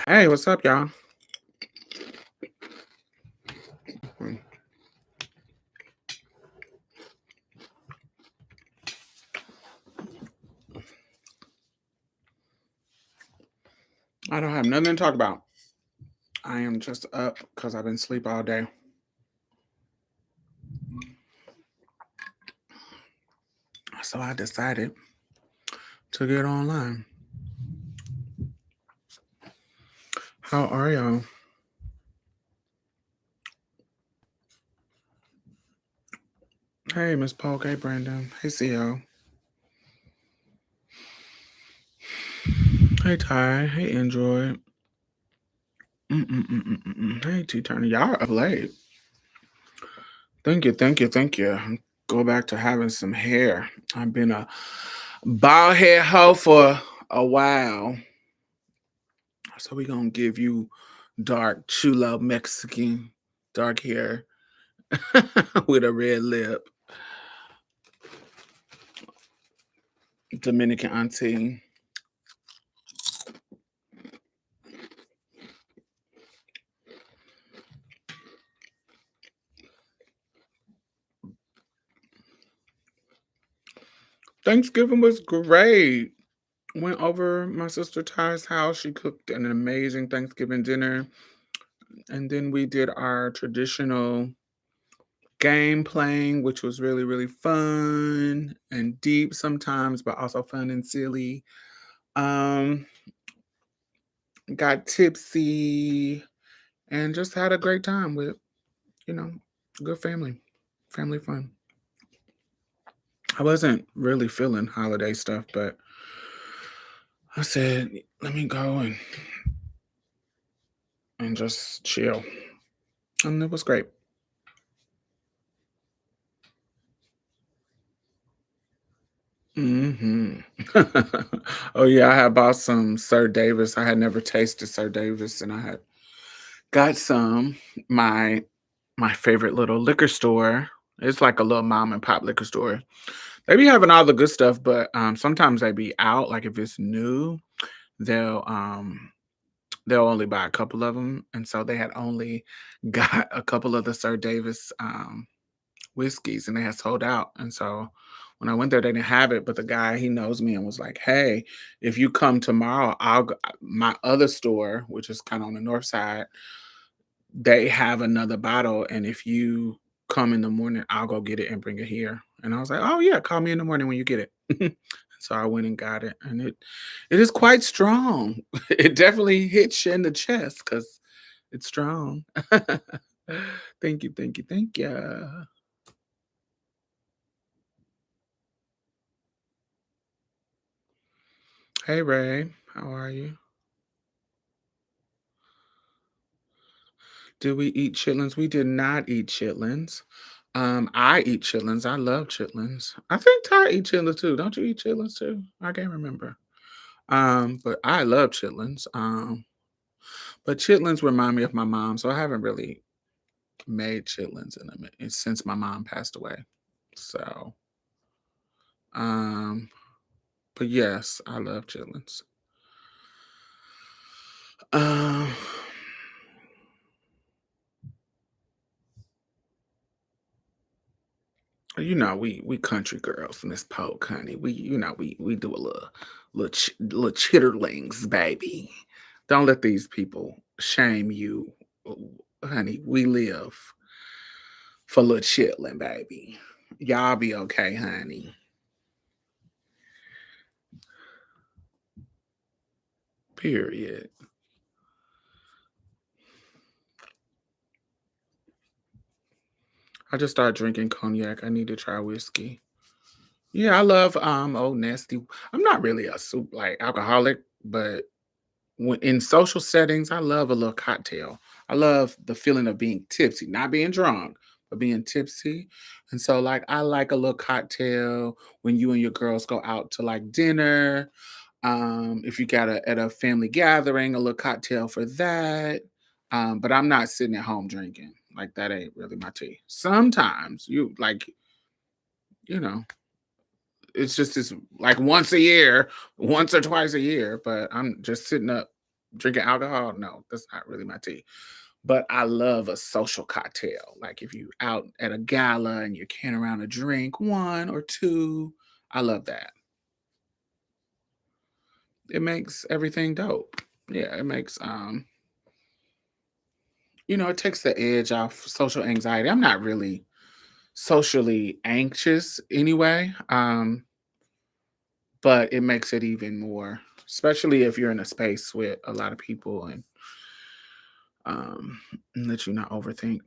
Hey, what's up, y'all? Mm, I don't have nothing to talk about. I am just up because I've been asleep all day. So I decided to get online. How are y'all? Hey, Miss Polk. Hey, Brandon. Hey, CO. Hey, Ty. Hey, Android. Hey, T Turner. Y'all are up late. Thank you, thank you, thank you. Go back to having some hair. I've been a bald head hoe for a while. So we gonna give you dark chulo Mexican dark hair with a red lip. Dominican auntie. Thanksgiving was great. Went over my sister Ty's house. She cooked an amazing Thanksgiving dinner. And then we did our traditional game playing, which was really, really fun and deep sometimes, but also fun and silly. Um, got tipsy and just had a great time with, you know, good family fun. I wasn't really feeling holiday stuff, but I said, let me go and just chill. And it was great. Hmm. Oh yeah, I had bought some Sir Davis. I had never tasted Sir Davis, and I had got some. My my favorite little liquor store. It's like a little mom and pop liquor store. They be having all the good stuff, but sometimes they be out. Like if it's new, they'll um they'll only buy a couple of them, and so they had only got a couple of the Sir Davis whiskeys, and they had sold out. And so when I went there, they didn't have it. But the guy, he knows me and was like, "Hey, if you come tomorrow, I'll go." My other store, which is kind of on the north side, they have another bottle, and if you come in the morning, I'll go get it and bring it here. And I was like, "Oh yeah, call me in the morning when you get it." So I went and got it, and it is quite strong. It definitely hits you in the chest because it's strong. Thank you, thank you, thank you. Hey Ray, how are you? Did we eat chitlins? We did not eat chitlins. I eat chitlins. I love chitlins. I think Ty eat chitlins too. Don't you eat chitlins too? I can't remember. But I love chitlins. But chitlins remind me of my mom, so I haven't really made chitlins in a minute since my mom passed away. So, um, but yes, I love chitlins. Um, we country girls in this poke, honey. We do a little chitterlings, baby. Don't let these people shame you, honey. We live for little chitlin, baby. Y'all be okay, honey. Period. I just started drinking cognac. I need to try whiskey. Yeah, I love old nasty. I'm not really a soup like alcoholic, but when in social settings, I love a little cocktail. I love the feeling of being tipsy, not being drunk, but being tipsy. And so, like, I like a little cocktail when you and your girls go out to like dinner. If you got a at a family gathering, a little cocktail for that. But I'm not sitting at home drinking. Like that ain't really my tea. Sometimes you know, it's just this like once a year, once or twice a year. But I'm just sitting up. Drinking alcohol, no, that's not really my tea. But I love a social cocktail. Like if you out at a gala and you're carrying around a drink, one or two, I love that. It makes everything dope. Yeah, it makes it takes the edge off social anxiety. I'm not really socially anxious anyway. But it makes it even more, especially if you're in a space with a lot of people um and let you not overthink.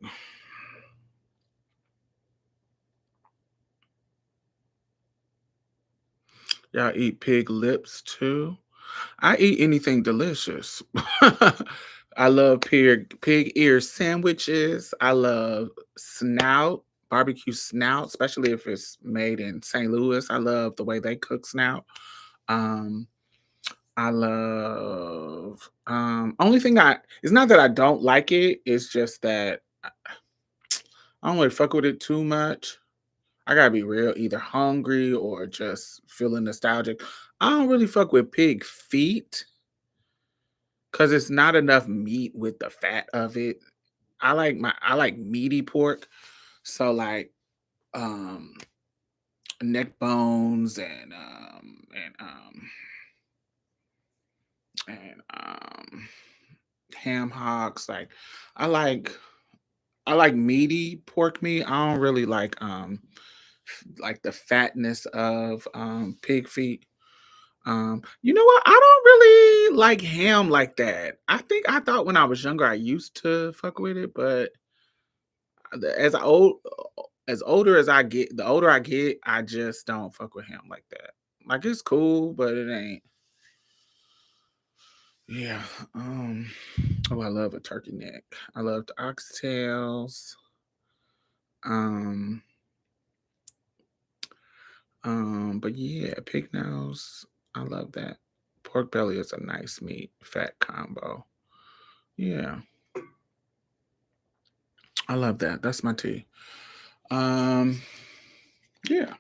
Y'all eat pig lips too? I eat anything delicious. I love pig ear sandwiches. I love snout, barbecue snout, especially if it's made in St. Louis. I love the way they cook snout. Um, I love only thing I it's not that I don't like it, it's just that I don't really fuck with it too much. I gotta be real, either hungry or just feeling nostalgic. I don't really fuck with pig feet because it's not enough meat with the fat of it. I like meaty pork. So like um neck bones and ham hocks. Like I like I like meaty pork meat. I don't really like the fatness of pig feet. You know what? I don't really like ham like that. I thought when I was younger I used to fuck with it, but as as older as I get, the older I get, I just don't fuck with ham like that. Like it's cool, but it ain't. Yeah. Oh, I love a turkey neck. I love the oxtails. Um but yeah, pig nose. I love that. Pork belly is a nice meat, fat combo. Yeah, I love that. That's my tea. Um, yeah,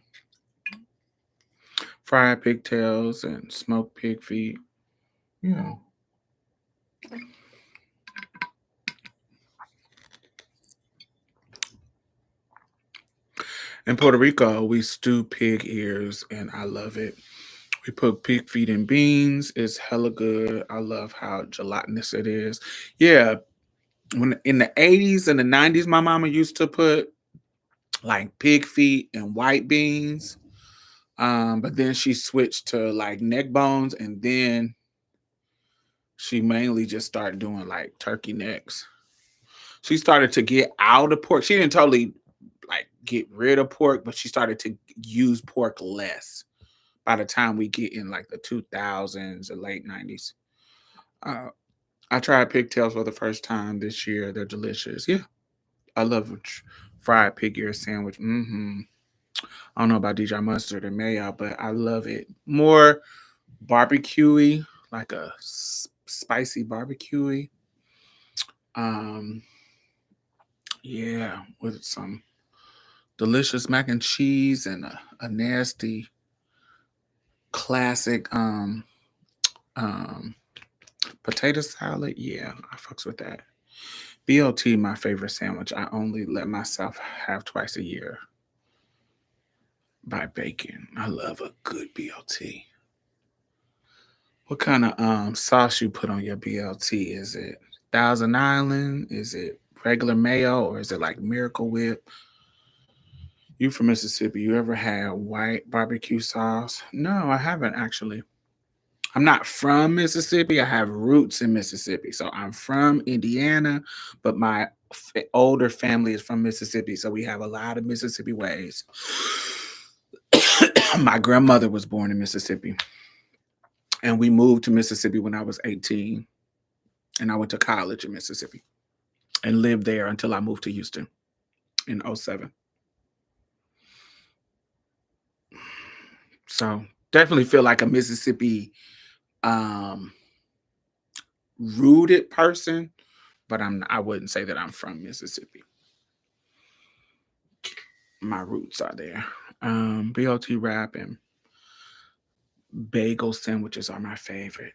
fried pigtails and smoked pig feet. Yeah. In Puerto Rico, we stew pig ears, and I love it. We put pig feet in beans. It's hella good. I love how gelatinous it is. Yeah, when in the 80s and the 90s, my mama used to put like pig feet and white beans. But then she switched to like neck bones, and then she mainly just started doing like turkey necks. She started to get out of pork. She didn't totally like get rid of pork, but she started to use pork less by the time we get in like the 2000s or late 90s. Uh, I tried pigtails for the first time this year. They're delicious. Yeah, I love a fried pig ear sandwich. I don't know about DJ mustard and mayo, but I love it. More barbecuey, like a spicy barbecuey. Um, yeah, with some delicious mac and cheese and a nasty classic um potato salad. Yeah, I fucks with that. BLT, my favorite sandwich. I only let myself have twice a year by bacon. I love a good BLT. What kind of sauce you put on your BLT? Is it Thousand Island? Is it regular mayo or is it like Miracle Whip? You from Mississippi? You ever had white barbecue sauce? No, I haven't actually. I'm not from Mississippi. I have roots in Mississippi. So I'm from Indiana, but my older family is from Mississippi. So we have a lot of Mississippi ways. My grandmother was born in Mississippi, and we moved to Mississippi when I was 18. And I went to college in Mississippi and lived there until I moved to Houston in '07. So definitely feel like a Mississippi um, rooted person, but I wouldn't say that I'm from Mississippi. My roots are there. BLT wrap and Bagel sandwiches are my favorite.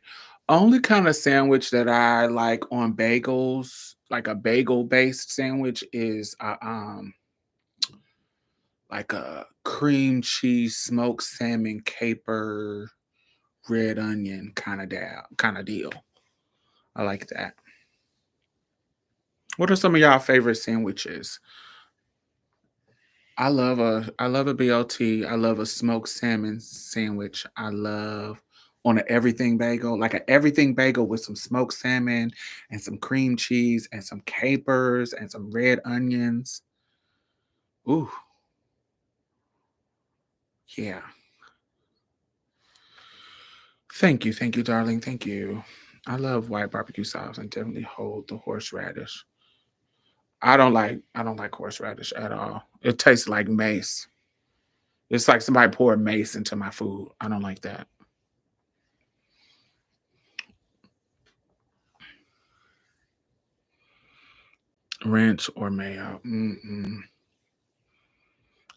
Only kind of sandwich that I like on bagels, like a bagel-based sandwich, is like a cream cheese smoked salmon caper red onion kind of deal. I like that. What are some of y'all favorite sandwiches? I love a BLT. I love a smoked salmon sandwich. I love on an everything bagel, like an everything bagel with some smoked salmon and some cream cheese and some capers and some red onions. Ooh, yeah. Thank you, darling. Thank you. I love white barbecue sauce and definitely hold the horseradish. I don't like horseradish at all. It tastes like mace. It's like somebody poured mace into my food. I don't like that. Ranch or mayo. Mm-mm.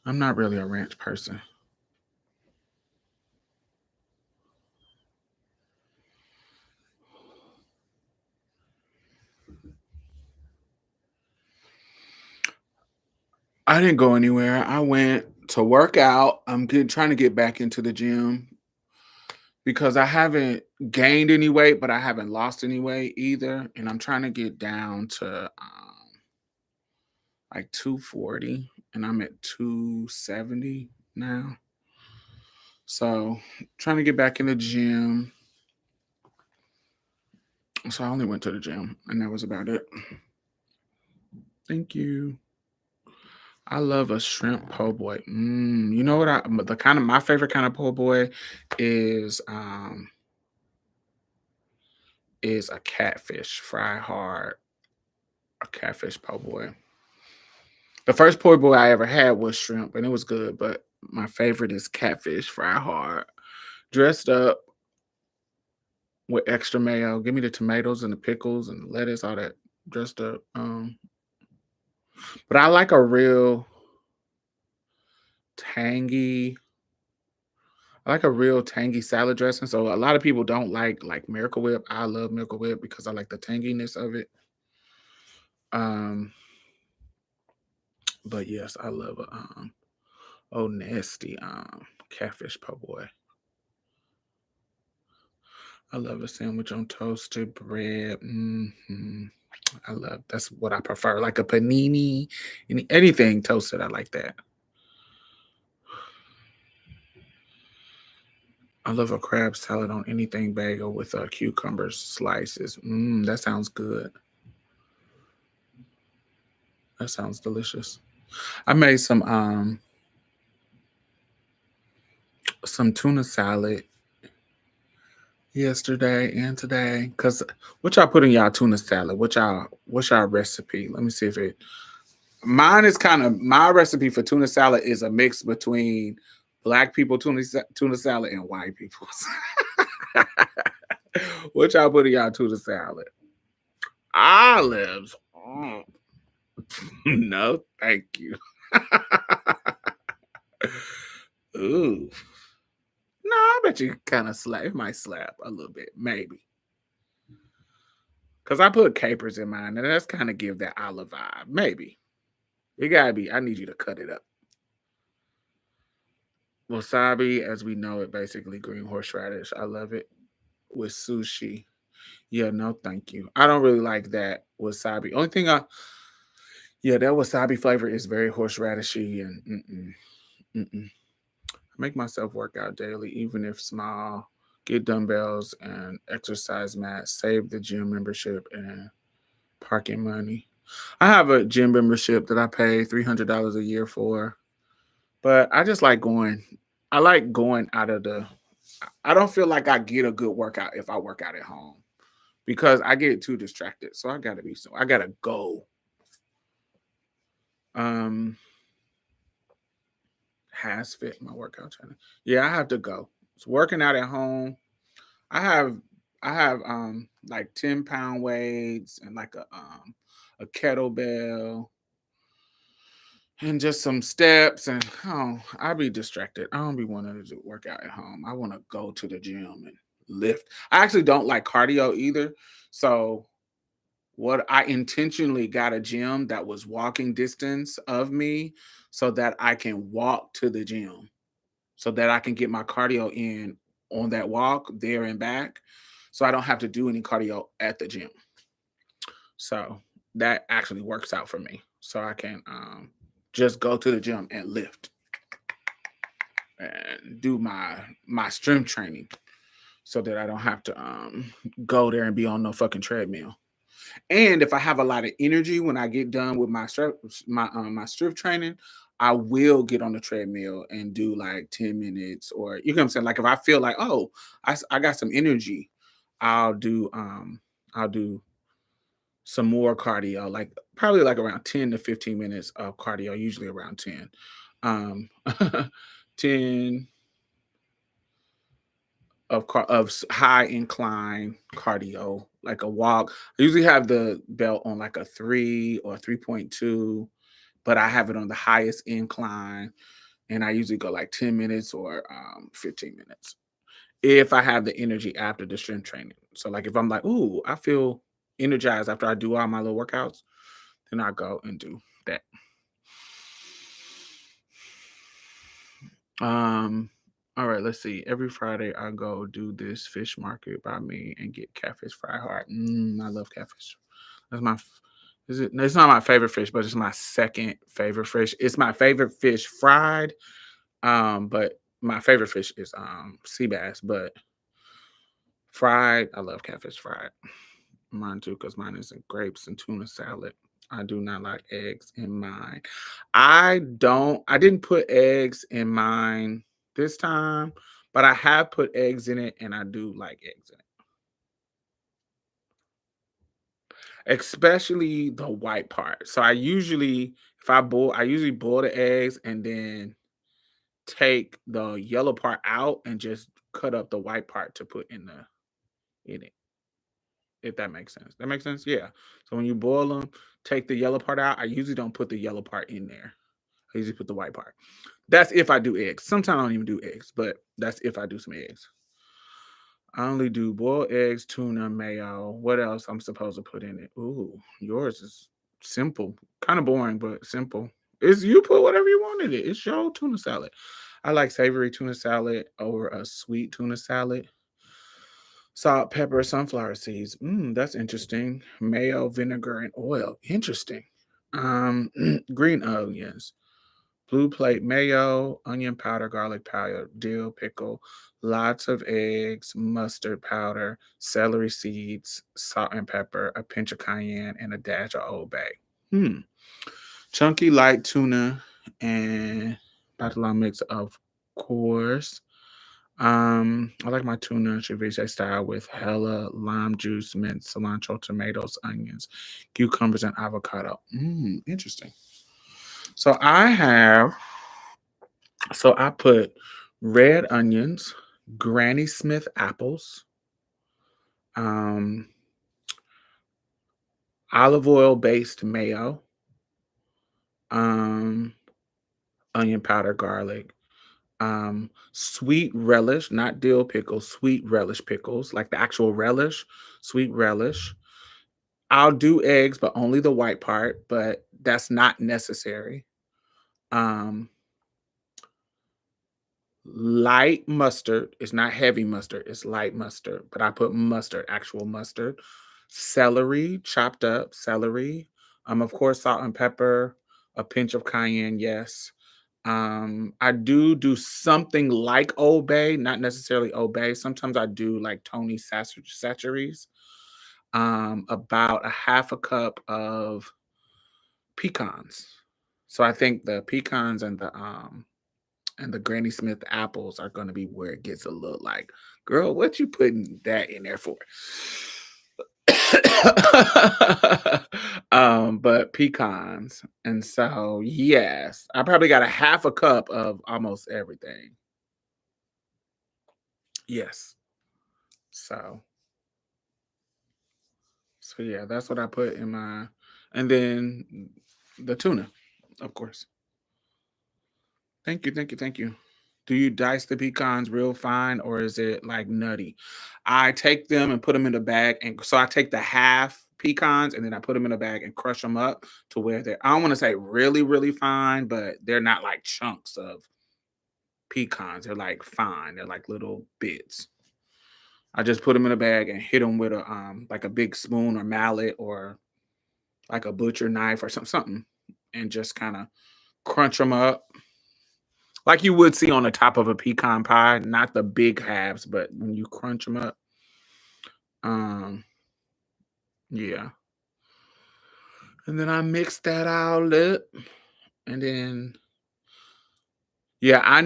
I'm not really a ranch person. I didn't go anywhere. I went to work out. Trying to get back into the gym because I haven't gained any weight, but I haven't lost any weight either. And I'm trying to get down to like 240, and I'm at 270 now. So trying to get back in the gym. So I only went to the gym, and that was about it. Thank you. I love a shrimp po' boy. You know what? The kind of my favorite kind of po' boy is um is a catfish fry hard. A catfish po' boy. The first po' boy I ever had was shrimp, and it was good. But my favorite is catfish fry hard, dressed up with extra mayo. Give me the tomatoes and the pickles and the lettuce, all that dressed up. But I like a real tangy I like a real tangy salad dressing. So a lot of people don't like Miracle Whip. I love Miracle Whip because I like the tanginess of it. Um, but yes, I love a oh nasty catfish po' boy. I love a sandwich on toasted bread. I love that's what I prefer. Like a panini, anything toasted. I like that. I love a crab salad on anything bagel with cucumber slices. That sounds good. That sounds delicious. I made some tuna salad yesterday and today. Cause what y'all put in y'all tuna salad? What's y'all recipe? Let me see if it mine is kind of my recipe for tuna salad is a mix between black people tuna salad and white people's. What y'all put in y'all tuna salad? Olives. Mm, no, thank you. Ooh. No, I bet you kind of slap. It might slap a little bit, maybe. Cause I put capers in mine, and that's kind of give that olive vibe. Maybe it gotta be. I need you to cut it up. Wasabi, as we know it, basically green horseradish. I love it with sushi. Yeah, no, thank you. I don't really like that wasabi. Only thing yeah, that wasabi flavor is very horseradishy and mm-mm. I make myself work out daily, even if small. Get dumbbells and exercise mats. Save the gym membership and parking money. I have a gym membership that I pay $300 a year for, but I just like going. I like going out of the. I don't feel like I get a good workout if I work out at home because I get too distracted. So I gotta be so. I gotta go. Um, has fit my workout channel. Yeah, I have to go. It's working out at home. I have like 10-pound weights and like a kettlebell. and just some steps. And oh, I be distracted. I don't be wanting to do workout at home. I want to go to the gym and lift. I actually don't like cardio either. So what I intentionally got a gym that was walking distance of me so that I can walk to the gym so that I can get my cardio in on that walk there and back. So I don't have to do any cardio at the gym. So that actually works out for me. So I can just go to the gym and lift and do my strength training so that I don't have to go there and be on no fucking treadmill. And if I have a lot of energy when I get done with my strength training, I will get on the treadmill and do like 10 minutes, or you know what I'm saying? Like if I feel like, oh, I got some energy, I'll do I'll do some more cardio, like probably like around 10 to 15 minutes of cardio, usually around 10. Um 10 high incline cardio, like a walk. I usually have the belt on like a 3 or 3.2, but I have it on the highest incline, and I usually go like 10 minutes or 15 minutes if I have the energy after the strength training. So like if I'm like, ooh, I feel energized after I do all my little workouts, then I go and do that. Um, all right, let's see. Every Friday I go do this fish market by me and get catfish fried hard. I love catfish. That's my is it it's not my favorite fish, but it's my second favorite fish. It's my favorite fish fried. But my favorite fish is sea bass, but fried, I love catfish fried. Mine too, because mine is in grapes and tuna salad. I do not like eggs in mine. I didn't put eggs in mine this time, but I have put eggs in it and I do like eggs in it. Especially the white part. So I usually boil the eggs and then take the yellow part out and just cut up the white part to put in it. If that makes sense. That makes sense? Yeah. So when you boil them, take the yellow part out. I usually don't put the yellow part in there. I usually put the white part. That's if I do eggs. Sometimes I don't even do eggs, but that's if I do some eggs. I only do boiled eggs, tuna, mayo. What else I'm supposed to put in it? Ooh, yours is simple. Kind of boring, but simple. Is you put whatever you want in it. It's your tuna salad. I like savory tuna salad over a sweet tuna salad. Salt, pepper, sunflower seeds. That's interesting. Mayo, vinegar, and oil. Interesting. Um, green onions, blue plate mayo, onion powder, garlic powder, dill pickle, lots of eggs, mustard powder, celery seeds, salt and pepper, a pinch of cayenne, and a dash of Old Bay. Hmm. Chunky light tuna and Batalon mix, of course. I like my tuna ceviche style with hella lime juice, mint, cilantro, tomatoes, onions, cucumbers, and avocado. Interesting. So I put red onions, Granny Smith apples, um, olive oil based mayo, um, onion powder, garlic, sweet relish, not dill pickles, sweet relish pickles, like the actual relish, sweet relish. I'll do eggs, but only the white part, but that's not necessary. Um, Light mustard. It's not heavy mustard, it's light mustard, but I put mustard, actual mustard. Celery, chopped up celery. Of course, salt and pepper, a pinch of cayenne, yes. I do something like Old Bay, not necessarily Old Bay. Sometimes I do like Tony Chachere's. About a half a cup of pecans. So I think the pecans and the Granny Smith apples are gonna be where it gets a little like, girl, what you putting that in there for? But pecans. And so yes, I probably got a half a cup of almost everything. Yes. So so yeah, that's what I put in my, and then the tuna, of course. Thank you, thank you, thank you. Do you dice the pecans real fine or is it like nutty? I take them and put them in a bag, and so I take the half pecans and then I put them in a bag and crush them up to where they're, I don't want to say really, really fine, but they're not like chunks of pecans. They're like fine. They're like little bits. I just put them in a bag and hit them with a like a big spoon or mallet or like a butcher knife or something, and just kind of crunch them up like you would see on the top of a pecan pie, not the big halves, but when you crunch them up. Um, yeah. And then I mix that all up. And then yeah, I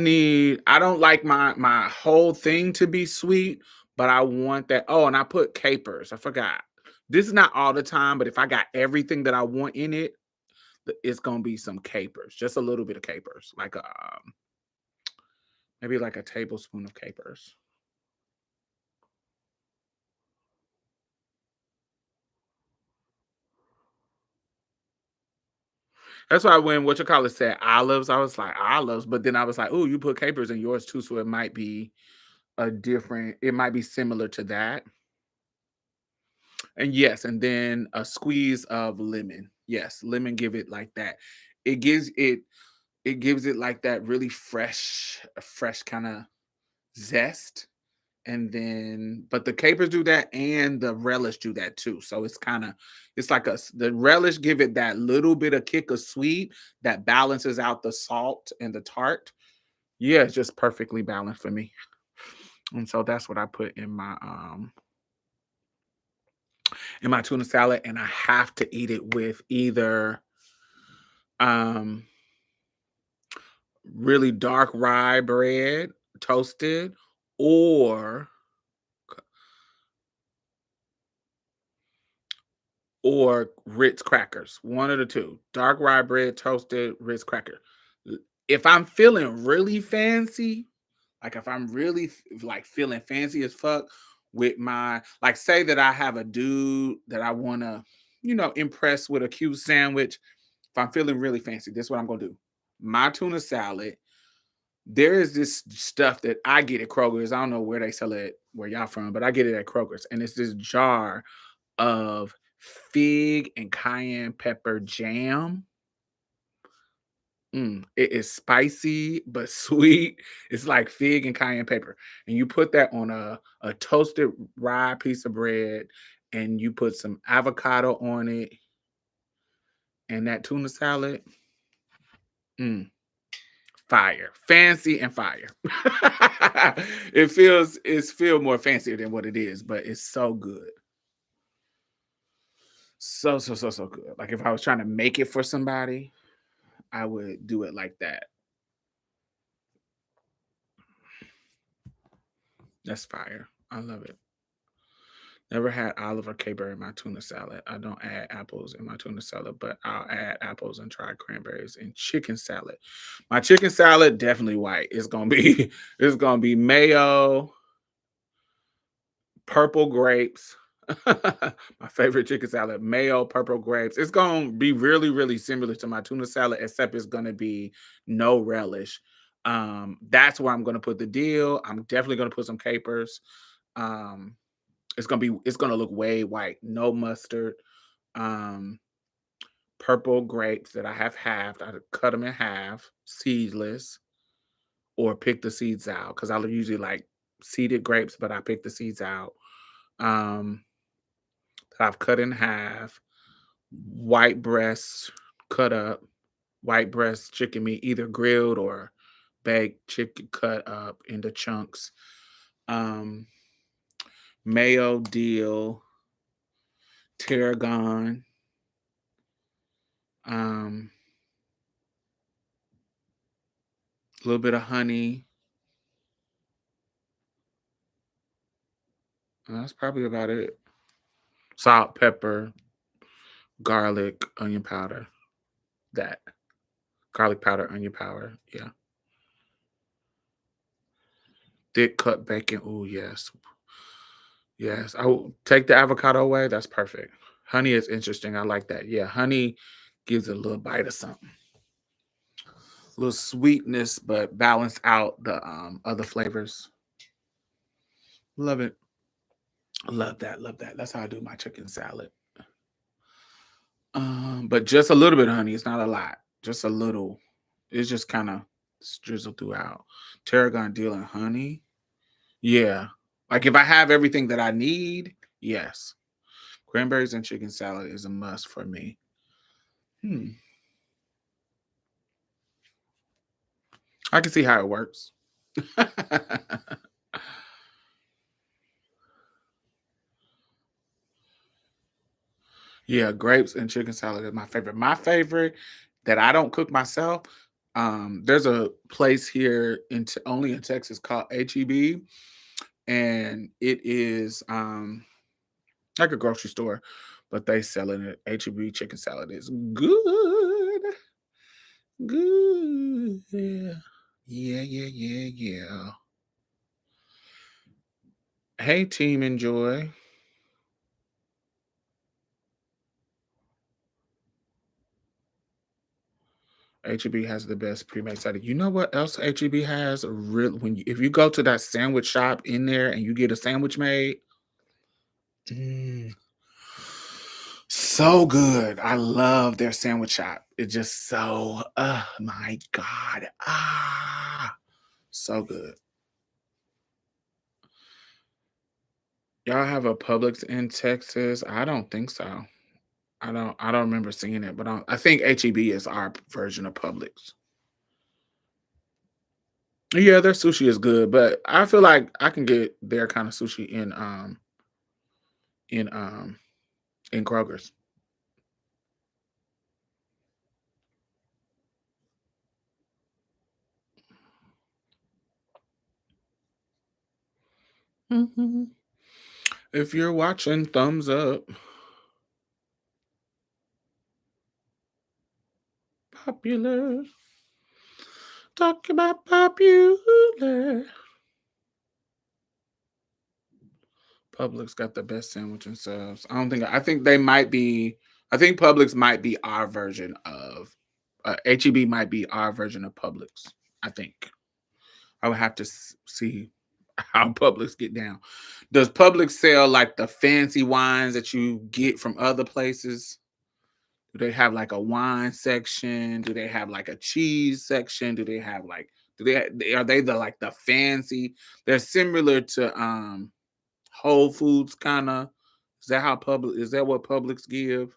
don't like my whole thing to be sweet, but I want that. Oh, and I put capers. I forgot. This is not all the time, but if I got everything that I want in it, it's gonna be some capers, just a little bit of capers, like maybe like a tablespoon of capers. That's why when what you call it said olives, I was like olives, but then I was like, oh, you put capers in yours too, so it might be a different. It might be similar to that. And yes, and then a squeeze of lemon. Yes, lemon give it like that. It gives it it gives it like that really fresh kind of zest. And then, but the capers do that, and the relish do that too. So it's kind of, it's like the relish give it that little bit of kick of sweet that balances out the salt and the tart. Yeah, it's just perfectly balanced for me. And so that's what I put in my tuna salad, and I have to eat it with either um really dark rye bread toasted, or Ritz crackers. One of the two. Dark rye bread, toasted Ritz cracker. If I'm feeling really fancy, like if I'm really like feeling fancy as fuck with my, like say that I have a dude that I want to, impress with a cute sandwich. If I'm feeling really fancy, this is what I'm going to do. My tuna salad, there is this stuff that I get at Kroger's. I don't know where they sell it, where y'all from, but I get it at Kroger's. And it's this jar of fig and cayenne pepper jam. It is spicy but sweet. It's like fig and cayenne pepper. And you put that on a toasted rye piece of bread, and you put some avocado on it, and that tuna salad. Mm, fire. Fancy and fire. It's feel more fancier than what it is, but it's so good. So, so, so, so good. Like if I was trying to make it for somebody, I would do it like that. That's fire. I love it. Never had olive or caper in my tuna salad. I don't add apples in my tuna salad, but I'll add apples and dried cranberries in chicken salad. My chicken salad definitely white. It's gonna be it's gonna be mayo, purple grapes. My favorite chicken salad, mayo, purple grapes. It's gonna be really, really similar to my tuna salad, except it's gonna be no relish. That's where I'm gonna put the deal. I'm definitely gonna put some capers. Um, it's gonna look way white, no mustard. Um, Purple grapes that I have halved. I cut them in half, seedless, or pick the seeds out because I usually like seeded grapes, but I pick the seeds out. Um, that I've cut in half. White breast cut up. White breast chicken meat, either grilled or baked chicken cut up into chunks. Um, Mayo, dill, tarragon, um, a little bit of honey. That's probably about it. Salt, pepper, garlic, onion powder. That garlic powder, onion powder. Yeah, thick cut bacon. Oh yes, yes. I will take the avocado away. That's perfect. Honey is interesting. I like that. Yeah, honey gives it a little bite of something. little sweetness, but balance out the other flavors. Love it. Love that. Love that. That's how I do my chicken salad. But just a little bit of honey. It's not a lot. Just a little. It's just kind of drizzled throughout. Tarragon deal and honey. Yeah. Like if I have everything that I need, yes. Cranberries and chicken salad is a must for me. Hmm. I can see how it works. Yeah, grapes and chicken salad is my favorite. My favorite that I don't cook myself. There's a place here only in Texas called HEB, and it is like a grocery store, but they selling it. HEB chicken salad is good, good. Yeah, yeah, yeah, yeah, yeah. Hey, team, enjoy. HEB has the best pre-made salad. You know what else HEB has? If you go to that sandwich shop in there and you get a sandwich made, mm, so good. I love their sandwich shop. It's just so, oh my God. So good. Y'all have a Publix in Texas? I don't think so. I don't remember seeing it, but I think HEB is our version of Publix. Yeah, their sushi is good, but I feel like I can get their kind of sushi in in Kroger's. Mhm. If you're watching, thumbs up. Popular. Talk about popular. Publix got the best sandwich and subs. I think they might be. I think Publix might be our version of. HEB might be our version of Publix. I think. I would have to see how Publix get down. Does Publix sell like the fancy wines that you get from other places? Do they have like a wine section? Do they have like a cheese section? Do they have like are they the like the fancy? They're similar to Whole Foods kind of. Is that what Publix give?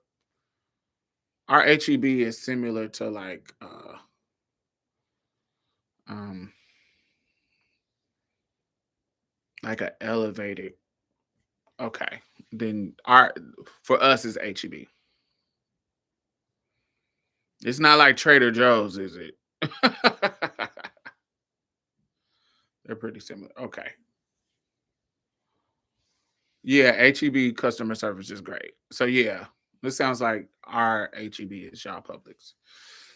Our HEB is similar to um like a elevated. Okay. Then our for us is HEB. It's not like Trader Joe's, is it? They're pretty similar. Okay. Yeah, HEB customer service is great. So yeah, this sounds like our HEB is y'all Publix.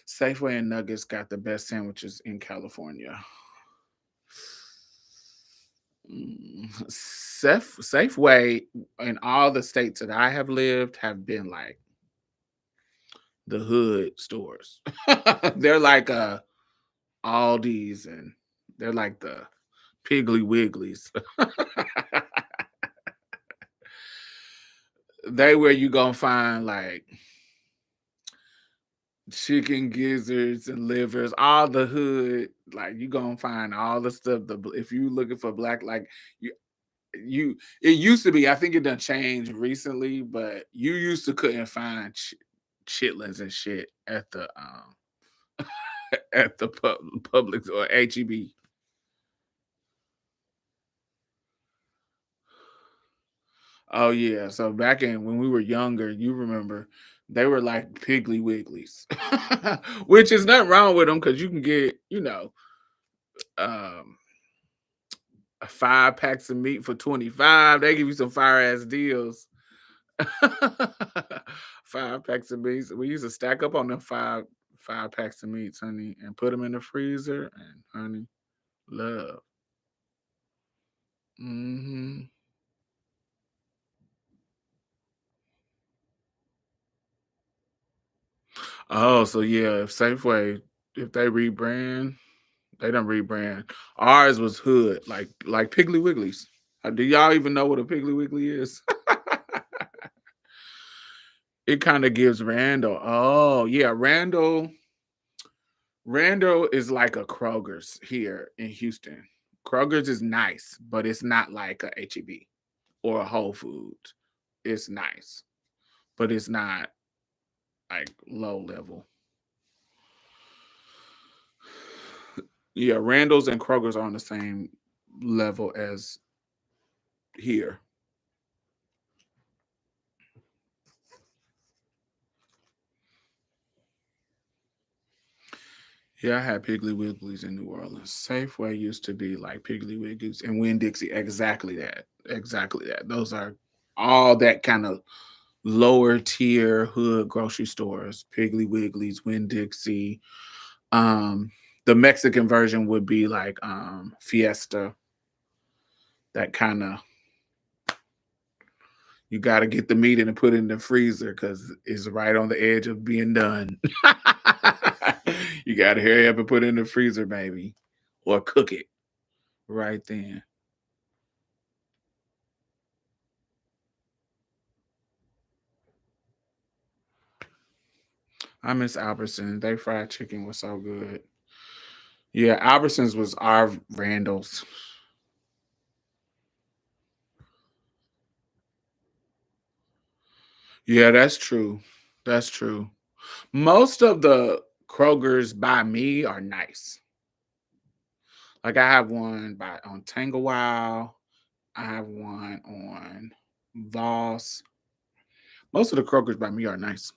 Safeway and Nuggets got the best sandwiches in California. Safeway in all the states that I have lived have been like the hood stores. They're like Aldi's and they're like the Piggly Wigglies. They where you gonna find like chicken gizzards and livers, all the hood. Like you gonna find all the stuff. If you looking for black, like you, it used to be. I think it done changed recently, but you used to couldn't find chitlins and shit at the at the Publix or HEB. Oh yeah. So back in when we were younger, you remember they were like Piggly Wigglies, which is nothing wrong with them because you can get um 5 packs of meat for 25. They give you some fire ass deals. 5 packs of meat. We used to stack up on them five packs of meats, honey, and put them in the freezer. And honey, love. Hmm. Oh, so yeah, Safeway. If they rebrand, they don't rebrand. Ours was hood, like Piggly Wigglies. Do y'all even know what a Piggly Wiggly is? It kind of gives Randall. Oh yeah, Randall. Randall is like a Kroger's here in Houston. Kroger's is nice, but it's not like a HEB or a Whole Foods. It's nice, but it's not like low level. Yeah, Randall's and Kroger's are on the same level as here. Yeah, I had Piggly Wigglies in New Orleans. Safeway used to be like Piggly Wigglies and Winn Dixie. Exactly that. Exactly that. Those are all that kind of lower tier hood grocery stores. Piggly Wigglies, Winn Dixie. Um, the Mexican version would be like Fiesta. That kind of you got to get the meat in and put it in the freezer because it's right on the edge of being done. You got to hurry up and put it in the freezer, baby, or cook it right then. I miss Albertsons. They fried chicken was so good. Yeah, Albertsons was our Randall's. Yeah, that's true. That's true. Most of the Krogers by me are nice. Like I have one by on Tanglewile. I have one on Voss. Most of the Krogers by me are nice.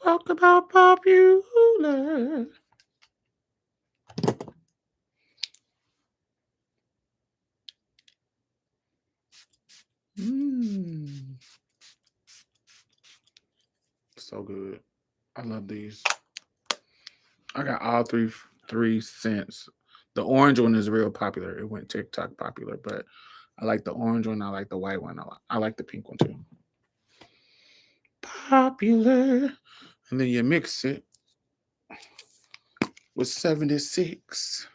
Talk about popular. Mm, so good. I love these. I got all three cents. The orange one is real popular. It went TikTok popular, but I like the orange one. I like the white one. I like the pink one too. Popular. And then you mix it with 76.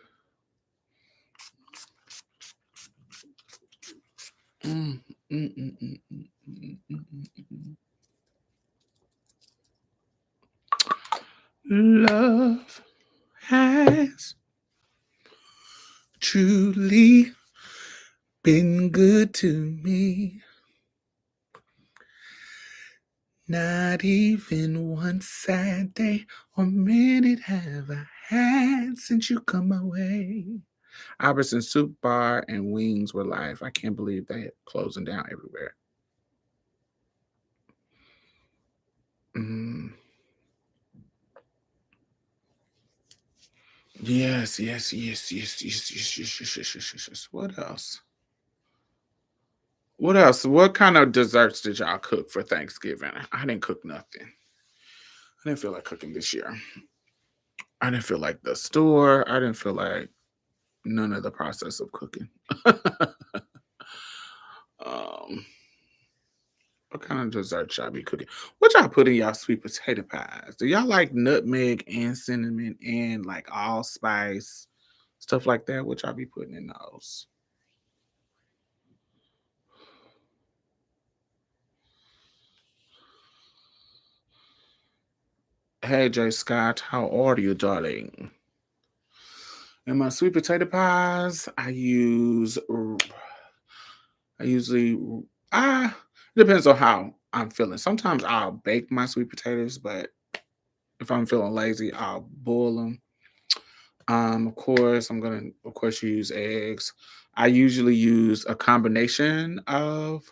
Mm, mm, mm, mm, mm, mm, mm, mm. Love has truly been good to me. Not even one sad day or minute have I had since you come my way. Albertson Soup Bar and Wings were live. I can't believe they closing down everywhere. Mm. Yes, yes, yes, yes, yes, yes, yes, yes, yes, yes, yes, yes. What else? What else? What kind of desserts did y'all cook for Thanksgiving? I didn't cook nothing. I didn't feel like cooking this year. I didn't feel like the store. I didn't feel like none of the process of cooking. um, what kind of dessert y'all be cooking? What y'all put in y'all sweet potato pies? Do y'all like nutmeg and cinnamon and like allspice stuff like that? What y'all be putting in those? Hey Jay Scott, how are you, darling? In my sweet potato pies, I usually it depends on how I'm feeling. Sometimes I'll bake my sweet potatoes, but if I'm feeling lazy, I'll boil them. Of course, I'm gonna of course use eggs. I usually use a combination of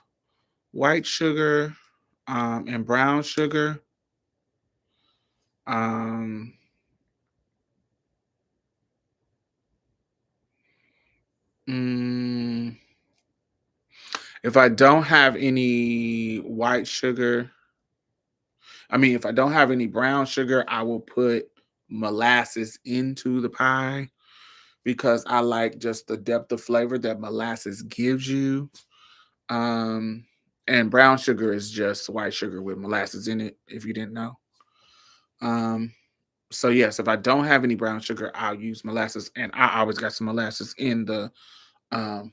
white sugar and brown sugar. Um, mm, if I don't have any white sugar, I mean, if I don't have any brown sugar, I will put molasses into the pie because I like just the depth of flavor that molasses gives you. Um, and brown sugar is just white sugar with molasses in it, if you didn't know. Um, so yes, if I don't have any brown sugar, I'll use molasses, and I always got some molasses um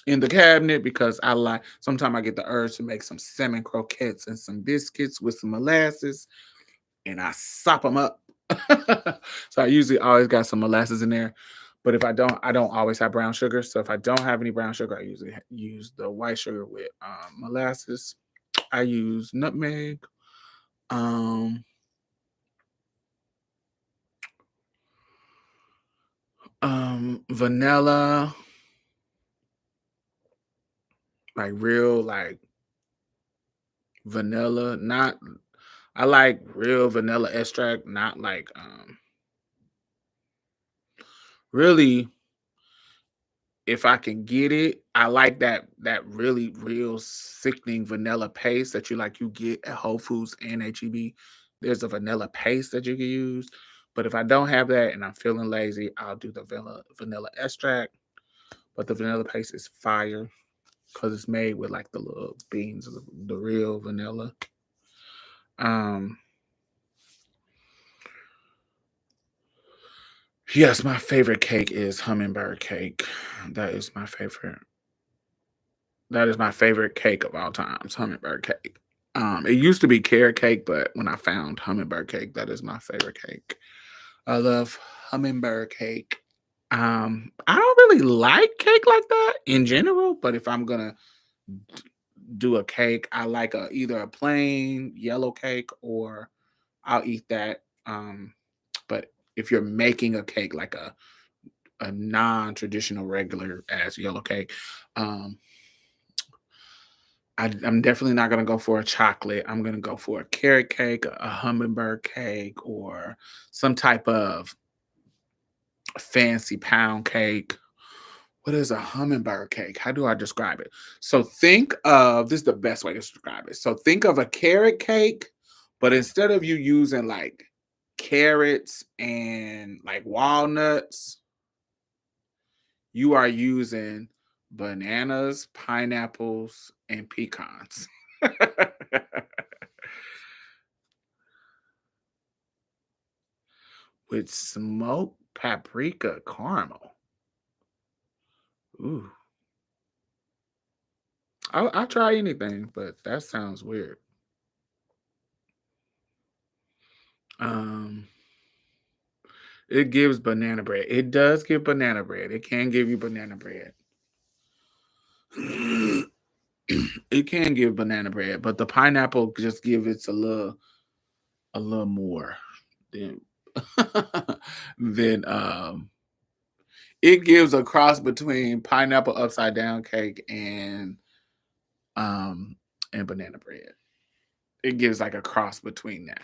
in the cabinet because I like. Sometimes I get the urge to make some salmon croquettes and some biscuits with some molasses, and I sop them up. So I usually always got some molasses in there. But if I don't always have brown sugar. So if I don't have any brown sugar, I usually use the white sugar with molasses. I use nutmeg, um, vanilla, like real like vanilla. Not I like real vanilla extract, not like really. If I can get it, I like that really real sickening vanilla paste that you get at Whole Foods and HEB. There's a vanilla paste that you can use, but if I don't have that and I'm feeling lazy, I'll do the vanilla extract. But the vanilla paste is fire because it's made with like the little beans of the real vanilla. Um, yes, my favorite cake is hummingbird cake. That is my favorite. That is my favorite cake of all times, hummingbird cake. It used to be carrot cake, but when I found hummingbird cake, that is my favorite cake. I love hummingbird cake. I don't really like cake like that in general, but if I'm gonna do a cake, I like either a plain yellow cake or I'll eat that. But if you're making a cake like a non-traditional regular ass yellow cake, um, I'm definitely not gonna go for a chocolate. I'm gonna go for a carrot cake, a hummingbird cake, or some type of fancy pound cake. What is a hummingbird cake? How do I describe it? So think of this is the best way to describe it. So think of a carrot cake, but instead of you using like carrots and like walnuts, you are using bananas, pineapples, and pecans. With smoked paprika caramel. Ooh, I'll try anything, but that sounds weird. Um, it gives banana bread. It does give banana bread. It can give you banana bread. It can give banana bread, but the pineapple just give it a little more than than it gives a cross between pineapple upside down cake um and banana bread. It gives like a cross between that.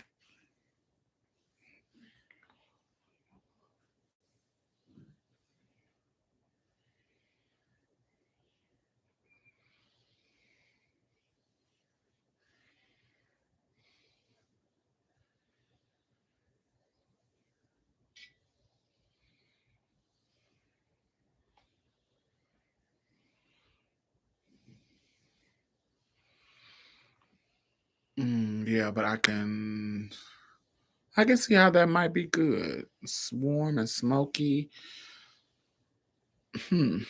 Yeah, but I can see how that might be good. It's warm and smoky. Hmm.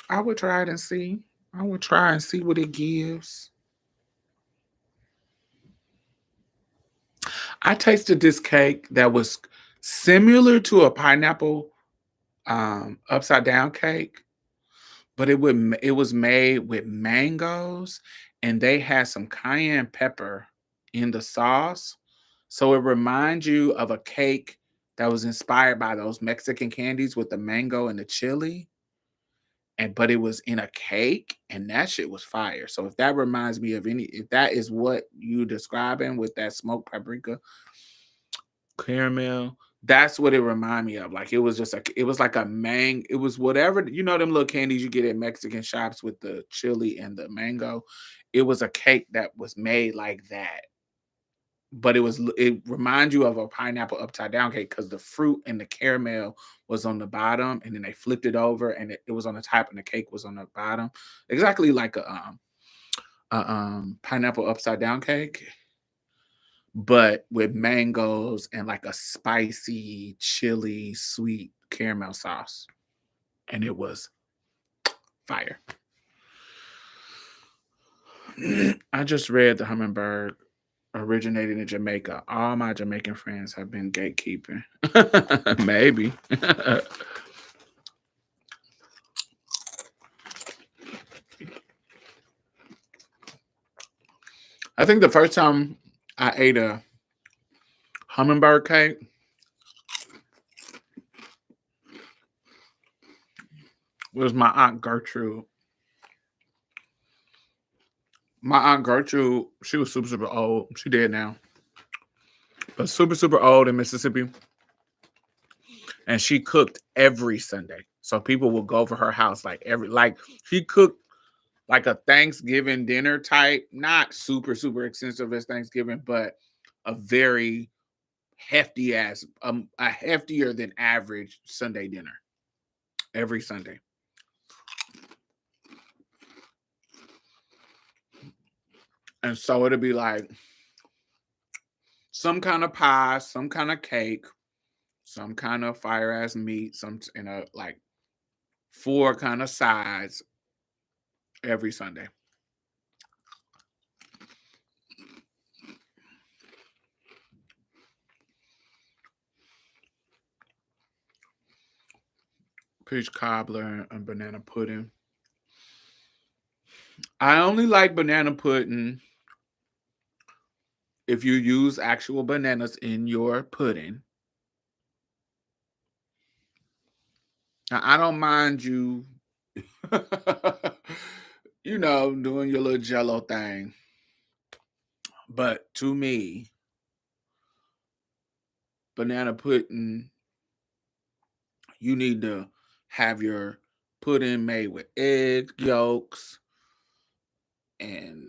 I would try it and see. I would try and see what it gives. I tasted this cake that was similar to a pineapple upside down cake, but it was made with mangoes and they had some cayenne pepper in the sauce. So it reminds you of a cake that was inspired by those Mexican candies with the mango and the chili. And but it was in a cake and that shit was fire. So if that reminds me of any if that is what you describing with that smoked paprika caramel, that's what it remind me of. Like it was like a it was whatever them little candies you get at Mexican shops with the chili and the mango. It was a cake that was made like that. but it reminds you of a pineapple upside down cake because the fruit and the caramel was on the bottom, and then they flipped it over, and it was on the top, and the cake was on the bottom, exactly like a pineapple upside down cake, but with mangoes and like a spicy, chili, sweet caramel sauce, and it was fire. I just read the hummingbird originated in Jamaica. All my Jamaican friends have been gatekeeping. Maybe. I think the first time I ate a hummingbird cake was my Aunt Gertrude. My Aunt Gertrude, she was super, super old. She dead now, but super, super old in Mississippi. And she cooked every Sunday. So people would go over her house like she cooked like a Thanksgiving dinner type, not super, super extensive as Thanksgiving, but a very hefty ass, a heftier than average Sunday dinner every Sunday. And so it'd be like some kind of pie, some kind of cake, some kind of fire ass meat, some in a like four kind of sides every Sunday. Peach cobbler and banana pudding. I only like banana pudding if you use actual bananas in your pudding. Now, I don't mind you, doing your little jello thing. But to me, banana pudding, you need to have your pudding made with egg yolks, and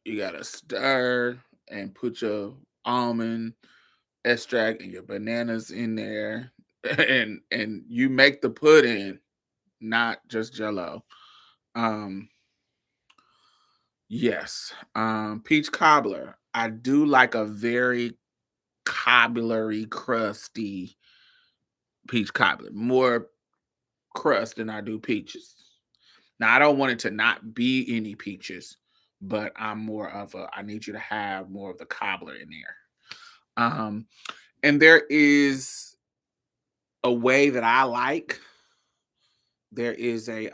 you gotta stir and put your almond extract and your bananas in there, and you make the pudding, not just jello. Um, yes. Peach cobbler. I do like a very cobblery, crusty peach cobbler. More crust than I do peaches. Now I don't want it to not be any peaches, but I'm more of a I need you to have more of the cobbler in there. Um, and there is a way that I like. There is a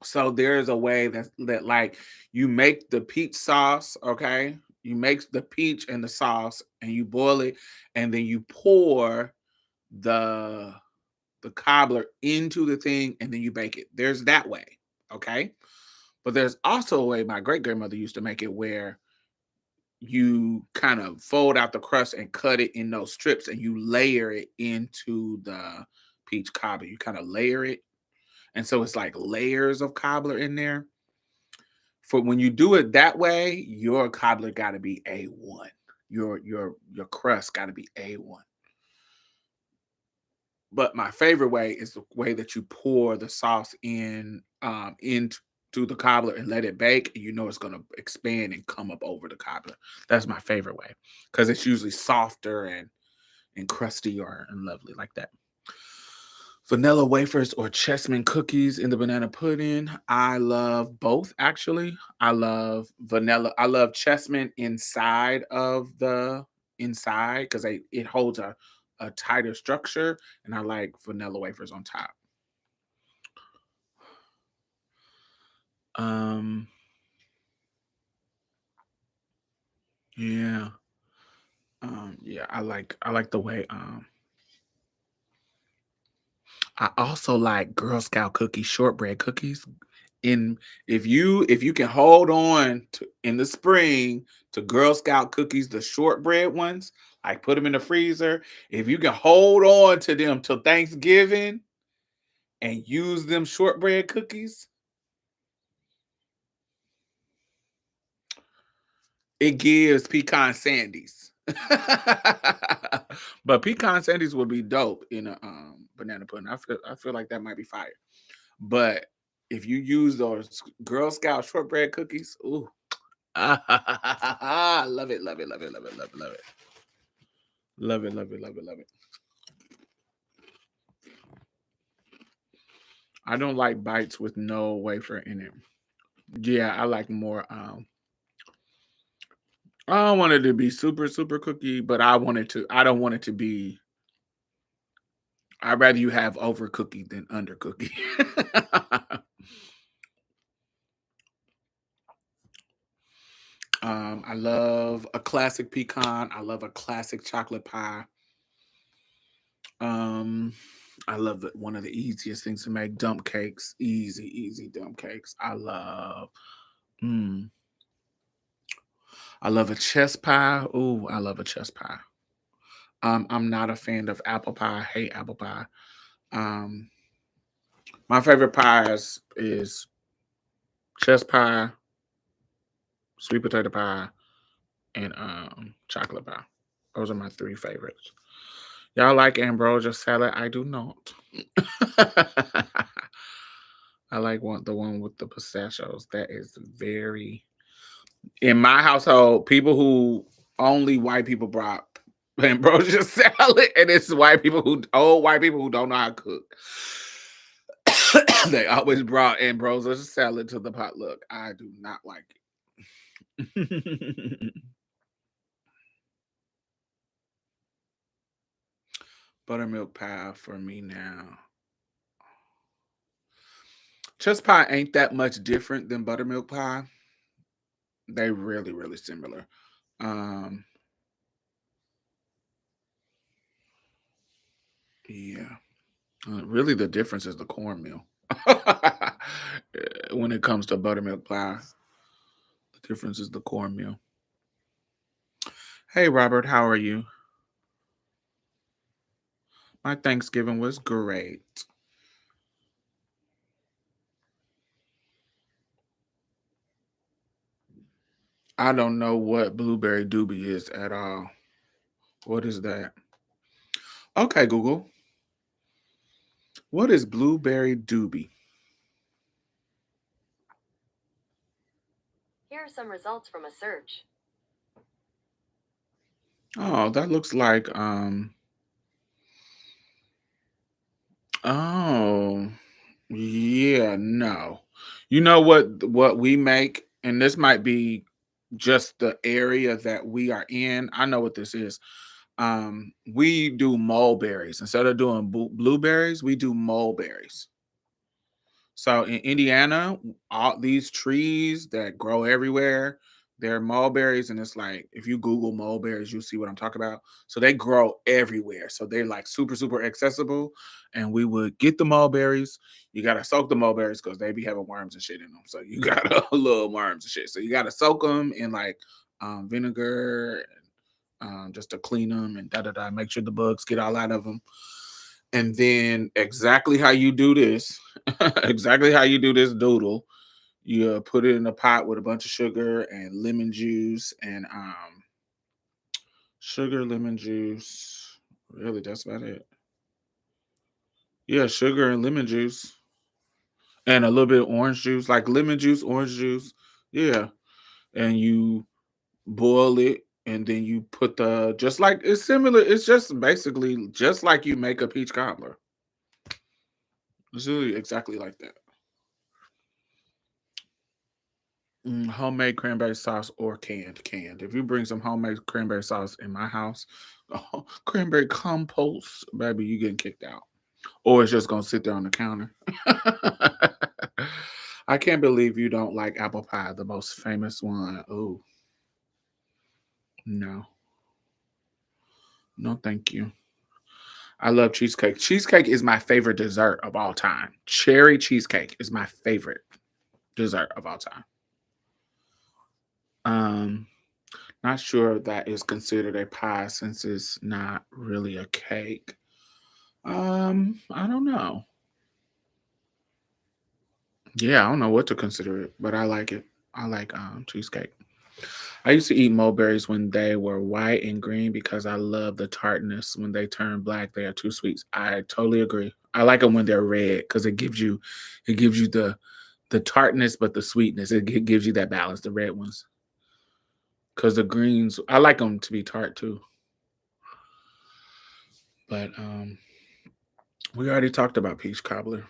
So there's a way that like you make the peach sauce, okay? You make the peach and the sauce and you boil it, and then you pour the the cobbler into the thing, and then you bake it. There's that way, okay? But there's also a way my great grandmother used to make it where you kind of fold out the crust and cut it in those strips, and you layer it into the peach cobbler. You kind of layer it, and so it's like layers of cobbler in there. For when you do it that way, your cobbler got to be A1. Your crust got to be A1. But my favorite way is the way that you pour the sauce into the cobbler and let it bake, and you know it's gonna expand and come up over the cobbler. That's my favorite way because it's usually softer and crusty or and lovely like that. Vanilla wafers or chessman cookies in the banana pudding. I love both actually. I love vanilla. I love chessman inside because it holds a tighter structure, and I like vanilla wafers on top. Um, yeah. Yeah, I like the way I also like Girl Scout cookies, shortbread cookies. In if you can hold on to in the spring to Girl Scout cookies, the shortbread ones, like put them in the freezer. If you can hold on to them till Thanksgiving and use them shortbread cookies, It gives pecan sandies. But pecan sandies would be dope in a banana pudding. I feel like that might be fire. But if you use those Girl Scout shortbread cookies, ooh, love it, love it, love it, love it, love it, love it, love it, love it, love it, love it. I don't like bites with no wafer in it. Yeah, I like more. I don't want it to be super super cookie, but I want it to. I don't want it to be. I'd rather you have over cookie than under cookie. I love a classic pecan. I love a classic chocolate pie. Um, I love one of the easiest things to make, dump cakes. Easy, easy dump cakes. Mm, I love a chess pie. Ooh, I love a chess pie. I'm not a fan of apple pie. I hate apple pie. Um, my favorite pies is chess pie, sweet potato pie, and chocolate pie. Those are my three favorites. Y'all like ambrosia salad? I do not. I like the one with the pistachios. That is very in my household. People who only white people brought ambrosia salad, and it's old white people who don't know how to cook. They always brought ambrosia salad to the potluck. I do not like it. Buttermilk pie for me now. Chess pie ain't that much different than buttermilk pie. They really, really similar. Um, yeah. Really, the difference is the cornmeal. When it comes to buttermilk pie, the difference is the cornmeal. Hey, Robert, how are you? My Thanksgiving was great. I don't know what blueberry doobie is at all. What is that? Okay, Google. What is blueberry doobie? Here are some results from a search. Oh, that looks like oh, yeah, no. You know what we make, and this might be just the area that we are in. I know what this is. We do mulberries instead of doing blueberries. We do mulberries. So in Indiana, all these trees that grow everywhere, they're mulberries, and it's like if you Google mulberries, you'll see what I'm talking about. So they grow everywhere. So they're like super, super accessible. And we would get the mulberries. You gotta soak the mulberries because they be having worms and shit in them. So you gotta little worms and shit. So you gotta soak them in like vinegar, just to clean them and da da da. Make sure the bugs get all out of them. And then exactly how you do this, exactly how you do this doodle, you put it in a pot with a bunch of sugar and lemon juice and sugar, lemon juice. Really, that's about it. Yeah, sugar and lemon juice and a little bit of orange juice, like lemon juice, orange juice. Yeah, and you boil it, and then you put the just like it's similar. It's just basically just like you make a peach cobbler. It's really exactly like that. Homemade cranberry sauce or canned. Canned. If you bring some homemade cranberry sauce in my house, cranberry compost, baby, you getting kicked out. Or it's just gonna sit there on the counter. I can't believe you don't like apple pie, the most famous one. Oh, no. No, thank you. I love cheesecake. Cheesecake is my favorite dessert of all time. Cherry cheesecake is my favorite dessert of all time. Um, Not sure if that is considered a pie since it's not really a cake. I don't know. Yeah, I don't know what to consider it, but I like it. I like cheesecake. I used to eat mulberries when they were white and green because I love the tartness. When they turn black, they are too sweet. I totally agree. I like them when they're red because it gives you the tartness, but the sweetness. It gives you that balance. The red ones, because the greens, I like them to be tart too. But we already talked about peach cobbler.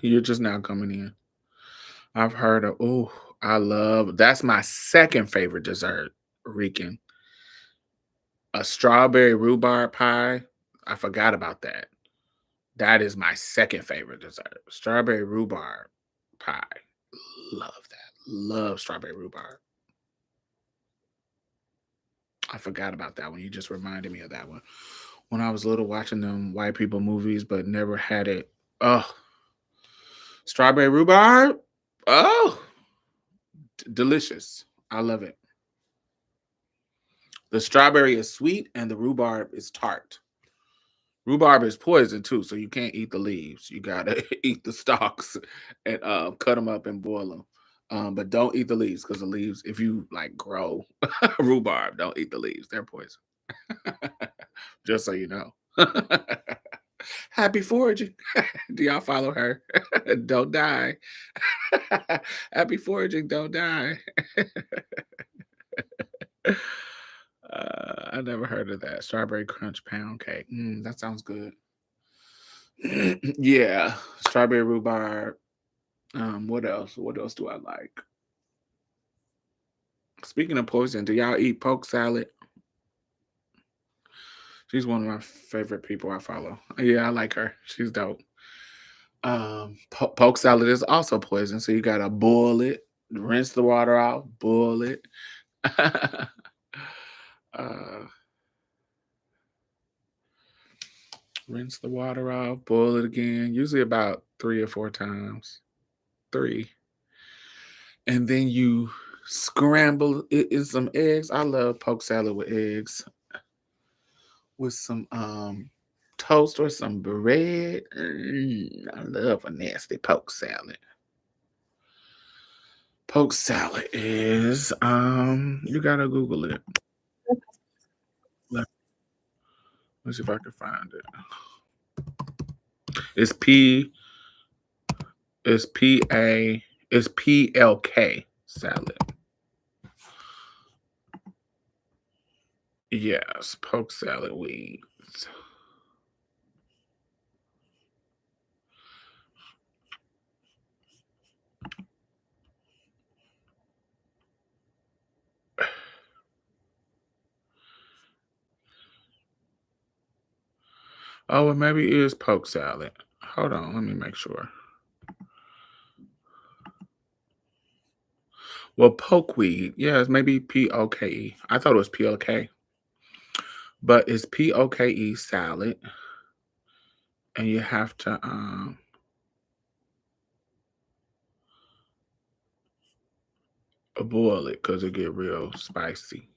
You're just now coming in. I've heard of. Oh, I love. That's my second favorite dessert. Rican, a strawberry rhubarb pie. I forgot about that. That is my second favorite dessert. Strawberry rhubarb pie. Love that. Love strawberry rhubarb. I forgot about that one. You just reminded me of that one. When I was little watching them white people movies, but never had it. Oh, strawberry rhubarb. Oh, delicious. I love it. The strawberry is sweet and the rhubarb is tart. Rhubarb is poison too, so you can't eat the leaves. You gotta eat the stalks and cut them up and boil them. But don't eat the leaves because the leaves, if you like grow rhubarb, don't eat the leaves. They're poison. Just so you know. Happy foraging. Do y'all follow her? Don't die. Happy foraging. Don't die. I never heard of that. Strawberry crunch pound cake. That sounds good. Yeah, strawberry rhubarb. What else? What else do I like? Speaking of poison, do y'all eat poke salad? She's one of my favorite people I follow. Yeah, I like her. She's dope. Poke salad is also poison, so you gotta boil it, rinse the water out, boil it. uh, Rinse the water out, boil it again. Usually about 3 or 4 times. Three, and then you scramble it in some eggs. I love poke salad with eggs, with some toast or some bread. I love a nasty poke salad. Poke salad is you gotta Google it. Let me see if I can find it. It's P it's P A it's PLK salad. Yes, poke salad wings. Oh, it maybe is poke salad. Hold on, let me make sure. Well, pokeweed. Yeah, it's maybe POKE. I thought it was PLK, but it's POKE salad, and you have to boil it because it get real spicy.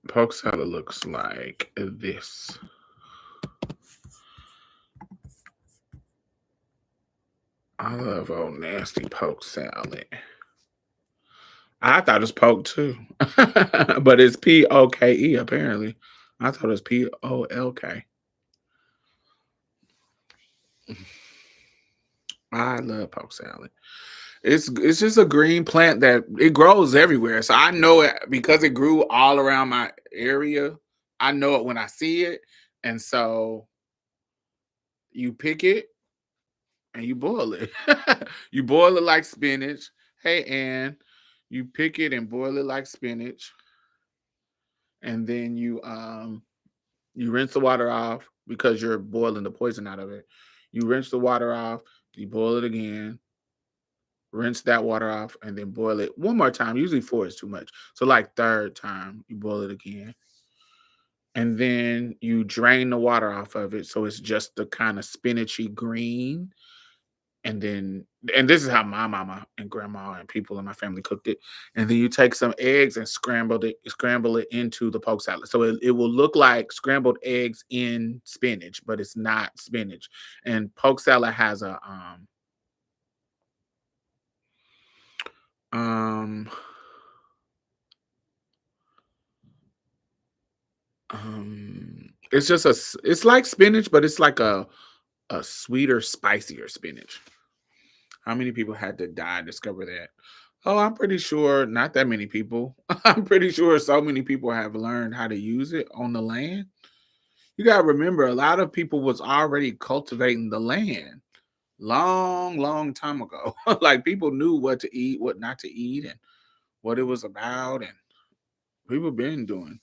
Poke salad looks like this. I love old nasty poke salad. I thought it was poke too, but it's POKE apparently. I thought it was POLK. I love poke salad. It's just a green plant that it grows everywhere. So I know it because it grew all around my area. I know it when I see it. And so you pick it and you boil it. You boil it like spinach. Hey Ann, you pick it and boil it like spinach. And then you rinse the water off because you're boiling the poison out of it. You rinse the water off, you boil it again, rinse that water off, and then boil it one more time. Usually four is too much. So like third time, you boil it again. And then you drain the water off of it. So it's just the kind of spinachy green. And then and this is how my mama and grandma and people in my family cooked it. And then you take some eggs and scramble it into the poke salad. So it will look like scrambled eggs in spinach, but it's not spinach. And poke salad has Um, it's just it's like spinach, but it's like a sweeter, spicier spinach. How many people had to die to discover that? Oh, I'm pretty sure not that many people. I'm pretty sure so many people have learned how to use it on the land. You got to remember, a lot of people was already cultivating the land long, long time ago. Like people knew what to eat, what not to eat, and what it was about, and people been doing.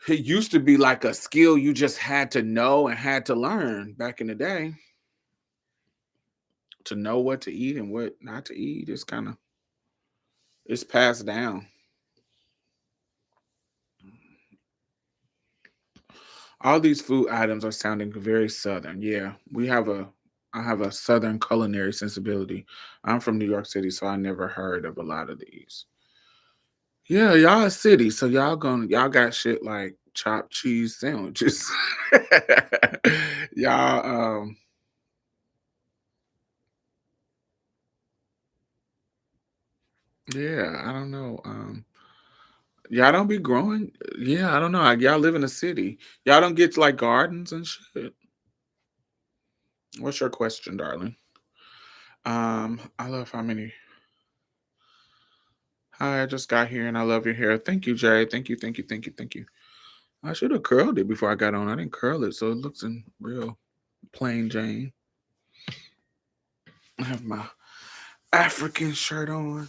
It used to be like a skill you just had to know and had to learn back in the day to know what to eat and what not to eat. It's kind of it's passed down. All these food items are sounding very southern. Yeah, I have a southern culinary sensibility. I'm from New York City, so I never heard of a lot of these. Yeah, y'all a city, so y'all got shit like chopped cheese sandwiches. y'all yeah, I don't know. Y'all don't be growing. Yeah, I don't know. Y'all live in a city. Y'all don't get like gardens and shit. What's your question, darling? I love how many. Hi, I just got here and I love your hair. Thank you, Jay. Thank you, thank you, thank you, thank you. I should have curled it before I got on. I didn't curl it, so it looks in real plain Jane. I have my African shirt on.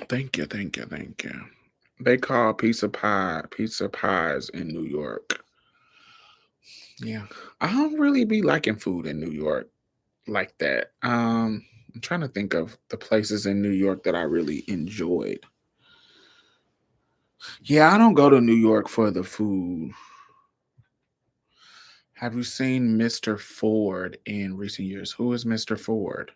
Thank you, thank you, thank you. They call pizza pies in New York. Yeah. I don't really be liking food in New York like that. I'm trying to think of the places in New York that I really enjoyed. Yeah, I don't go to New York for the food. Have you seen Mr. Ford in recent years? Who is Mr. Ford?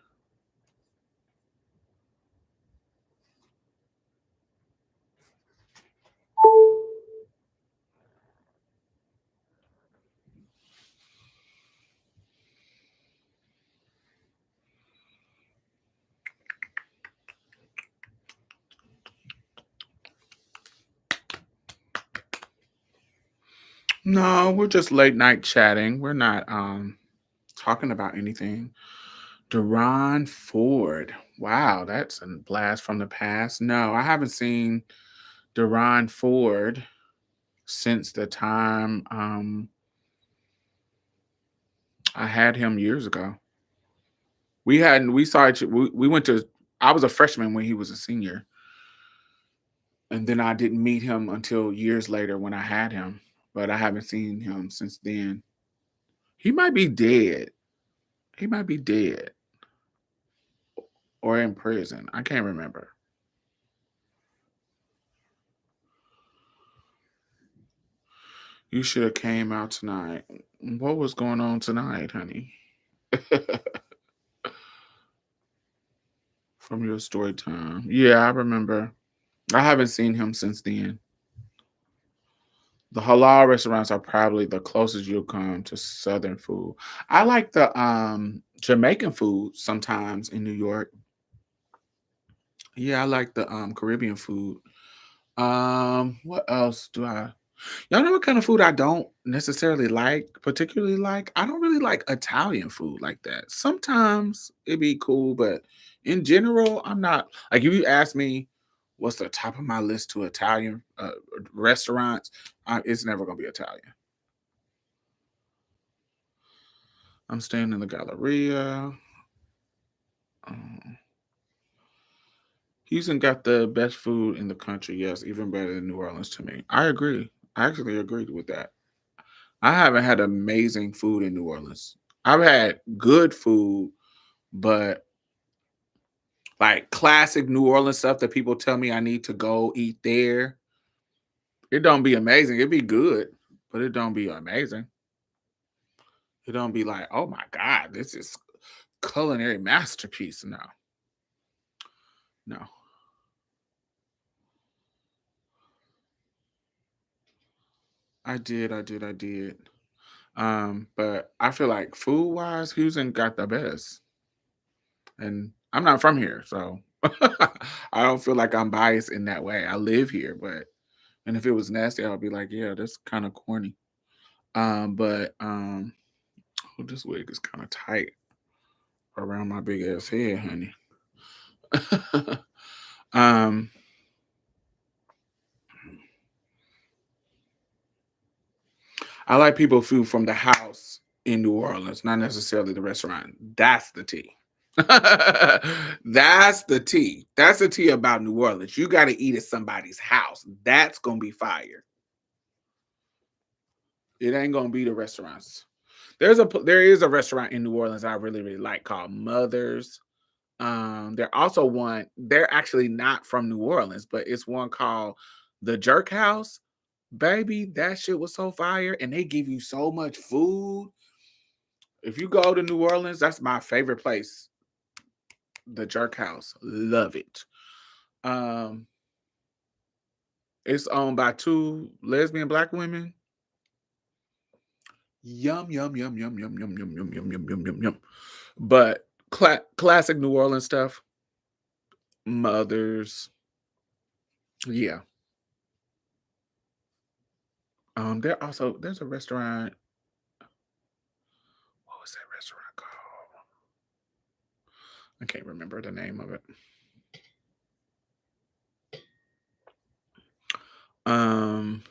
No, we're just late night chatting. We're not talking about anything. Duran Ford. Wow, that's a blast from the past. No, I haven't seen Duran Ford since the time I had him years ago. We saw we went to I was a freshman when he was a senior. And then I didn't meet him until years later when I had him, but I haven't seen him since then. He might be dead. He might be dead or in prison. I can't remember. You should have came out tonight. What was going on tonight, honey? From your story time. Yeah, I remember. I haven't seen him since then. The halal restaurants are probably the closest you'll come to southern food. I like the Jamaican food sometimes in New York. Yeah, I like the Caribbean food. What else do I y'all know what kind of food I don't necessarily like, particularly like? I don't really like Italian food like that. Sometimes it'd be cool, but in general, I'm not like if you ask me what's the top of my list to Italian restaurants, it's never gonna be Italian. I'm staying in the Galleria. Um, Houston got the best food in the country. Yes, even better than New Orleans to me. I agree. I actually agreed with that. I haven't had amazing food in New Orleans. I've had good food, but like classic New Orleans stuff that people tell me I need to go eat there. It don't be amazing. It be good, but it don't be amazing. It don't be like, oh my God, this is culinary masterpiece. No, no. I did. But I feel like food wise, Houston got the best. And I'm not from here, so I don't feel like I'm biased in that way. I live here, but and if it was nasty, I would be like, yeah, that's kind of corny. But oh, this wig is kind of tight around my big ass head, honey. um, I like people food from the house in New Orleans, not necessarily the restaurant. That's the tea. That's the tea. That's the tea about New Orleans. You got to eat at somebody's house. That's gonna be fire. It ain't gonna be the restaurants. There is a restaurant in New Orleans I really like called Mother's. There also one. They're actually not from New Orleans, but it's one called the Jerk House. Baby, that shit was so fire, and they give you so much food. If you go to New Orleans, that's my favorite place. The Jerk House, love it. Um, it's owned by two lesbian black women. Yum yum yum yum yum yum yum yum yum yum yum yum yum. But classic New Orleans stuff. Mothers, yeah. There's a restaurant. What was that restaurant called? I can't remember the name of it. Um,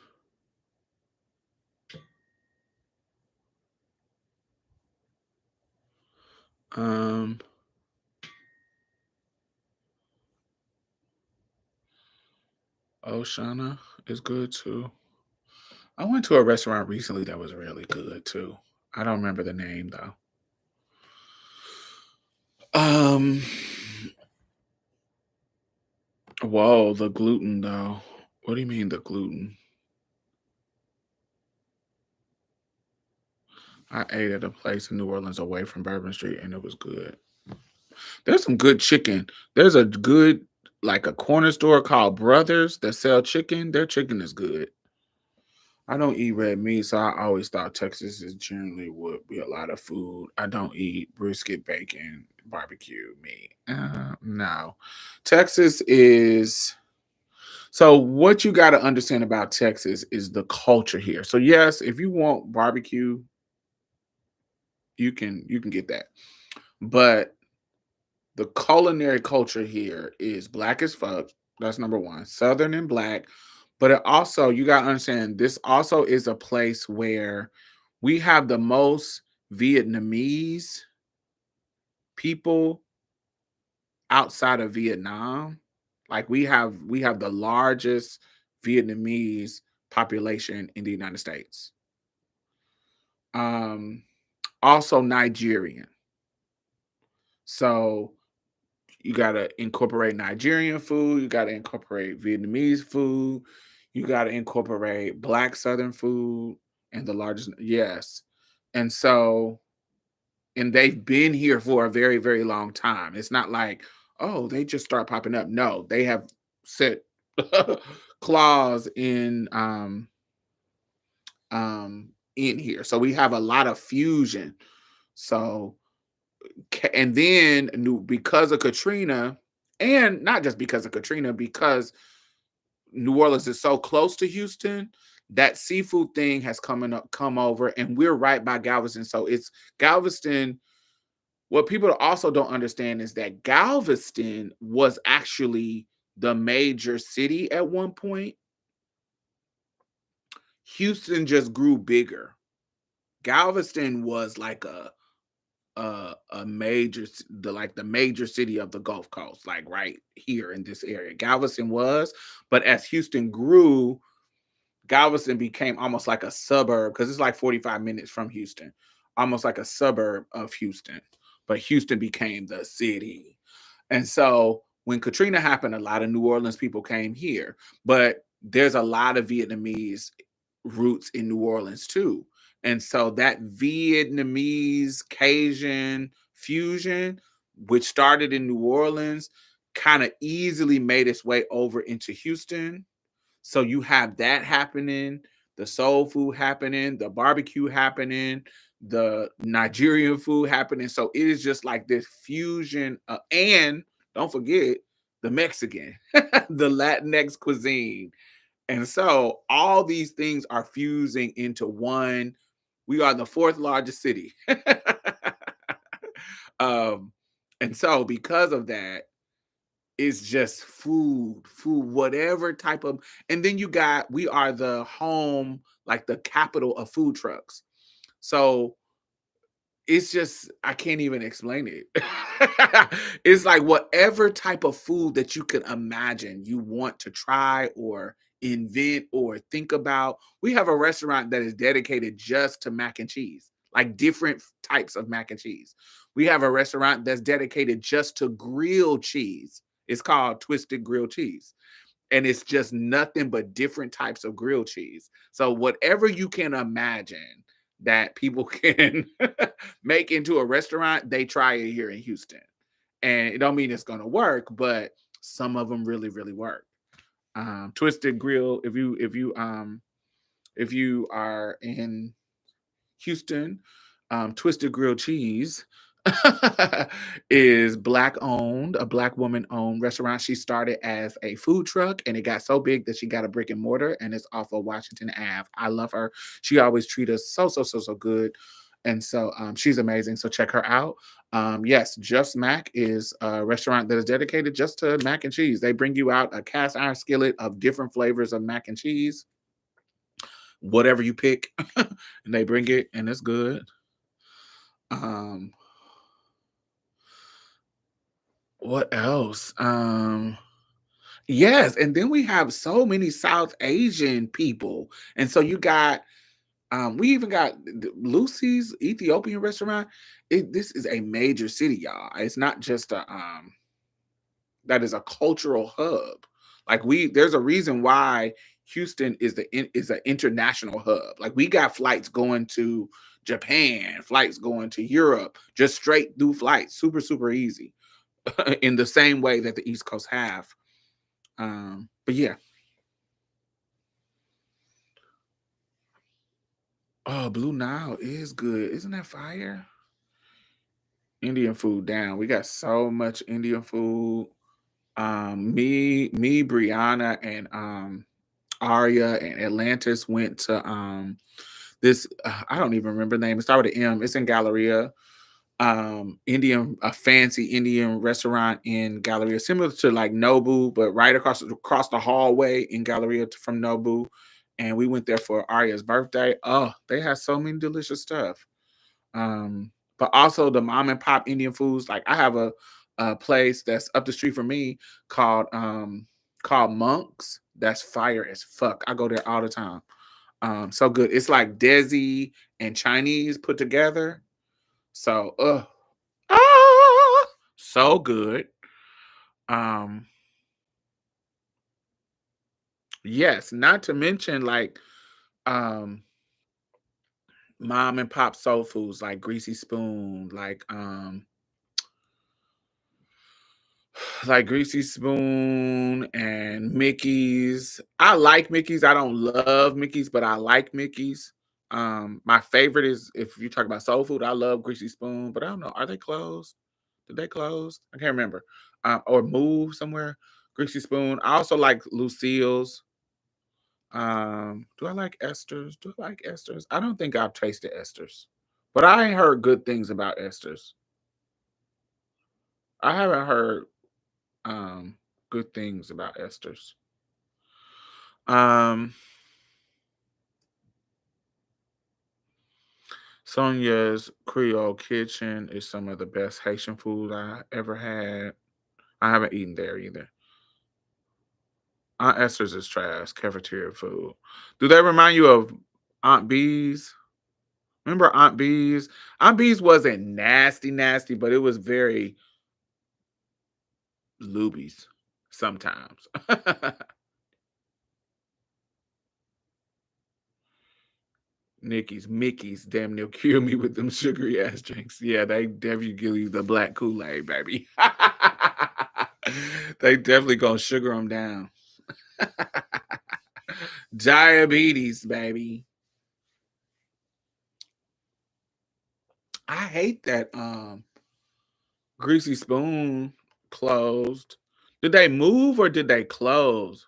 um, Oshana is good too. I went to a restaurant recently that was really good too. I don't remember the name though. Um, whoa, the gluten though. What do you mean the gluten? I ate at a place in New Orleans away from Bourbon Street and it was good. There's some good chicken. There's a good like a corner store called Brothers that sell chicken. Their chicken is good. I don't eat red meat, so I always thought Texas is generally would be a lot of food. I don't eat brisket, bacon, barbecue meat. No. Texas is so what you got to understand about Texas is the culture here. So yes, if you want barbecue, you can get that. But the culinary culture here is black as fuck. That's number one. Southern and black. But it also, you got to understand, this also is a place where we have the most Vietnamese people outside of Vietnam. Like we have the largest Vietnamese population in the United States. Um, Also Nigerian. So you gotta incorporate Nigerian food, you gotta incorporate Vietnamese food, you gotta incorporate black Southern food and the largest, yes. And so, and they've been here for a very, very long time. It's not like, oh, they just start popping up. No, they have set claws in here. So we have a lot of fusion. So and then because of Katrina, and not just because of Katrina, because New Orleans is so close to Houston, that seafood thing has come over, and we're right by Galveston. So it's Galveston. What people also don't understand is that Galveston was actually the major city at one point. Houston just grew bigger. Galveston was like a major the major city of the Gulf Coast, like right here in this area. Galveston was, but as Houston grew, Galveston became almost like a suburb because it's like 45 minutes from Houston, almost like a suburb of Houston. But Houston became the city. And so when Katrina happened, a lot of New Orleans people came here, but there's a lot of Vietnamese roots in New Orleans too. And so that Vietnamese Cajun fusion, which started in New Orleans, kind of easily made its way over into Houston. So you have that happening. the soul food happening, the barbecue happening, the Nigerian food happening. So it is just like this fusion. And don't forget the Mexican, the Latinx cuisine. And so all these things are fusing into one. We are the fourth largest city. um, and so because of that, it's just food, whatever type of, and then we are the home, like the capital of food trucks. So it's just I can't even explain it. It's like whatever type of food that you can imagine you want to try or invent or think about. We have a restaurant that is dedicated just to mac and cheese, like different types of mac and cheese. We have a restaurant that's dedicated just to grilled cheese. It's called Twisted Grilled Cheese, and it's just nothing but different types of grilled cheese. So whatever you can imagine that people can make into a restaurant, they try it here in Houston. And it don't mean it's gonna work, but some of them really, really work. Twisted Grill, if you are in Houston, Twisted Grilled Cheese is black owned, a black woman owned restaurant. She started as a food truck and it got so big that she got a brick and mortar and it's off of Washington Ave. I love her. She always treats us so good. And so she's amazing. So check her out. Yes, Just Mac is a restaurant that is dedicated just to mac and cheese. They bring you out a cast iron skillet of different flavors of mac and cheese, whatever you pick, and they bring it and it's good. Um, what else? Yes, and then we have so many South Asian people. And so you got we even got Lucy's Ethiopian restaurant. This is a major city, y'all. It's not just a that is a cultural hub. Like there's a reason why Houston is an international hub. Like we got flights going to Japan, flights going to Europe, just straight through flights, super easy, in the same way that the East Coast have. But yeah. Oh, Blue Nile is good. Isn't that fire? Indian food down. We got so much Indian food. Brianna, and Aria and Atlantis went to this I don't even remember the name. It started with an M. It's in Galleria. A fancy Indian restaurant in Galleria, similar to like Nobu, but right across the hallway in Galleria from Nobu. And we went there for Arya's birthday. Oh, they had so many delicious stuff. But also the mom and pop Indian foods. Like I have a place that's up the street from me called Monks. That's fire as fuck. I go there all the time. So good. It's like Desi and Chinese put together. So so good. Um, yes, not to mention like um mom and pop soul foods like Greasy Spoon, like Greasy Spoon and Mickey's. I like Mickey's. I don't love Mickey's, but I like Mickey's. My favorite is if you talk about soul food, I love Greasy Spoon, but I don't know. Are they closed? Did they close? I can't remember. Or move somewhere. Greasy Spoon. I also like Lucille's. Do I like Esther's? Do I like Esther's? I don't think I've tasted Esther's, but I ain't heard good things about Esther's. I haven't heard um good things about Esther's. Um Sonia's Creole Kitchen is some of the best Haitian food I ever had. I haven't eaten there either. Aunt Esther's is trash, cafeteria food. Do they remind you of Aunt B's? Remember Aunt B's? Aunt B's wasn't nasty, but it was very lubies sometimes. Mickey's damn near kill me with them sugary ass drinks. Yeah, they definitely give you the black Kool-Aid, baby. They definitely gonna sugar them down. Diabetes, baby. I hate that Greasy Spoon closed. Did they move or did they close?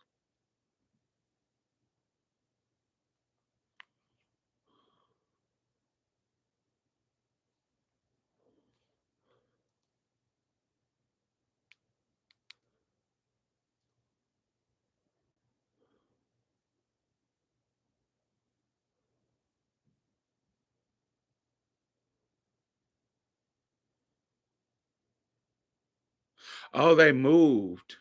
Oh, they moved.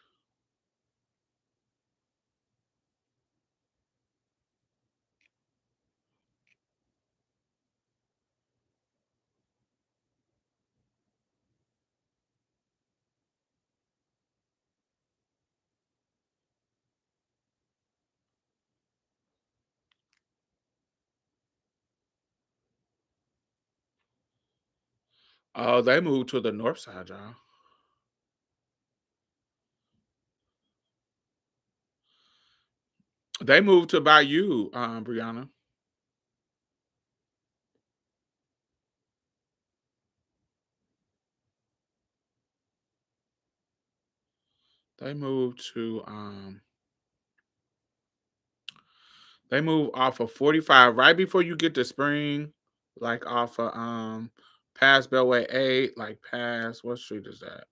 Oh, they moved to the north side, y'all. They moved to Bayou, Brianna. They moved to they moved off of 45 right before you get to Spring, like off of past Beltway 8, like past what street is that?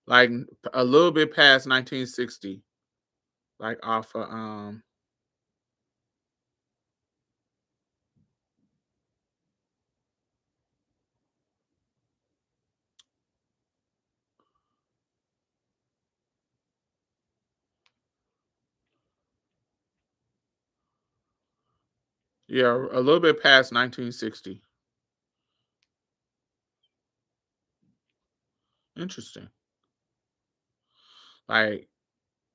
Like a little bit past 1960, like off of yeah, a little bit past 1960. Interesting. Like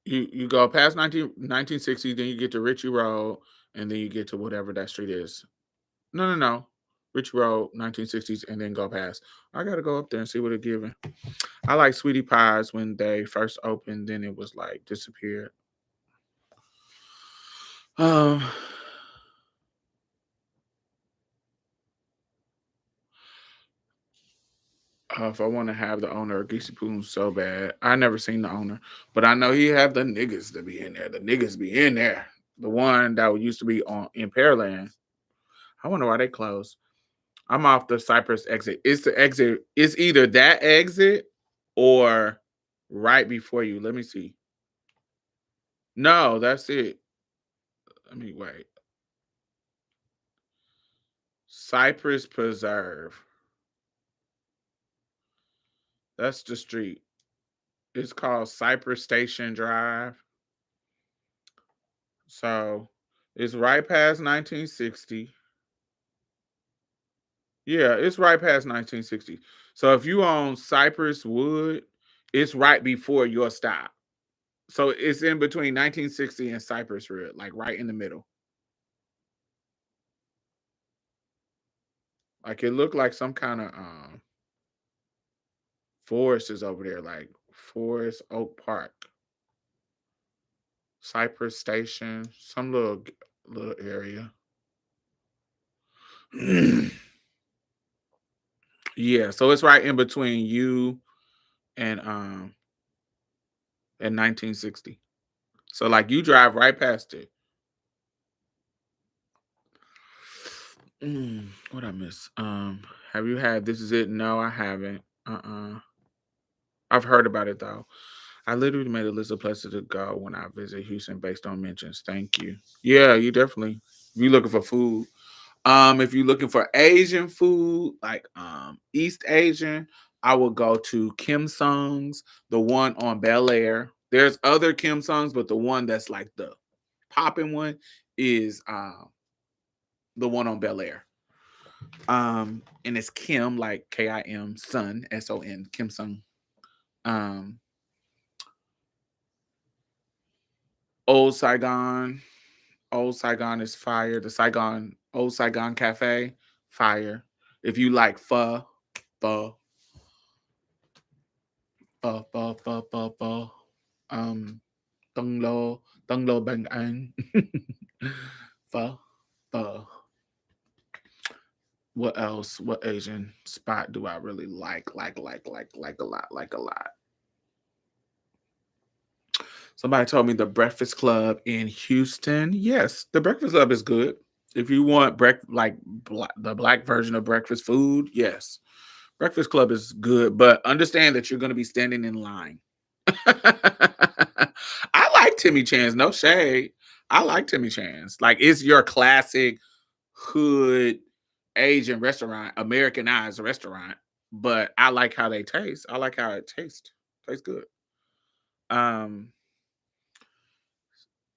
you go past 1960, then you get to Ritchie Road, and then you get to whatever that street is. No, no, no. Ritchie Road, 1960s, and then go past. I gotta go up there and see what it's giving. I like sweetie pies when they first opened, then it was like disappeared. Um if I want to have the owner of Geesey Poon so bad. I never seen the owner, but I know he have the niggas to be in there. The niggas be in there. The one that used to be on in Pearland. I wonder why they closed. I'm off the Cypress exit. It's the exit. It's either that exit or right before you. Let me see. No, that's it. Let me wait. Cypress Preserve. That's the street. It's called Cypress Station Drive. So it's right past 1960. Yeah, it's right past 1960. So if you own Cypress Wood, it's right before your stop. So it's in between 1960 and Cypress Wood, like right in the middle. Like it looked like some kind of forest is over there, like Forest Oak Park, Cypress Station, some little area. Yeah, so it's right in between you and and 1960. So like you drive right past it. What I miss? Have you had This Is It? No, I haven't. I've heard about it though. I literally made a list of places to go when I visit Houston based on mentions. Thank you. Yeah, you definitely. If you're looking for food, if you're looking for Asian food, like East Asian, I will go to Kim Sung's, the one on Bel Air. There's other Kim Sung's, but the one that's like the popping one is the one on Bel Air. And it's Kim, like Kim Sun, Son, Kim Sung. Um, Old Saigon. Old Saigon is fire. The Old Saigon Cafe, fire. If you like pho, pho, um, tung lo. Tung lo bang ang. Pho. Pho. What else? What Asian spot do I really like a lot, like a lot? Somebody told me the Breakfast Club in Houston. Yes, the Breakfast Club is good. If you want the black version of breakfast food, yes, Breakfast Club is good. But understand that you're going to be standing in line. I like Timmy Chan's. No shade. I like Timmy Chan's. Like it's your classic hood Asian restaurant, Americanized restaurant. But I like how they taste. I like how it tastes. Tastes good. Um,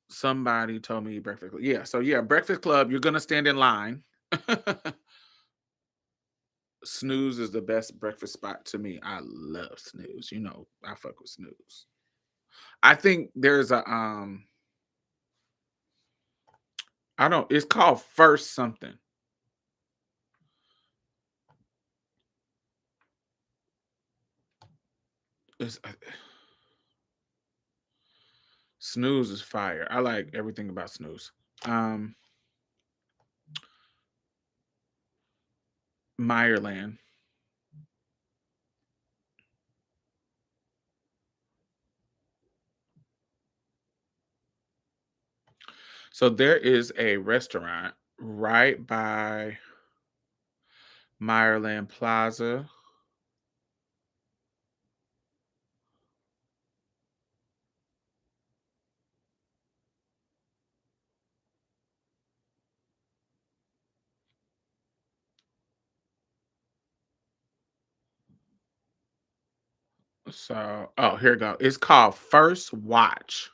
Somebody told me Breakfast Club. Yeah, so yeah, Breakfast Club, you're gonna stand in line. Snooze is the best breakfast spot to me. I love Snooze. You know, I fuck with Snooze. I think there's a I don't it's called First something. It's Snooze is fire. I like everything about Snooze. Um Meyerland. So there is a restaurant right by Meyerland Plaza. So, oh, here we go. It's called First Watch.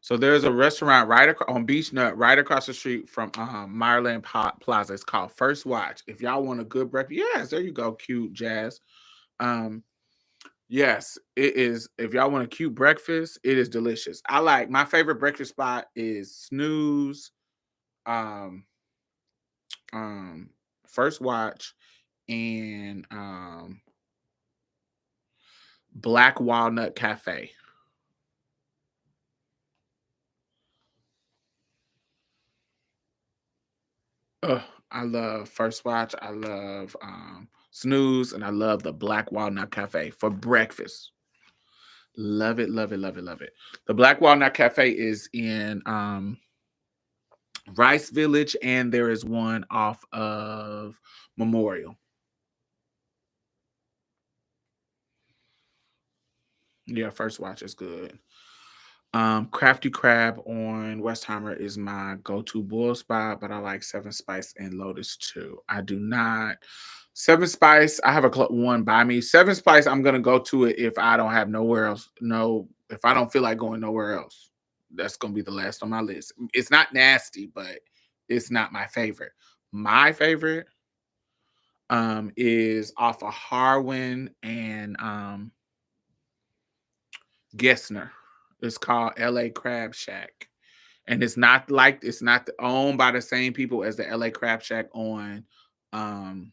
So there's a restaurant on Beach Nut, right across the street from Meyerland Plaza. It's called First Watch. If y'all want a good breakfast, yes, there you go, cute jazz. Um, yes, it is. If y'all want a cute breakfast, it is delicious. I like my favorite breakfast spot is Snooze, um, um, First Watch, and Black Walnut Cafe. Ugh, I love First Watch. I love Snooze, and I love the Black Walnut Cafe for breakfast. Love it, love it, love it, love it. The Black Walnut Cafe is in Rice Village, and there is one off of Memorial. Yeah, First Watch is good. Crafty Crab on Westheimer is my go-to boil spot, but I like Seven Spice and Lotus too. I do not Seven Spice. I have one by me. Seven Spice. I'm gonna go to it if I don't have nowhere else. No, if I don't feel like going nowhere else, that's gonna be the last on my list. It's not nasty, but it's not my favorite. My favorite is off of Harwin and Gessner. It's called LA Crab Shack. And it's not owned by the same people as the LA Crab Shack on um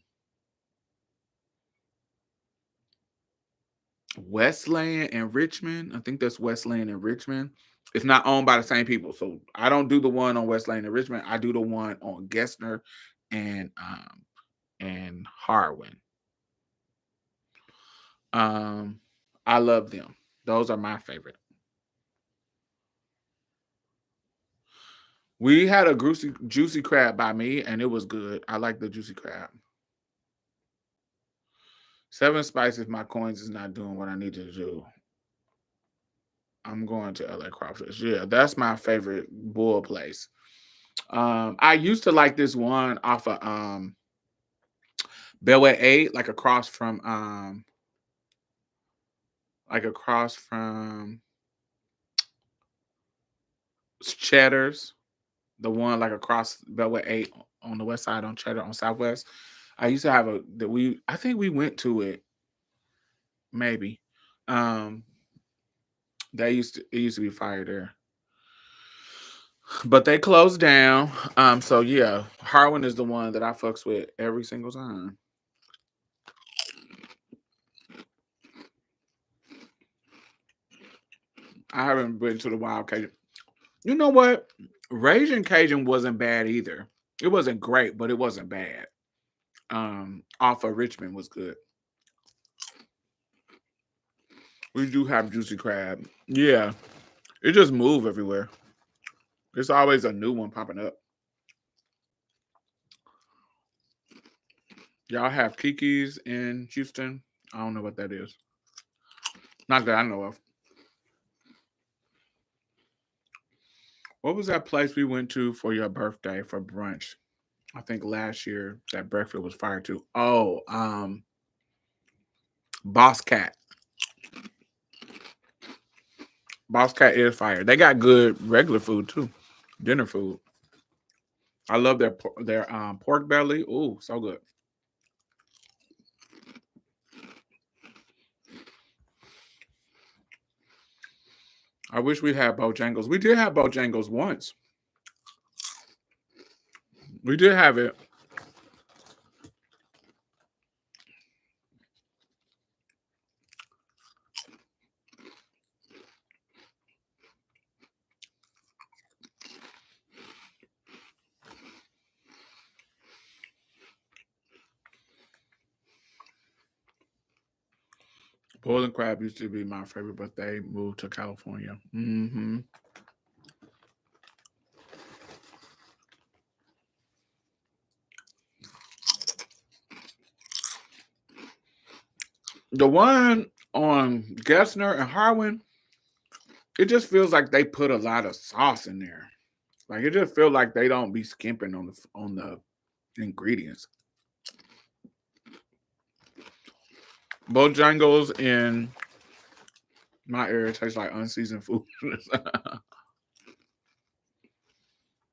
Westland and Richmond. I think that's Westland and Richmond. It's not owned by the same people. So I don't do the one on Westland and Richmond. I do the one on Gessner and Harwin. Um I love them. Those are my favorite. We had a juicy crab by me and it was good. I like the juicy crab. Seven Spices, my coins is not doing what I need to do. I'm going to LA Crawfish. Yeah, that's my favorite bull place. I used to like this one off of Bellway 8, like across from Cheddar's, the one like across Bellway 8 on the west side on Cheddar on Southwest. I used to have a that we I think we went to it maybe. Um it used to be fire there. But they closed down. So yeah, Harwin is the one that I fucks with every single time. I haven't been to the Wild Cajun. You know what? Raging Cajun wasn't bad either. It wasn't great, but it wasn't bad. Off of Richmond was good. We do have juicy crab. Yeah, it just move everywhere. There's always a new one popping up. Y'all have Kiki's in Houston? I don't know what that is. Not that I know of. What was that place we went to for your birthday for brunch? I think last year that breakfast was fire too. Oh, Boss Cat. Boss Cat is fire. They got good regular food too. Dinner food. I love their pork belly. Ooh, so good. I wish we had Bojangles. We did have Bojangles once. We did have it. Boiling crab used to be my favorite, but they moved to California. The one on Gessner and Harwin, it just feels like they put a lot of sauce in there. Like it just feels like they don't be skimping on the ingredients. Bojangles in my area tastes like unseasoned food.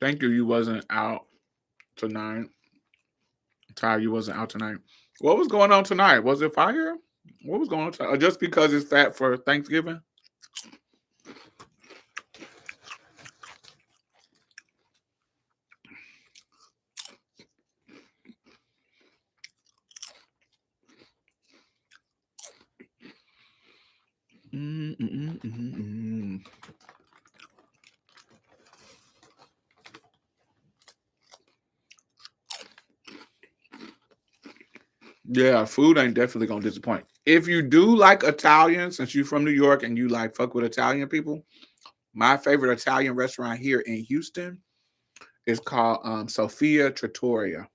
Thank you. You wasn't out tonight. Ty, you wasn't out tonight. What was going on tonight? Was it fire? What was going on tonight? Just because it's fat for Thanksgiving? Mm. Yeah, food ain't definitely gonna disappoint. If you do like Italian, since you from New York and you like fuck with Italian people, my favorite Italian restaurant here in Houston is called Sophia Trattoria.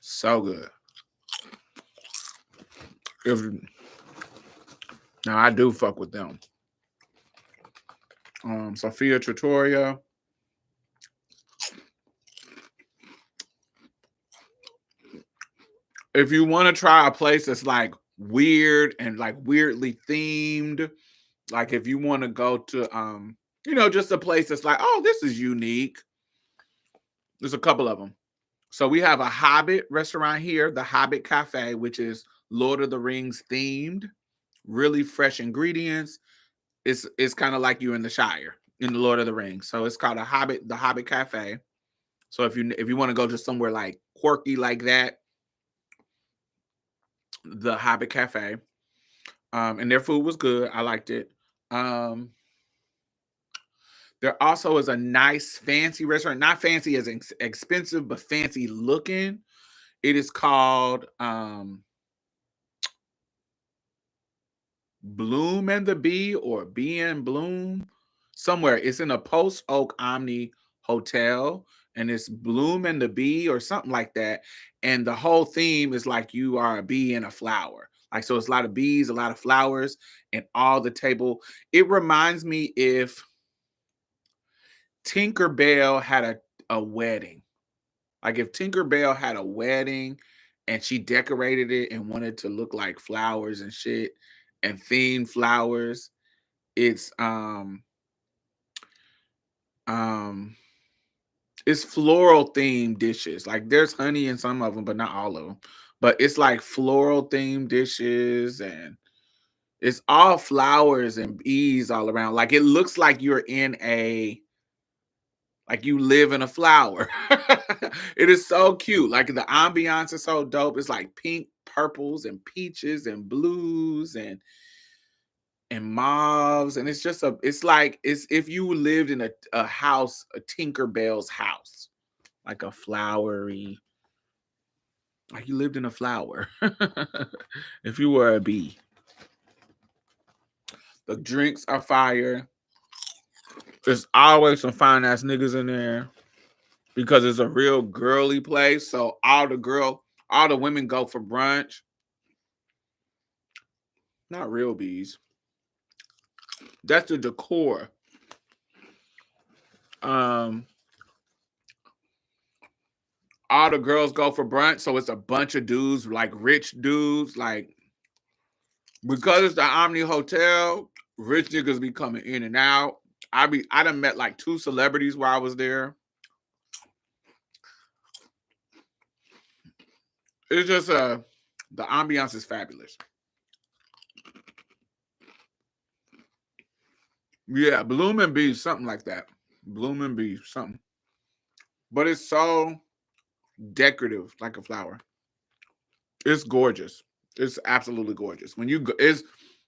So good. If now I do fuck with them. Sophia Trattoria. If you want to try a place that's like weird and like weirdly themed, like if you want to go to just a place that's like, oh, this is unique. There's a couple of them. So we have a Hobbit restaurant here, the Hobbit Cafe, which is Lord of the Rings themed, really fresh ingredients. It's kind of like you in the Shire in the Lord of the Rings. So it's called the Hobbit Cafe. So if you want to go to somewhere like quirky like that, the Hobbit Cafe. And their food was good. I liked it. There also is a nice fancy restaurant, not fancy as expensive, but fancy looking. It is called Bloom and the Bee or Bee and Bloom. Somewhere. It's in a Post Oak Omni hotel and it's Bloom and the Bee or something like that. And the whole theme is like you are a bee and a flower. Like so it's a lot of bees, a lot of flowers, and all the table. It reminds me if Tinkerbell had a wedding. Like if Tinkerbell had a wedding and she decorated it and wanted to look like flowers and shit and themed flowers, it's um it's floral themed dishes. Like there's honey in some of them, but not all of them. But it's like floral themed dishes and it's all flowers and bees all around. Like it looks like you're in a like you live in a flower. It is so cute. Like the ambiance is so dope. It's like pink, purples, and peaches and blues. And and mauves, and it's just it's like it's if you lived in a house, a Tinkerbell's house, like a flowery, like you lived in a flower. If you were a bee. The drinks are fire. There's always some fine ass niggas in there because it's a real girly place. So all the women go for brunch. Not real bees. That's the decor. Um, all the girls go for brunch, so it's a bunch of dudes, like rich dudes, like because it's the Omni Hotel, rich niggas be coming in and out. I done met like 2 celebrities while I was there. It's just the ambiance is fabulous. Yeah, Bloom and Bee, something like that. Bloom and Bee, something. But it's so decorative, like a flower. It's gorgeous. It's absolutely gorgeous. When you go, it's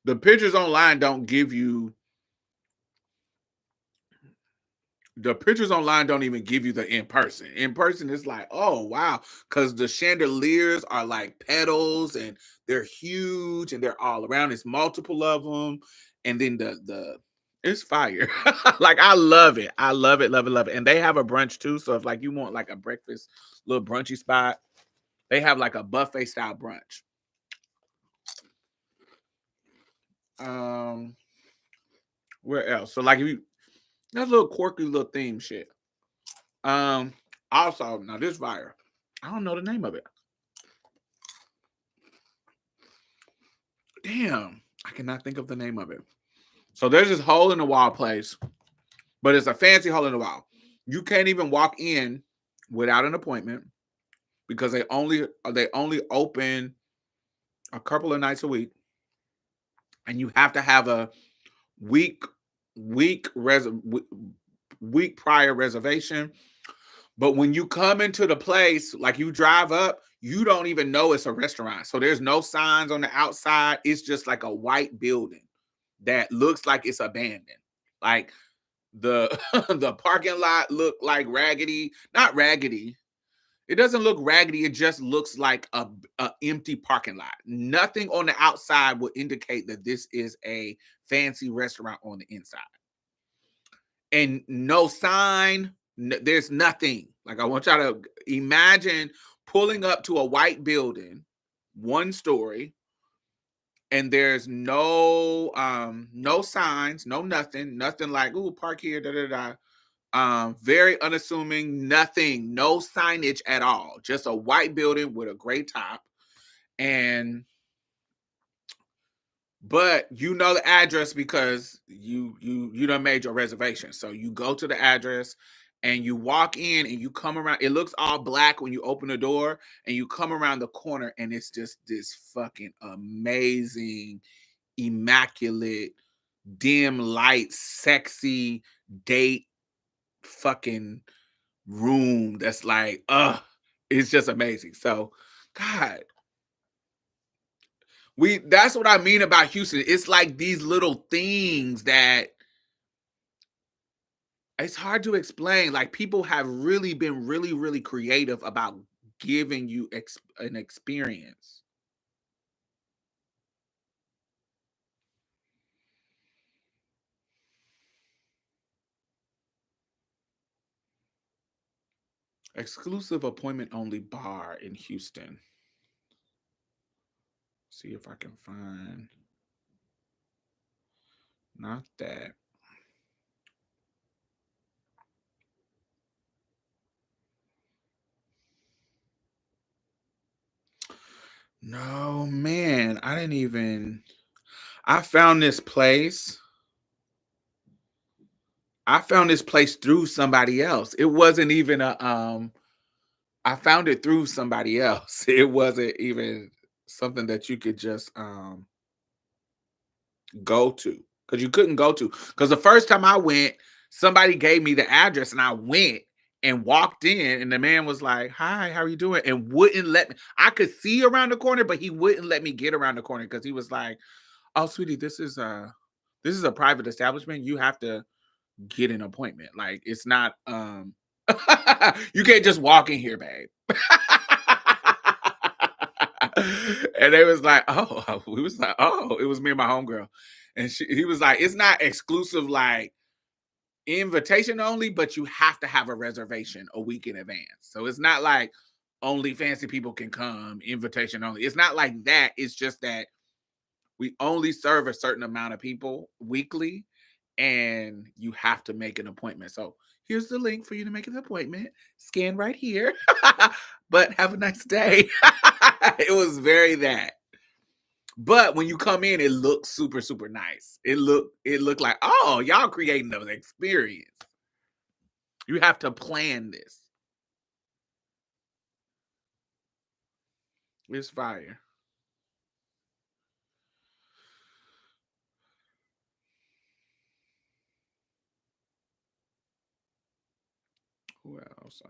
the pictures online don't give you the pictures online don't even give you the in person. In person, it's like, oh wow, because the chandeliers are like petals and they're huge and they're all around. It's multiple of them, and then the it's fire. Like I love it. I love it, love it, love it. And they have a brunch too. So if like you want like a breakfast little brunchy spot, they have like a buffet style brunch. Um, where else? So like if you that's little quirky little theme shit. Um, also now this fire. I don't know the name of it. Damn, I cannot think of the name of it. So there's this hole in the wall place, but it's a fancy hole in the wall. You can't even walk in without an appointment because they only open a couple of nights a week, and you have to have a week week res week prior reservation. But when you come into the place, like you drive up, you don't even know it's a restaurant. So there's no signs on the outside. It's just like a white building that looks like it's abandoned. Like the the parking lot look like raggedy, not raggedy. It doesn't look raggedy. It just looks like a empty parking lot. Nothing on the outside would indicate that this is a fancy restaurant on the inside. And no sign, there's nothing. Like I want y'all to imagine pulling up to a white building, 1 story, and there's no signs, no nothing like ooh park here, da da da. Very unassuming, nothing, no signage at all, just a white building with a gray top. And but you know the address because you done made your reservation. So you go to the address and you walk in and you come around. It looks all black when you open the door and you come around the corner and it's just this fucking amazing, immaculate, dim light, sexy date fucking room that's like, it's just amazing. So God, that's what I mean about Houston. It's like these little things that it's hard to explain. Like people have really been really, really creative about giving you an experience. Exclusive appointment only bar in Houston. See if I can find not that. No, man, I didn't even I found this place. I found this place through somebody else. It wasn't even a I found it through somebody else. It wasn't even something that you could just go to because you couldn't go to. Because the first time I went, somebody gave me the address and I went and walked in, and the man was like, "Hi, how are you doing?" and wouldn't let me. I could see around the corner, but he wouldn't let me get around the corner because he was like, "Oh, sweetie, this is." This is a private establishment. You have to get an appointment. Like it's not you can't just walk in here, babe. And they was like, oh, we was like, oh, it was me and my homegirl. And he was like, it's not exclusive, like invitation only, but you have to have a reservation a week in advance. So it's not like only fancy people can come, invitation only. It's not like that. It's just that we only serve a certain amount of people weekly, and you have to make an appointment. So here's the link for you to make an appointment. Scan right here. But have a nice day. It was very that. But when you come in, it looks super, super nice. It looked like, oh, y'all creating an experience. You have to plan this. It's fire. Who else?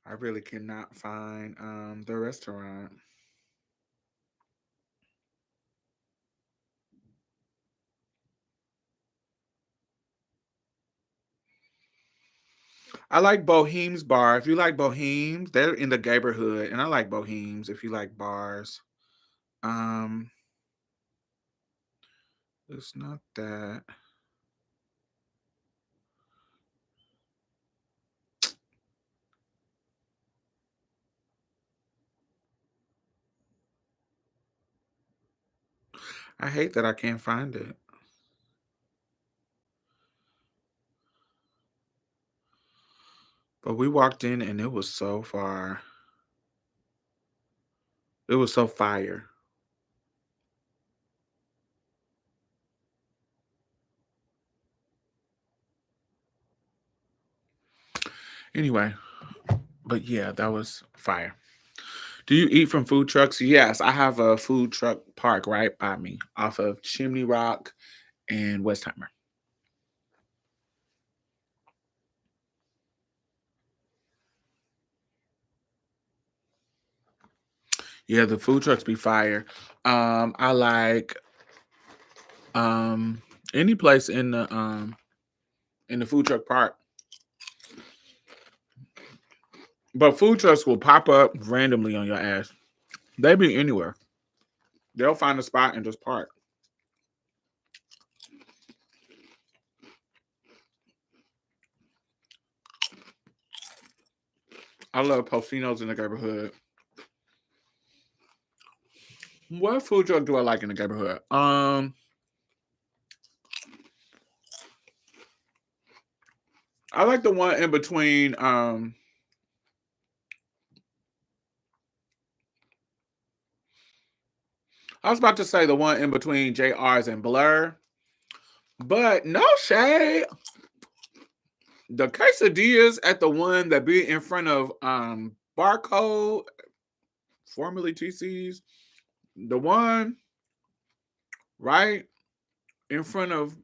I really cannot find the restaurant. I like Bohem's Bar. If you like Bohem's, they're in the neighborhood, and I like Bohem's if you like bars. Um, it's not that. I hate that I can't find it. But we walked in and it was so far. It was so fire. Anyway, but yeah, that was fire. Do you eat from food trucks? Yes, I have a food truck park right by me off of Chimney Rock and Westheimer. Yeah, the food trucks be fire. I like any place in the food truck park. But food trucks will pop up randomly on your ass. They be anywhere. They'll find a spot and just park. I love Postino's in the neighborhood. What food truck do I like in the neighborhood? I like the one in between. I was about to say the one in between JR's and Blur, but no shade. The quesadillas at the one that be in front of Barcode, formerly TC's, the one right in front of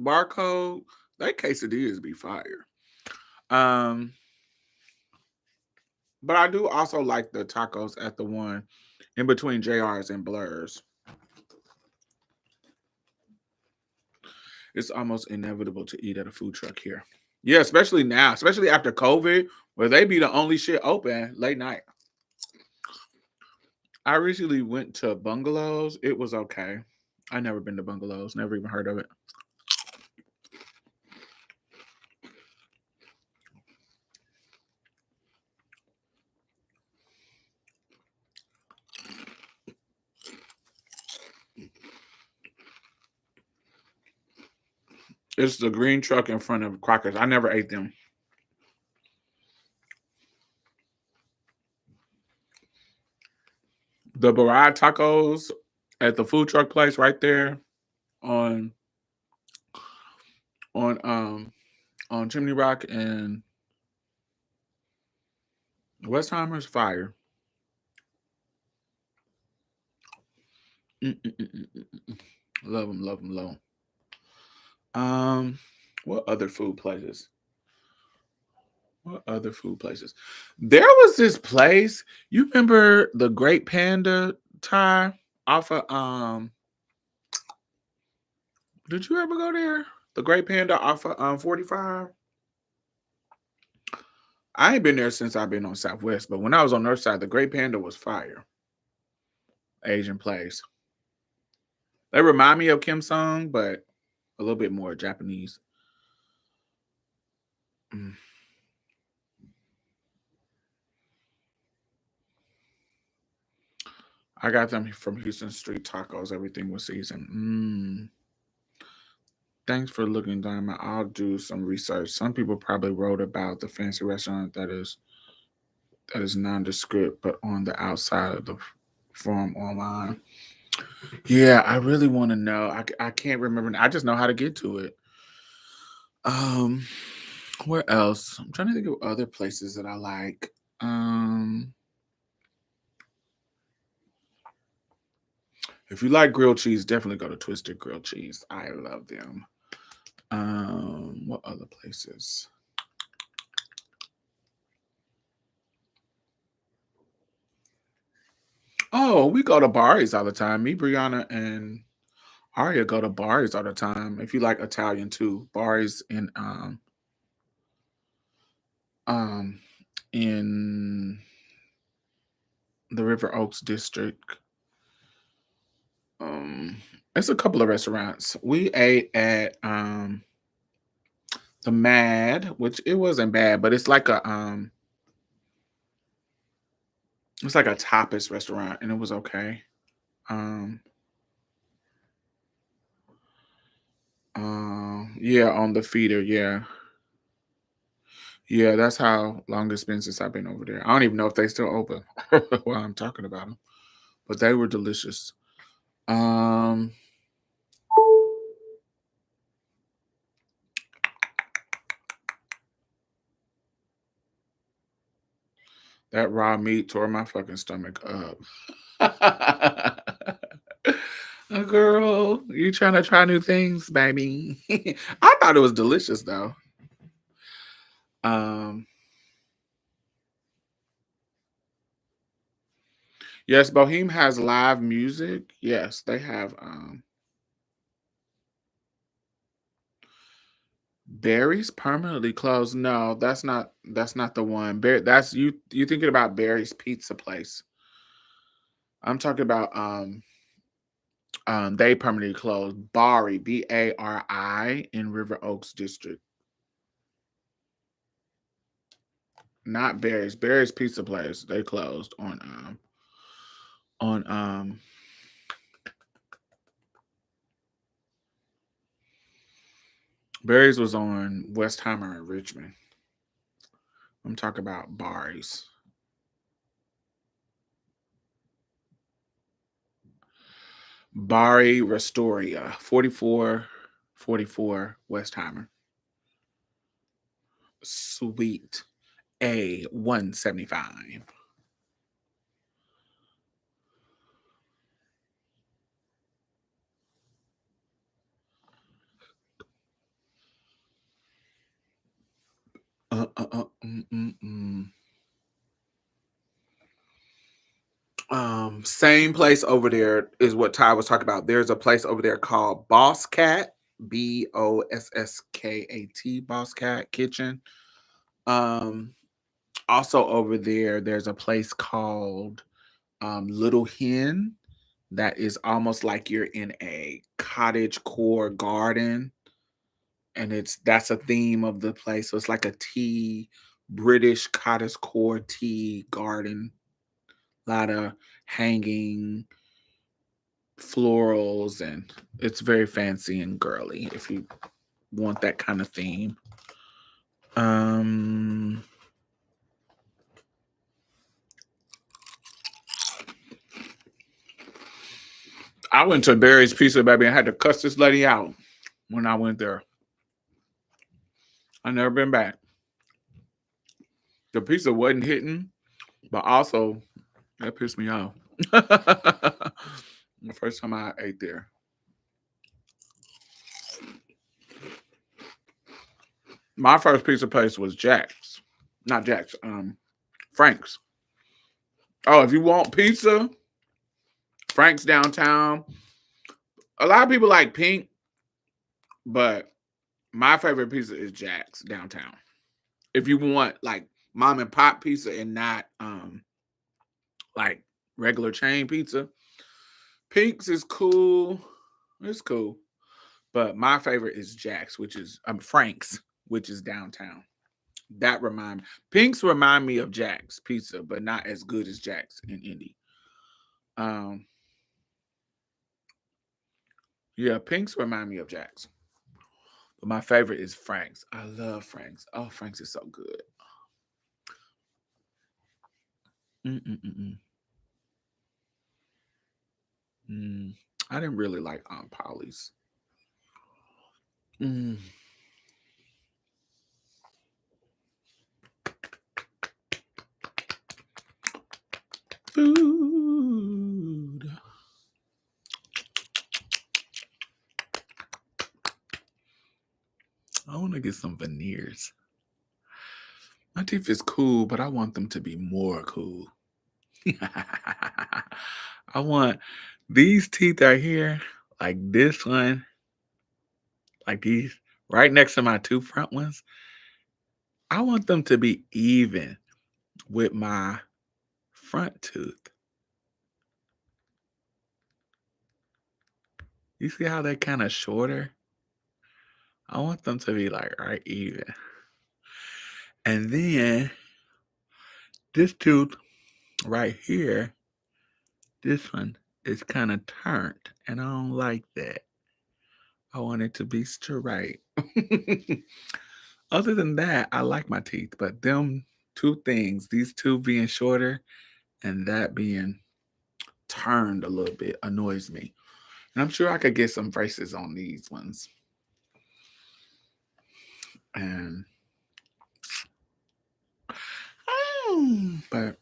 Barcode, that quesadillas be fire. Um, but I do also like the tacos at the one in between JR's and Blur's. It's almost inevitable to eat at a food truck here. Yeah, especially now, especially after COVID, where they be the only shit open late night. I recently went to Bungalows. It was okay. I never been to Bungalows, never even heard of it. It's the green truck in front of Crockers. I never ate them. The Barad tacos at the food truck place right there on on um on Chimney Rock and Westheimer's fire. Mm-mm-mm-mm-mm. Love them, love them, love them. What other food places? What other food places? There was this place. You remember the Great Panda Thai off of did you ever go there? The Great Panda off of 45? I ain't been there since I've been on Southwest, but when I was on North Side, the Great Panda was fire. Asian place. They remind me of Kim Sung, but a little bit more Japanese. Mm. I got them from Houston Street Tacos. Everything was seasoned. Thanks for looking, Diamond. I'll do some research. Some people probably wrote about the fancy restaurant that is nondescript, but on the outside of the form online. Yeah, I really want to know. I can't remember. I just know how to get to it. Um, where else? I'm trying to think of other places that I like. If you like grilled cheese, definitely go to Twisted Grilled Cheese. I love them. What other places? Oh, we go to Barry's all the time. Me, Brianna, and Aria go to Barry's all the time. If you like Italian too, Barry's um in the River Oaks district. Um, it's a couple of restaurants. We ate at the Mad, which it wasn't bad, but it's like a tapas restaurant, and it was okay. Um, yeah, on the feeder, yeah. Yeah, that's how long it's been since I've been over there. I don't even know if they still open while I'm talking about them, but they were delicious. Um, that raw meat tore my fucking stomach up. Girl, you trying to try new things, baby? I thought it was delicious though. Um, yes, Boheme has live music. Yes, they have Barry's permanently closed. No, that's not the one. That's you thinking about Barry's Pizza Place. I'm talking about they permanently closed Bari, Bari in River Oaks District. Not Barry's. Barry's Pizza Place. They closed on Barry's was on Westheimer and Richmond. I'm talking about Barry's. Bari Restoria, 4444 Westheimer. Suite A 175. Uh, uh, uh, mm, mm, mm. Same place over there is what Ty was talking about. There's a place over there called Boss Cat, Bosskat, Boss Cat Kitchen. Um, Also over there, there's a place called Little Hen that is almost like you're in a cottage core garden, and that's a theme of the place. So it's like a tea, British cottage core tea garden, a lot of hanging florals, and it's very fancy and girly if you want that kind of theme. Um I went to Barry's Pizza, baby, and had to cuss this lady out when I went there. I never been back. The pizza wasn't hitting, but also that pissed me off. The first time I ate there. My first pizza place was Jack's. Not Jack's, Frank's. Oh, if you want pizza, Frank's downtown. A lot of people like Pink, but my favorite pizza is Jack's downtown. If you want like mom and pop pizza and not like regular chain pizza, Pink's is cool. It's cool. But my favorite is Jack's, which is Frank's, which is downtown. That remind Pink's remind me of Jack's pizza, but not as good as Jack's in Indy. Um, yeah, Pink's remind me of Jack's. But my favorite is Frank's. I love Frank's. Oh, Frank's is so good. Mm-mm-mm-mm. Mm. I didn't really like Aunt Polly's. Mm. Food. I want to get some veneers. My teeth is cool, but I want them to be more cool. I want these teeth right here, like this one, like these, right next to my two front ones. I want them to be even with my front tooth. You see how they're kind of shorter? I want them to be like right even. And then this tooth right here, this one is kind of turned, and I don't like that. I want it to be straight. Other than that, I like my teeth, but them two things, these two being shorter and that being turned a little bit, annoys me. And I'm sure I could get some braces on these ones. And but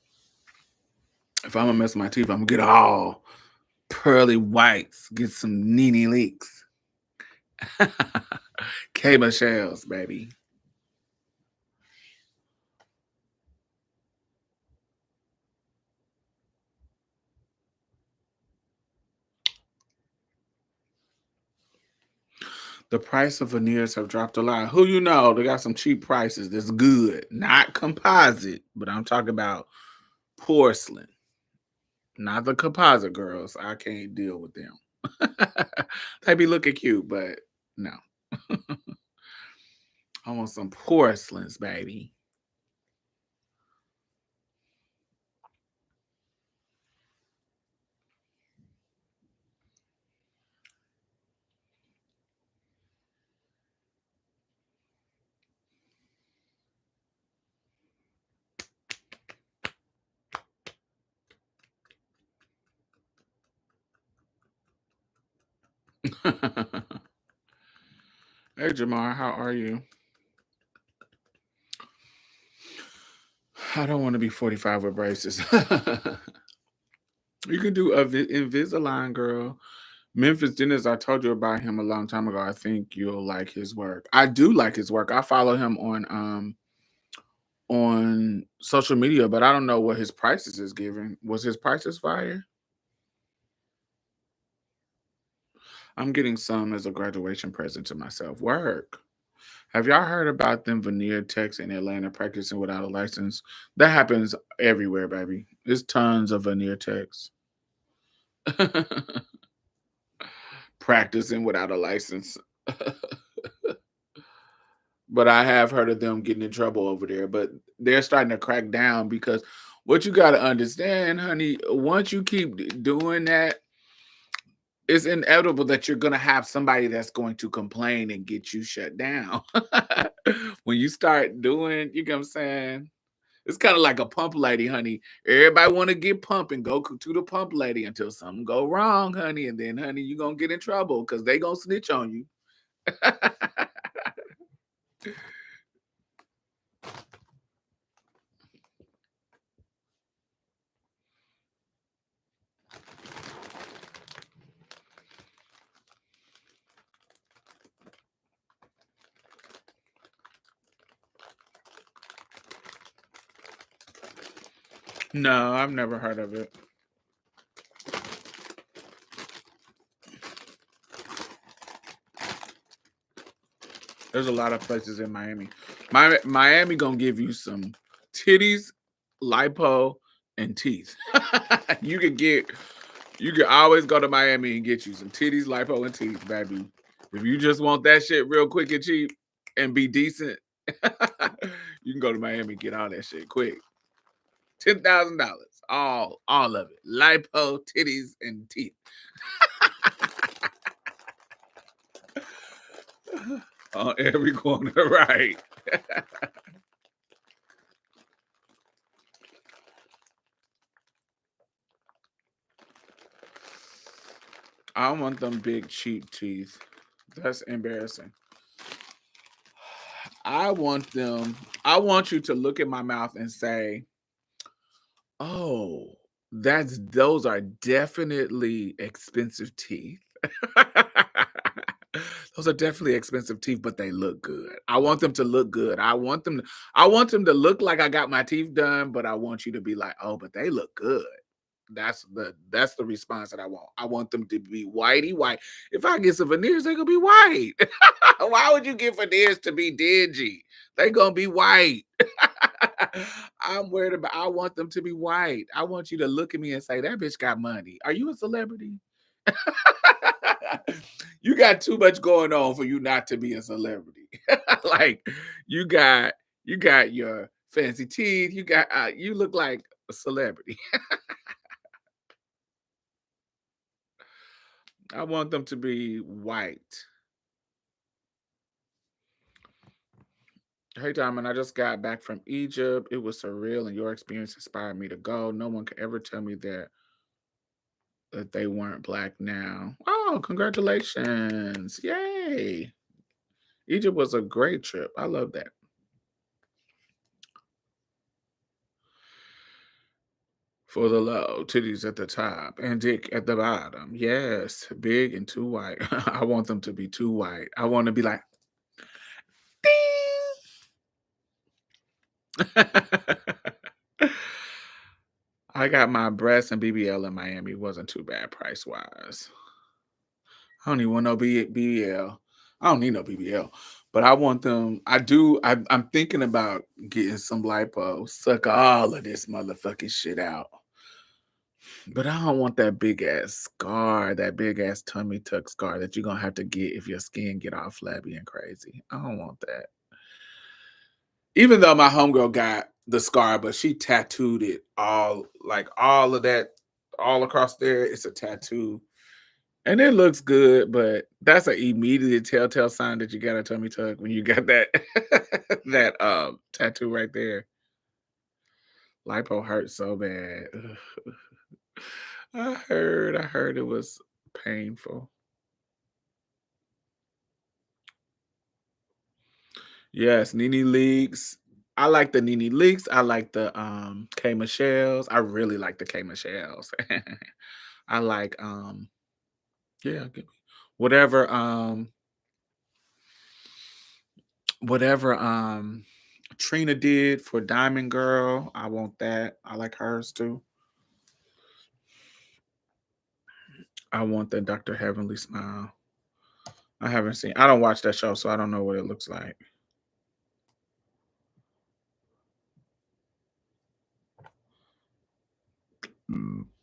if I'm gonna mess with my teeth, I'm gonna get all pearly whites, get some Nene leaks. K shells, baby. The price of veneers have dropped a lot. Who you know? They got some cheap prices. That's good. Not composite, but I'm talking about porcelain. Not the composite girls. I can't deal with them. They be looking cute, but no. I want some porcelains, baby. Hey Jamar, how are you? I don't want to be 45 with braces. You can do a Invisalign, girl. Memphis Dennis, I told you about him a long time ago. I think you'll like his work. I do like his work. I follow him on social media, but I don't know what his prices is giving. Was his prices fire? I'm getting some as a graduation present to myself. Work. Have y'all heard about them veneer techs in Atlanta practicing without a license? That happens everywhere, baby. There's tons of veneer techs practicing without a license. But I have heard of them getting in trouble over there. But they're starting to crack down because what you got to understand, honey, once you keep doing that, it's inevitable that you're going to have somebody that's going to complain and get you shut down. When you start doing, you know what I'm saying? It's kind of like a pump lady, honey. Everybody want to get pumping, go to the pump lady until something go wrong, honey. And then, honey, you're going to get in trouble because they going to snitch on you. No, I've never heard of it. There's a lot of places in Miami. Miami gonna give you some titties, lipo, and teeth. you could get, you could always go to Miami and get you some titties, lipo, and teeth, baby. If you just want that shit real quick and cheap and be decent, you can go to Miami and get all that shit quick. $10,000, all of it, lipo, titties, and teeth. On every corner, right? I don't want them big cheap teeth. That's embarrassing. I want them. I want you to look at my mouth and say, "Oh, that's those are definitely expensive teeth." Those are definitely expensive teeth, but they look good. I want them to look good. I want them to look like I got my teeth done, but I want you to be like, "Oh, but they look good." That's the response that I want. I want them to be whitey white. If I get some veneers, they're gonna be white. Why would you get veneers to be dingy? They're gonna be white. I'm worried about I want them to be white. I want you to look at me and say, that bitch got money. Are you a celebrity? You got too much going on for you not to be a celebrity. Like you got you got your fancy teeth. You got you look like a celebrity. I want them to be white. Hey, Diamond, I just got back from Egypt. It was surreal, and your experience inspired me to go. No one could ever tell me that they weren't black now. Oh, congratulations. Yay. Egypt was a great trip. I love that. For the low, titties at the top and dick at the bottom. Yes, big and too white. I want them to be too white. I want to be like, ding. I got my breasts and BBL in Miami. It wasn't too bad price wise. I don't even want no BBL. I don't need no BBL, but I want them. I do. I'm thinking about getting some lipo, suck all of this motherfucking shit out. But I don't want that big ass scar, that big ass tummy tuck scar that you're gonna have to get if your skin get all flabby and crazy. I don't want that. Even though my homegirl got the scar, but she tattooed it all, like all of that, all across there. It's a tattoo. And it looks good, but that's an immediate telltale sign that you got a tummy tuck when you got that that tattoo right there. Lipo hurts so bad. Ugh. I heard it was painful. Yes, Nene Leaks. I like the Nene Leaks. I like the K Michelle's. I really like the K Michelle's. I like yeah, whatever whatever Trina did for Diamond Girl. I want that. I like hers too. I want the Dr. Heavenly Smile. I don't watch that show, so I don't know what it looks like.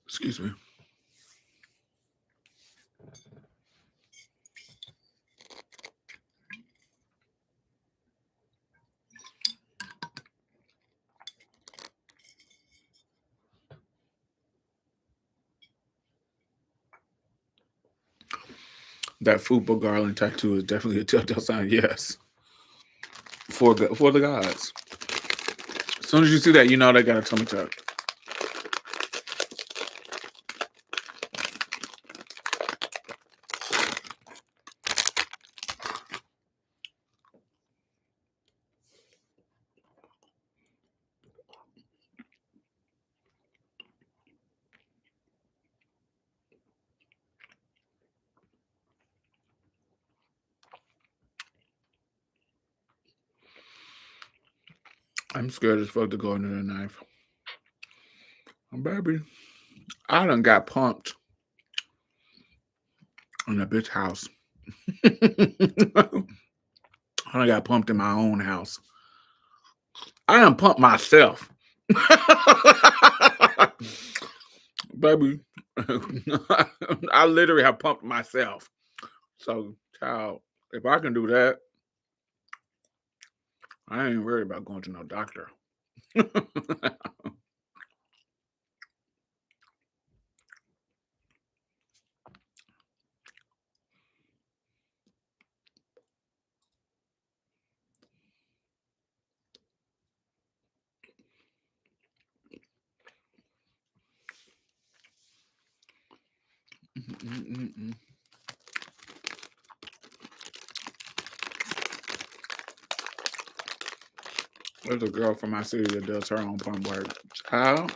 Excuse me. That Fupa Garland tattoo is definitely a telltale sign. Yes, for the gods. As soon as you see that, you know they got a tummy tuck. I'm scared as fuck to go under the knife. Baby, I done got pumped in a bitch house. I done got pumped in my own house. I done pumped myself. Baby, I literally have pumped myself. So, child, if I can do that, I ain't worried about going to no doctor. There's a girl from my city that does her own pump work. Child,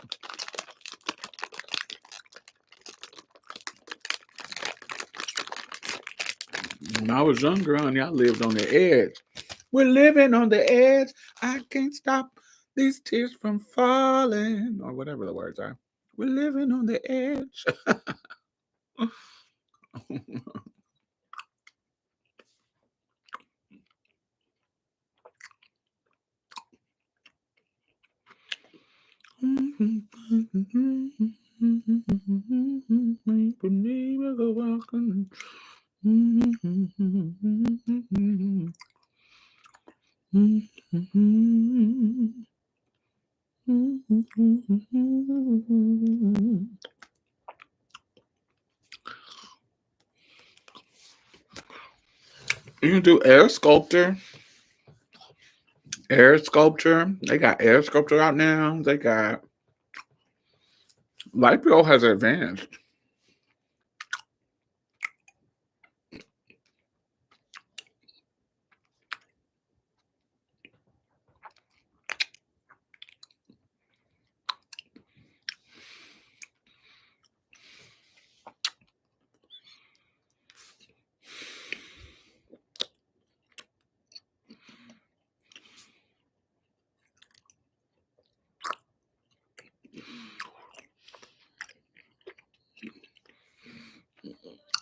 when I was younger, honey, I lived on the edge. We're living on the edge. I can't stop these tears from falling, or whatever the words are. We're living on the edge. You can do air sculptor. Air sculpture. They got air sculpture out now. They got Lipo has advanced.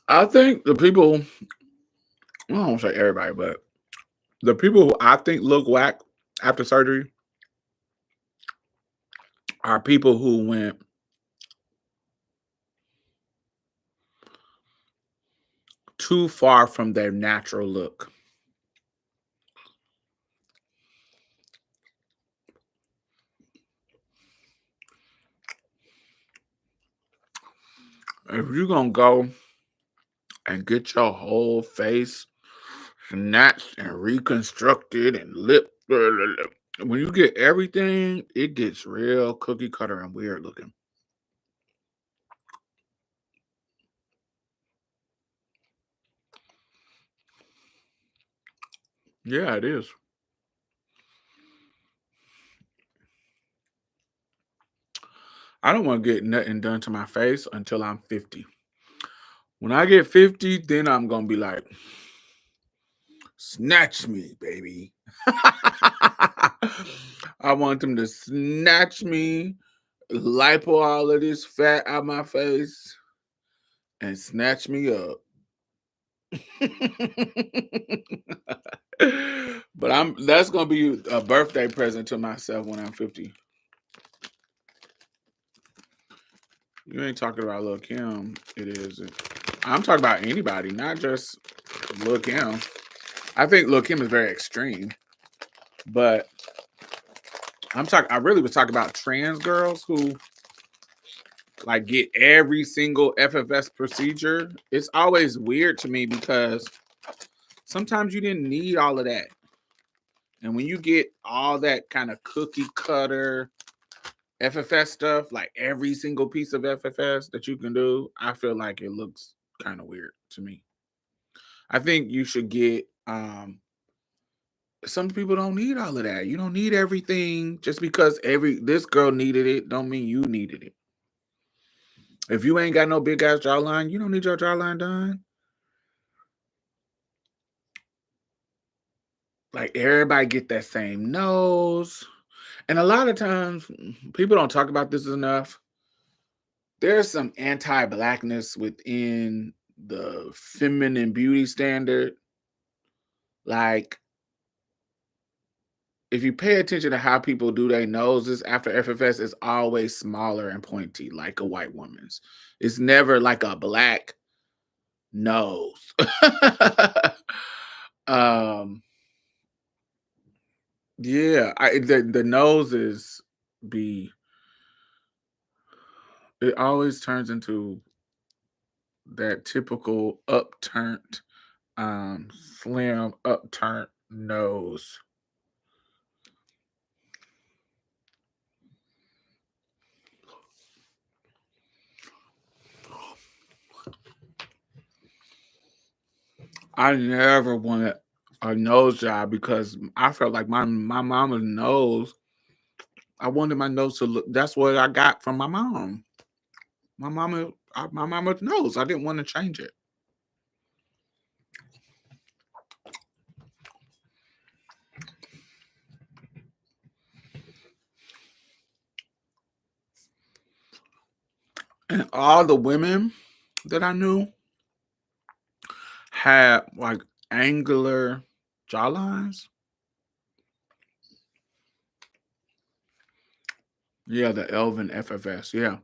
I think the people, I don't want to say everybody, but the people who I think look whack after surgery are people who went too far from their natural look. If you're going to go and get your whole face snatched and reconstructed and lip, when you get everything, it gets real cookie cutter and weird looking. Yeah, it is. I don't want to get nothing done to my face until I'm 50. When I get 50, then I'm going to be like, snatch me, baby. I want them to snatch me, lipo all of this fat out my face, and snatch me up. But that's gonna be a birthday present to myself when I'm 50. You ain't talking about Lil Kim. It is. I'm talking about anybody, not just Lil Kim. I think Lil Kim is very extreme, but I really was talking about trans girls who like get every single FFS procedure. It's always weird to me because sometimes you didn't need all of that. And when you get all that kind of cookie cutter FFS stuff, like every single piece of FFS that you can do, I feel like it looks kind of weird to me. I think you should get some people don't need all of that. You don't need everything just because this girl needed it, don't mean you needed it. If you ain't got no big ass jawline, you don't need your jawline done. Like everybody get that same nose. And a lot of times people don't talk about this enough. there's some anti-blackness within the feminine beauty standard. Like, if you pay attention to how people do their noses after FFS, it's always smaller and pointy, like a white woman's. It's never like a black nose. um, yeah, the noses be it always turns into that typical upturned, slim, upturned nose. I never wanted a nose job because I felt like my mama's nose. I wanted my nose to look. That's what I got from my mom. My mama's nose. I didn't want to change it. And all the women that I knew had like angular jawlines. Yeah, the Elvin FFS. Yeah.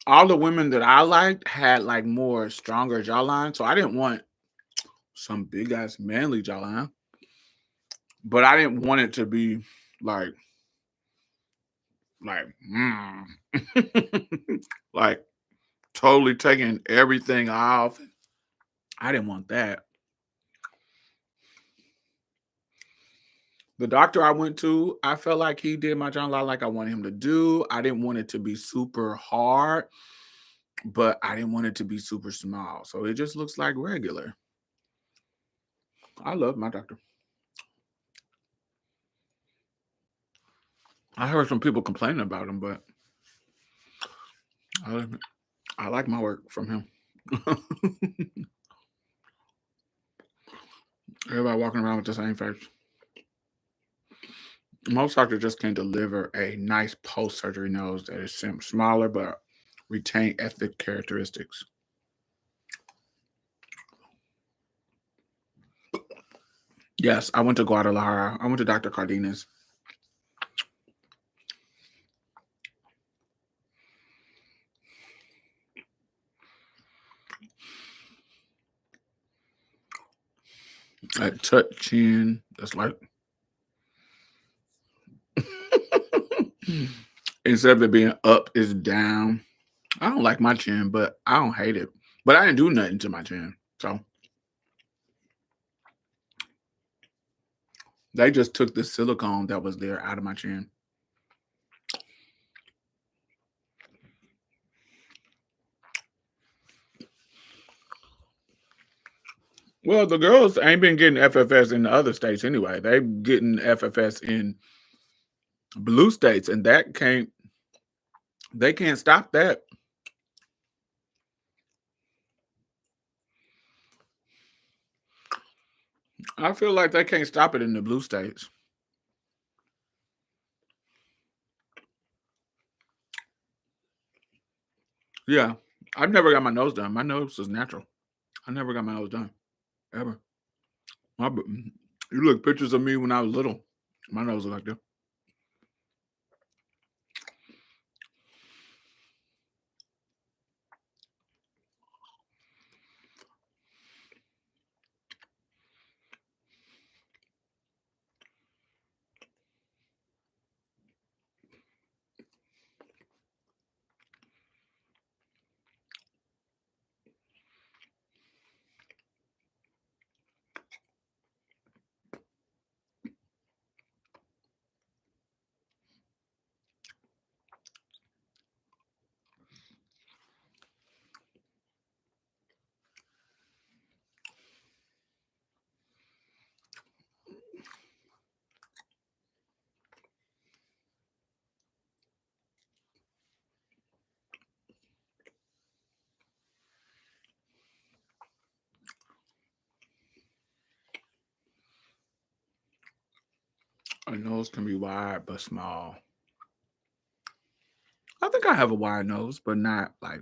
All the women that I liked had like more stronger jawline. So I didn't want some big ass manly jawline, but I didn't want it to be like like mm. like totally taking everything off. I didn't want that. The doctor I went to, I felt like he did my jawline like I wanted him to do. I didn't want it to be super hard, but I didn't want it to be super small. So it just looks like regular. I love my doctor. I heard some people complaining about him, but I, I like my work from him. Everybody walking around with the same face. Most doctors just can't deliver a nice post-surgery nose that is smaller but retain ethnic characteristics. Yes, I went to Guadalajara. I went to Dr. Cardenas. That tut chin. That's like instead of it being up, it's down. I don't like my chin, but I don't hate it. But I didn't do nothing to my chin. So they just took the silicone that was there out of my chin. Well, the girls ain't been getting FFS in the other states anyway. They getting FFS in blue states, and that can't. They can't stop that. I feel like they can't stop it in the blue states. Yeah, I've never got my nose done. My nose is natural. I never got my nose done ever. You look pictures of me when I was little. My nose was like that. A nose can be wide but small. think I have a wide nose, but not like,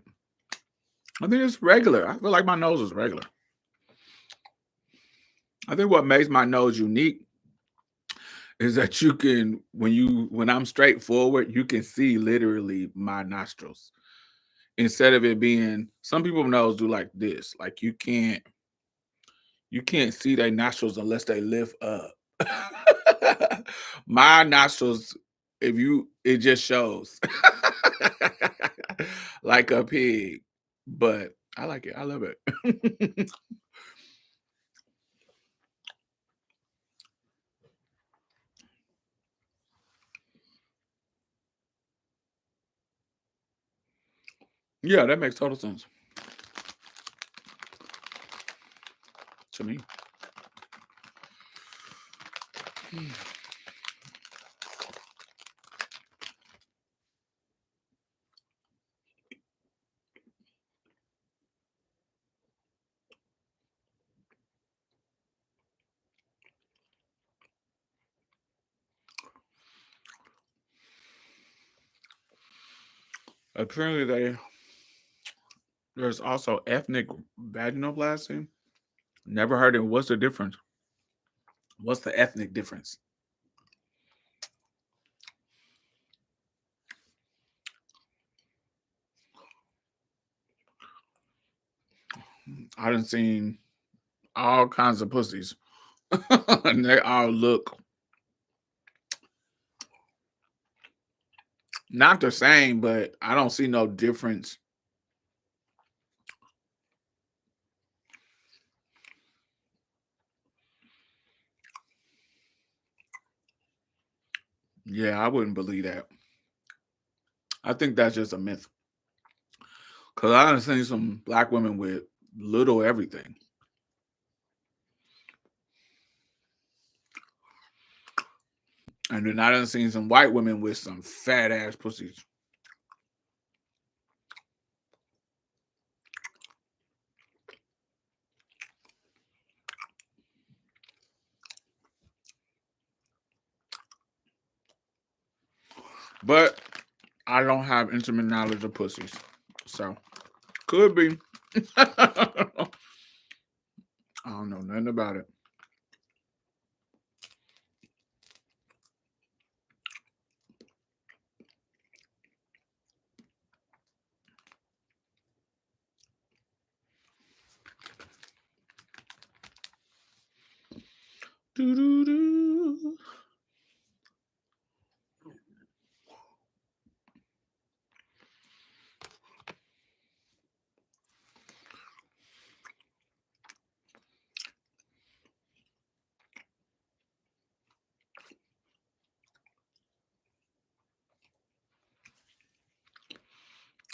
I think it's regular. I feel like my nose is regular. I think what makes my nose unique is that you can, when I'm straightforward, you can see literally my nostrils. Instead of it being, some people's nose do like this. Like you can't see their nostrils unless they lift up. My nostrils, if you it just shows. Like a pig. But I like it. I love it. Yeah, that makes total sense to me. Apparently there's also ethnic vaginoplasty. Never heard it. What's the difference? What's the ethnic difference? I done seen all kinds of pussies. And they all look not the same, but I don't see no difference. Yeah, I wouldn't believe that. I think that's just a myth. Cause I done seen some black women with little everything. And then I done seen some white women with some fat ass pussies. But I don't have intimate knowledge of pussies. So could be. I don't know nothing about it. Doo-doo-doo.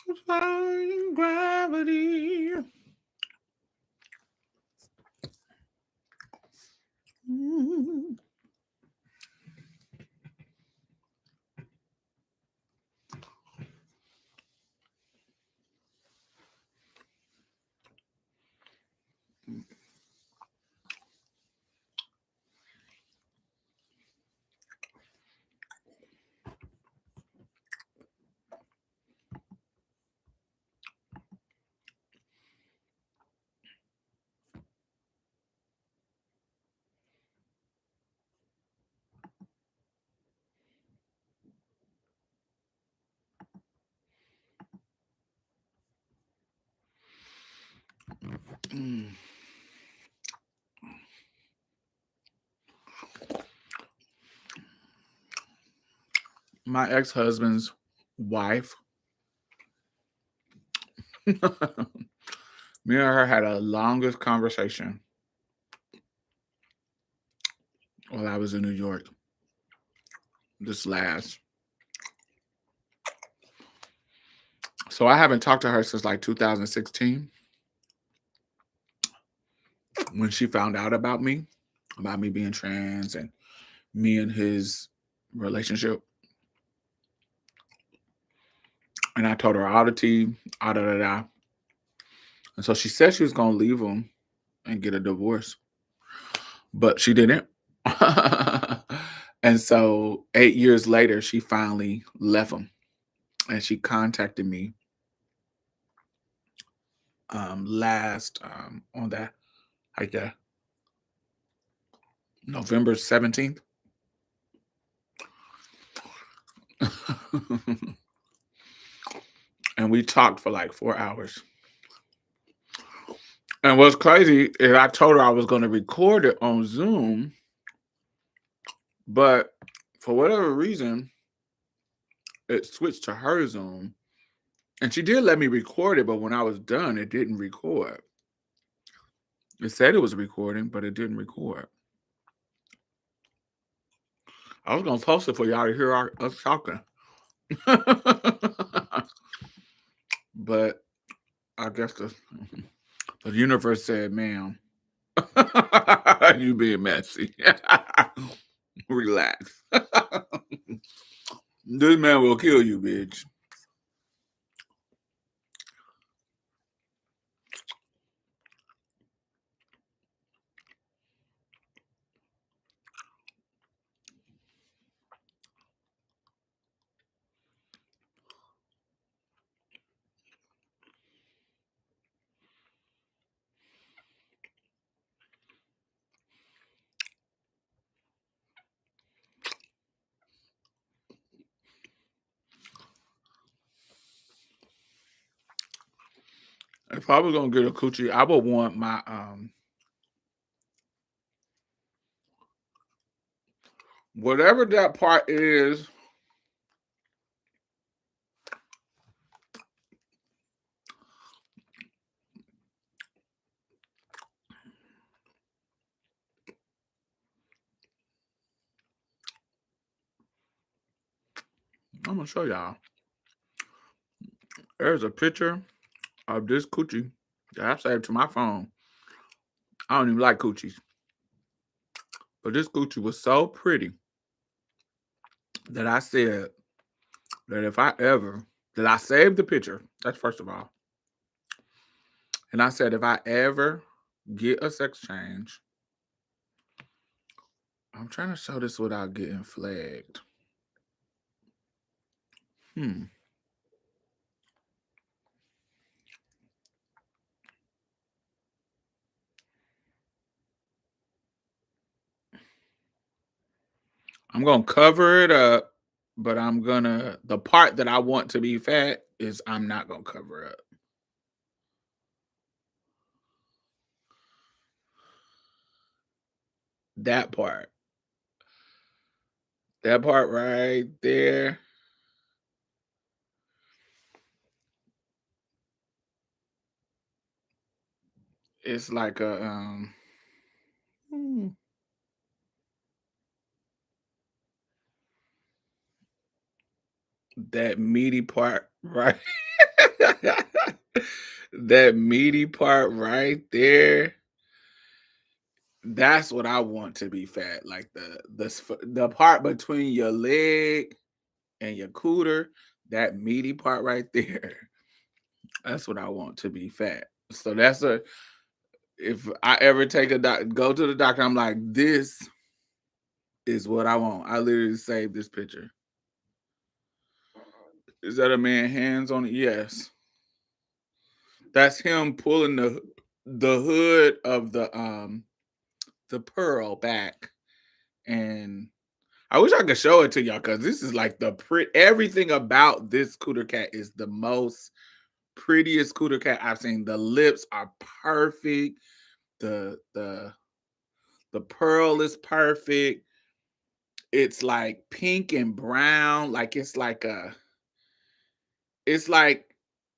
Defying gravity. Mm. Mm. My ex-husband's wife. Me and her had a longest conversation while I was in New York. This last. So I haven't talked to her since like 2016 when she found out about me being trans and me and his relationship. And I told her all the tea, ah, da, da, da. And so she said she was going to leave him and get a divorce, but she didn't. And so 8 years later, she finally left him. and she contacted me last on that like November 17th. And we talked for like 4 hours. And what's crazy is I told her I was going to record it on Zoom, but for whatever reason, it switched to her Zoom. And she did let me record it, but when I was done, it didn't record. It said it was recording, but it didn't record. I was going to post it for y'all to hear us talking. But I guess the universe said, ma'am, you being messy. Relax. This man will kill you, bitch. If I was gonna get a coochie, I would want my whatever that part is. I'm gonna show y'all. There's a picture of this coochie that I saved to my phone. I don't even like coochies, but this coochie was so pretty that I said that if I ever that I saved the picture. That's first of all, and I said if I ever get a sex change, I'm trying to show this without getting flagged. Hmm. I'm gonna cover it up, but the part that I want to be fat is I'm not gonna cover up. That part. That part right there. It's like a hmm, that meaty part right. That meaty part right there. That's what I want to be fat. Like the part between your leg and your cooter, that meaty part right there. That's what I want to be fat. So that's a if I ever take go to the doctor, I'm like, this is what I want. I literally saved this picture. Is that a man hands on it? Yes. That's him pulling the hood of the pearl back. And I wish I could show it to y'all because this is like everything about this cooter cat is the most prettiest cooter cat I've seen. The lips are perfect. The pearl is perfect. It's like pink and brown. Like it's like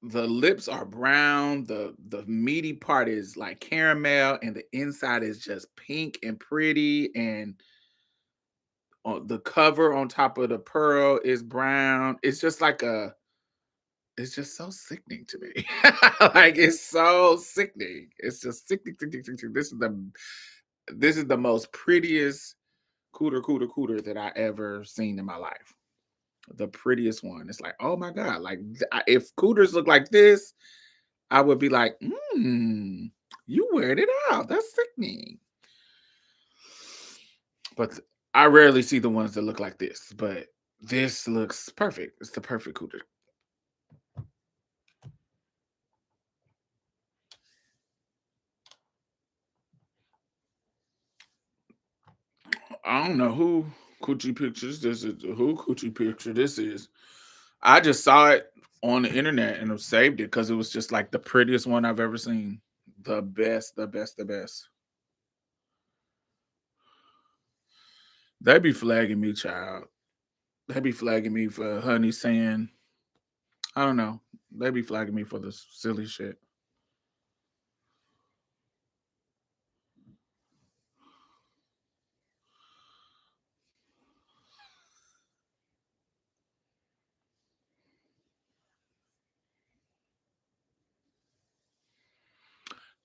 the lips are brown, the meaty part is like caramel, and the inside is just pink and pretty, and the cover on top of the pearl is brown. It's just like it's just so sickening to me. Like it's so sickening. It's just sickening, sickening, sickening. This is the most prettiest cooter that I ever seen in my life. The prettiest one. It's like, oh my god! Like if cooters look like this, I would be like, you wearing it out. That's sickening. But I rarely see the ones that look like this. But this looks perfect. It's the perfect cooter. I don't know who coochie pictures this is. Who coochie picture this is. I just saw it on the internet and saved it because it was just like the prettiest one I've ever seen. The best, the best, the best. They be flagging me, child. They be flagging me for honey saying, I don't know. They be flagging me for this silly shit.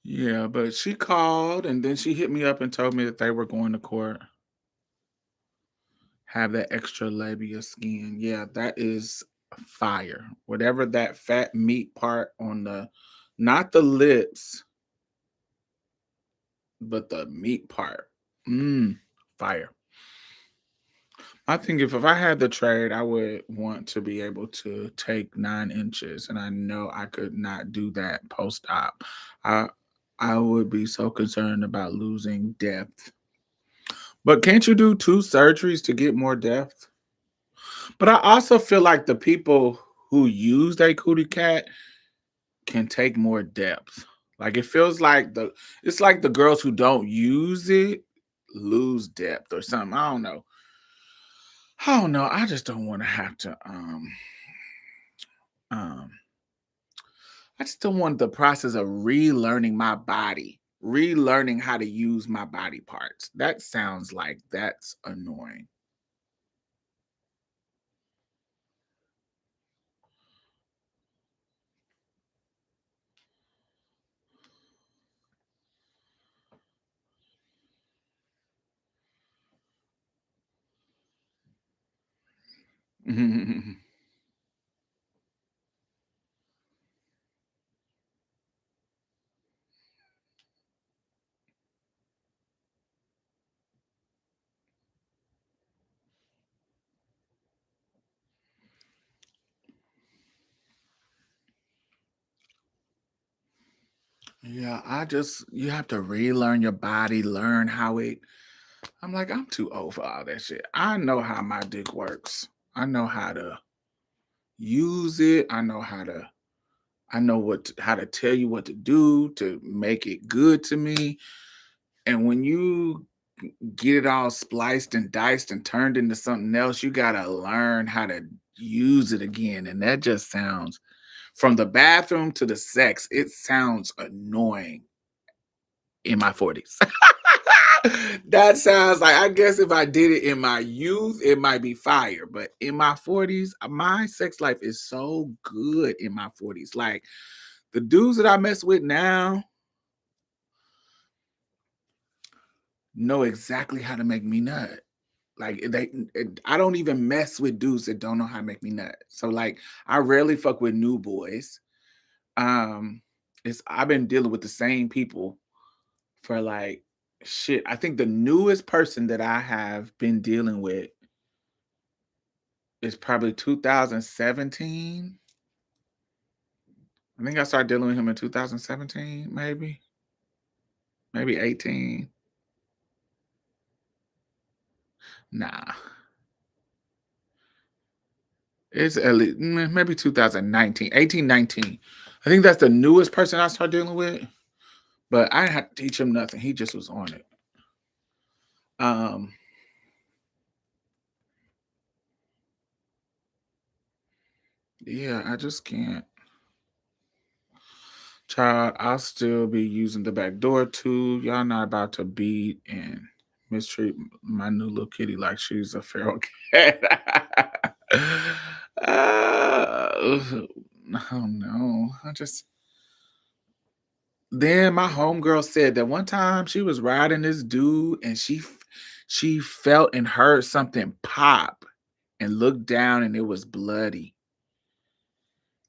Yeah, but she called and then she hit me up and told me that they were going to court. Have that extra labia skin. Yeah, that is fire. Whatever that fat meat part on the, not the lips, but the meat part. Mmm, fire. I think if I had the trade, I would want to be able to take 9 inches, and I know I could not do that post op. I I would be so concerned about losing depth. But can't you do two surgeries to get more depth? But I also feel like the people who use that cootie cat can take more depth. Like it feels like it's like the girls who don't use it lose depth or something. I don't know. I don't know. I just don't want to have to um I just don't want the process of relearning my body, relearning how to use my body parts. That sounds like that's annoying. Yeah, you have to relearn your body, learn how it. I'm like, I'm too old for all that shit. I know how my dick works. I know how to use it. I know how to tell you what to do to make it good to me. And when you get it all spliced and diced and turned into something else, you gotta learn how to use it again. And that just sounds, from the bathroom to the sex, it sounds annoying in my 40s. That sounds like, I guess if I did it in my youth, it might be fire. But in my 40s, my sex life is so good in my 40s. Like the dudes that I mess with now know exactly how to make me nut. Like I don't even mess with dudes that don't know how to make me nut. So like I rarely fuck with new boys. It's I've been dealing with the same people for like shit. I think the newest person that I have been dealing with is probably 2017. I think I started dealing with him in 2017, maybe 18. Nah, it's at least maybe 2019, 18, 19. I think that's the newest person I started dealing with. But I didn't have to teach him nothing. He just was on it. Um, yeah, I just can't. Child, I'll still be using the back door too. Y'all not about to beat and mistreat my new little kitty like she's a feral cat. Oh no. Then my homegirl said that one time she was riding this dude and she felt and heard something pop and looked down and it was bloody.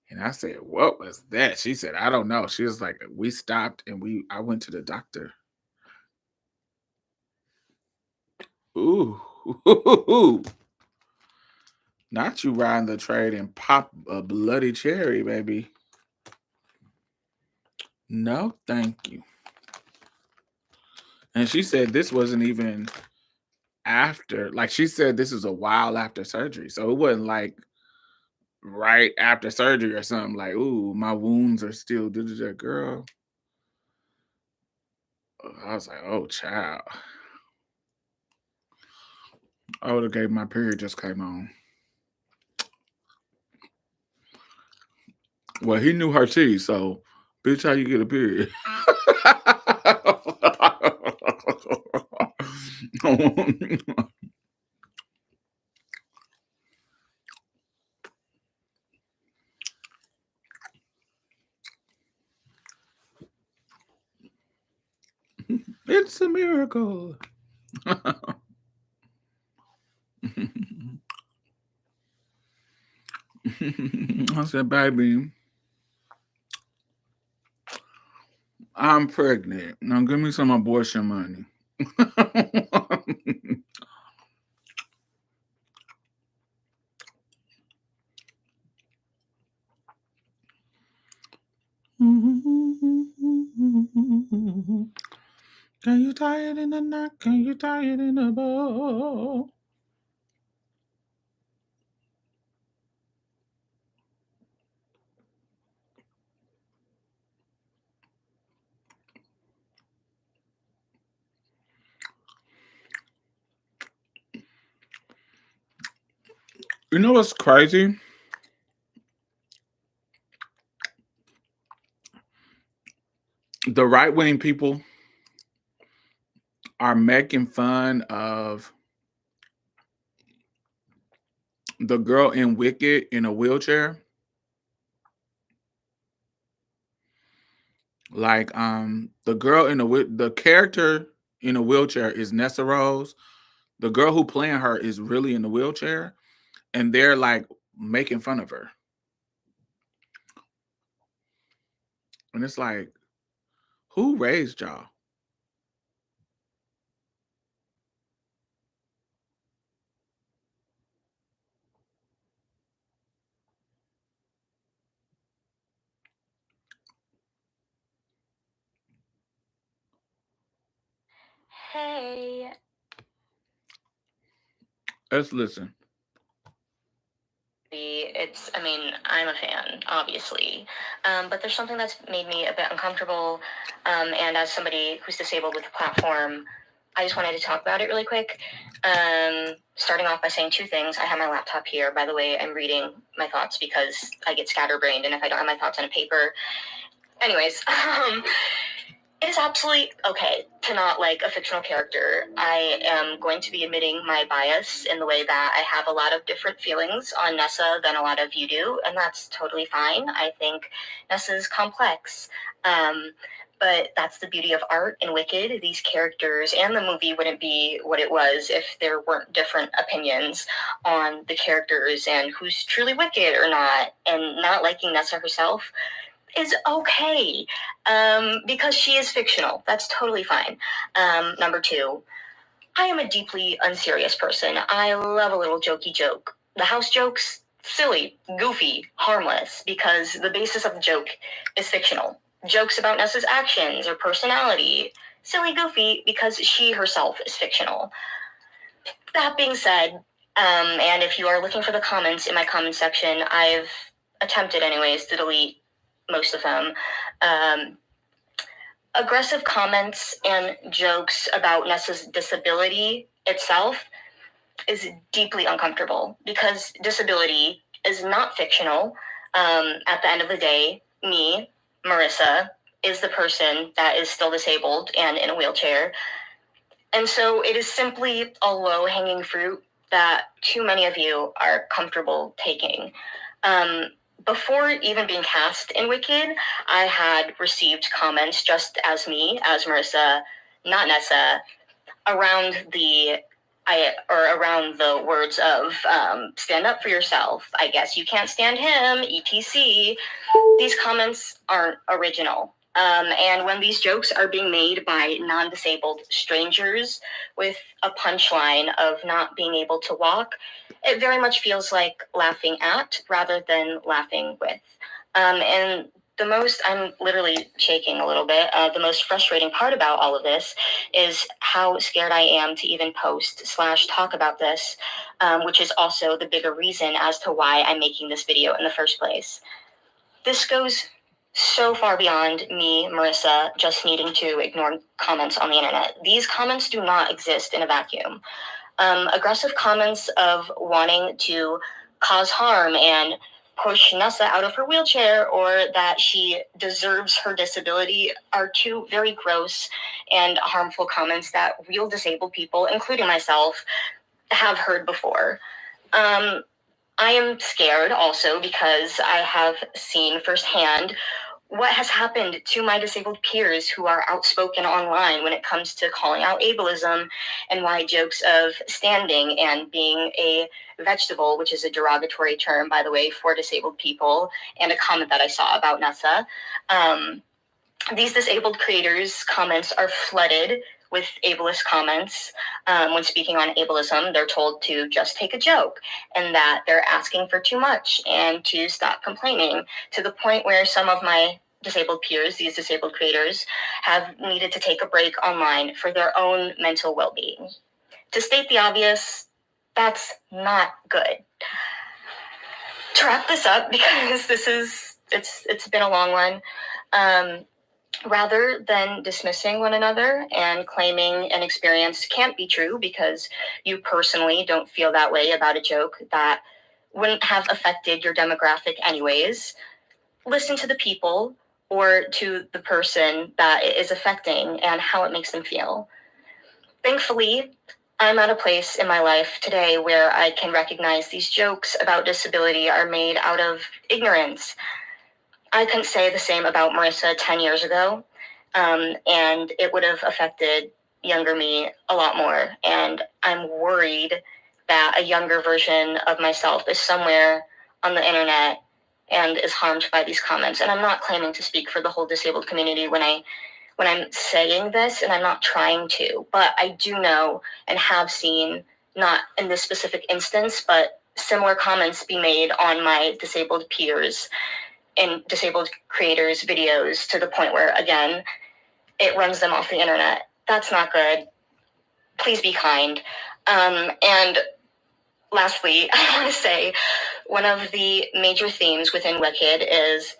And I said, "What was that?" She said, "I don't know." She was like, "We stopped and I went to the doctor." Ooh, not you riding the trade and pop a bloody cherry, baby. No, thank you. And she said this wasn't even after, like she said, this is a while after surgery. So it wasn't like right after surgery or something like, ooh, my wounds are still girl. I was like, oh child. I would have gave my period just came on. Well, he knew her tea, so bitch, how you get a period? It's a miracle. I said, baby, I'm pregnant. Now give me some abortion money. Can you tie it in a knot? Can you tie it in a bow? You know what's crazy? The right wing people are making fun of the girl in Wicked in a wheelchair. Like the girl in the character in a wheelchair is Nessa Rose. The girl who playing her is really in the wheelchair, and they're like making fun of her. And it's like, who raised y'all? Hey. Let's listen. I mean, I'm a fan, obviously, but there's something that's made me a bit uncomfortable, and as somebody who's disabled with a platform, I just wanted to talk about it really quick. Starting off by saying two things. I have my laptop here. By the way, I'm reading my thoughts because I get scatterbrained, and if I don't have my thoughts on a paper... Anyways, it is absolutely okay to not like a fictional character. I am going to be admitting my bias in the way that I have a lot of different feelings on Nessa than a lot of you do, and that's totally fine. I think Nessa's complex. But that's the beauty of art in Wicked. These characters and the movie wouldn't be what it was if there weren't different opinions on the characters and who's truly wicked or not. And not liking Nessa herself is okay, because she is fictional. That's totally fine. Number two, I am a deeply unserious person. I love a little jokey joke. The house jokes, silly, goofy, harmless, because the basis of the joke is fictional. Jokes about Nessa's actions or personality, silly, goofy, because she herself is fictional. That being said, and if you are looking for the comments in my comment section, I've attempted anyways to delete most of them. Aggressive comments and jokes about Nessa's disability itself is deeply uncomfortable because disability is not fictional. At the end of the day, me, Marissa, is the person that is still disabled and in a wheelchair. And so it is simply a low-hanging fruit that too many of you are comfortable taking. Before even being cast in Wicked, I had received comments just as me, as Marissa, not Nessa, around the words of stand up for yourself. I guess you can't stand him, etc. These comments aren't original. And when these jokes are being made by non-disabled strangers with a punchline of not being able to walk, it very much feels like laughing at rather than laughing with. And I'm literally shaking a little bit. The most frustrating part about all of this is how scared I am to even post / talk about this, which is also the bigger reason as to why I'm making this video in the first place. This goes so far beyond me, Marissa, just needing to ignore comments on the internet. These comments do not exist in a vacuum. Aggressive comments of wanting to cause harm and push Nessa out of her wheelchair, or that she deserves her disability, are two very gross and harmful comments that real disabled people, including myself, have heard before. I am scared also because I have seen firsthand what has happened to my disabled peers who are outspoken online when it comes to calling out ableism, and why jokes of standing and being a vegetable, which is a derogatory term, by the way, for disabled people, and a comment that I saw about Nessa. These disabled creators' comments are flooded with ableist comments. When speaking on ableism, they're told to just take a joke and that they're asking for too much and to stop complaining, to the point where some of my disabled peers, these disabled creators, have needed to take a break online for their own mental well-being. To state the obvious, that's not good. To wrap this up, because it's been a long one, rather than dismissing one another and claiming an experience can't be true because you personally don't feel that way about a joke that wouldn't have affected your demographic anyways, listen to the people or to the person that it is affecting and how it makes them feel. Thankfully, I'm at a place in my life today where I can recognize these jokes about disability are made out of ignorance. I couldn't say the same about Marissa 10 years ago, and it would have affected younger me a lot more. And I'm worried that a younger version of myself is somewhere on the internet and is harmed by these comments. And I'm not claiming to speak for the whole disabled community when I'm saying this, and I'm not trying to, but I do know and have seen, not in this specific instance, but similar comments be made on my disabled peers in disabled creators' videos, to the point where, again, it runs them off the internet. That's not good. Please be kind. And lastly, I want to say one of the major themes within Wicked is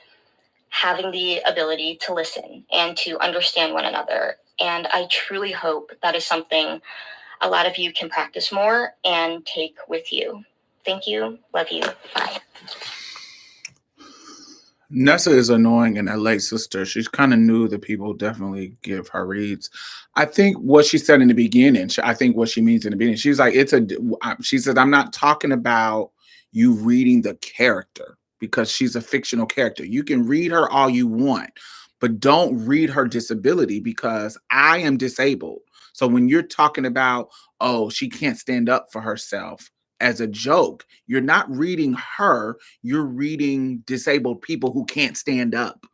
having the ability to listen and to understand one another. And I truly hope that is something a lot of you can practice more and take with you. Thank you. Love you. Bye. Nessa is annoying and a late sister. She's kind of new. The people definitely give her reads. I think what she said in the beginning, I think what she means in the beginning, she's like, she said, I'm not talking about you reading the character because she's a fictional character. You can read her all you want, but don't read her disability because I am disabled. So when you're talking about, oh, she can't stand up for herself as a joke, you're not reading her, you're reading disabled people who can't stand up.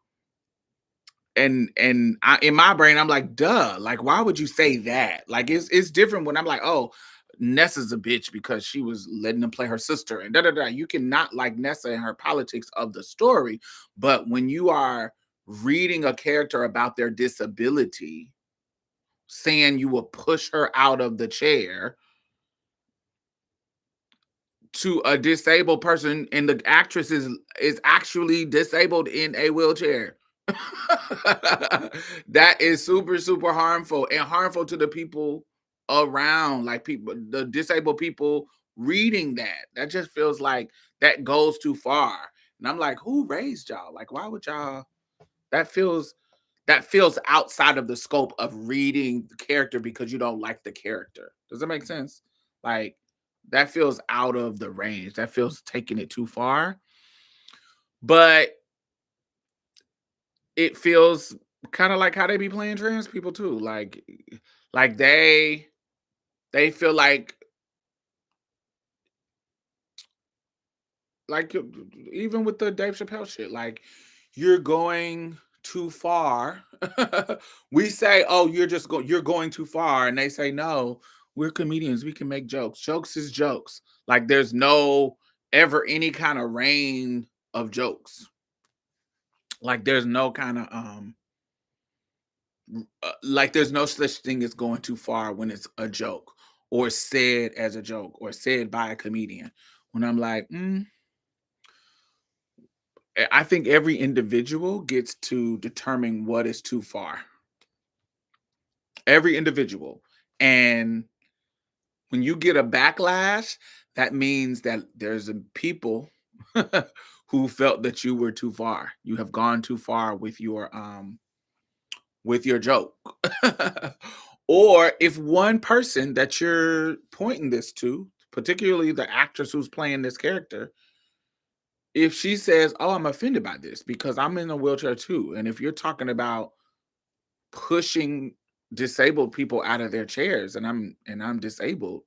And in my brain, I'm like, duh, like why would you say that? Like it's different when I'm like, oh, Nessa's a bitch because she was letting them play her sister and da da da. You cannot like Nessa and her politics of the story, but when you are reading a character about their disability, saying you will push her out of the chair to a disabled person, and the actress is actually disabled in a wheelchair. That is super harmful, and harmful to the people around, like people, the disabled people reading that just feels like that goes too far. And I'm like, who raised y'all? Like, why would y'all? That feels outside of the scope of reading the character because you don't like the character. Does that make sense? Like, that feels out of the range. That feels taking it too far. But it feels kind of like how they be playing trans people too. Like they feel like even with the Dave Chappelle shit, like you're going too far. We say, "Oh, you're going too far," and they say, "No, we're comedians. We can make jokes. Jokes is jokes. Like there's no ever any kind of reign of jokes." Like there's no kind of like there's no such thing as going too far when it's a joke or said as a joke or said by a comedian. When I'm like, I think every individual gets to determine what is too far. Every individual. And when you get a backlash, that means that there's a people who felt that you were too far. You have gone too far with your joke. Or if one person that you're pointing this to, particularly the actress who's playing this character, if she says, "Oh, I'm offended by this because I'm in a wheelchair too," and if you're talking about pushing disabled people out of their chairs and I'm disabled,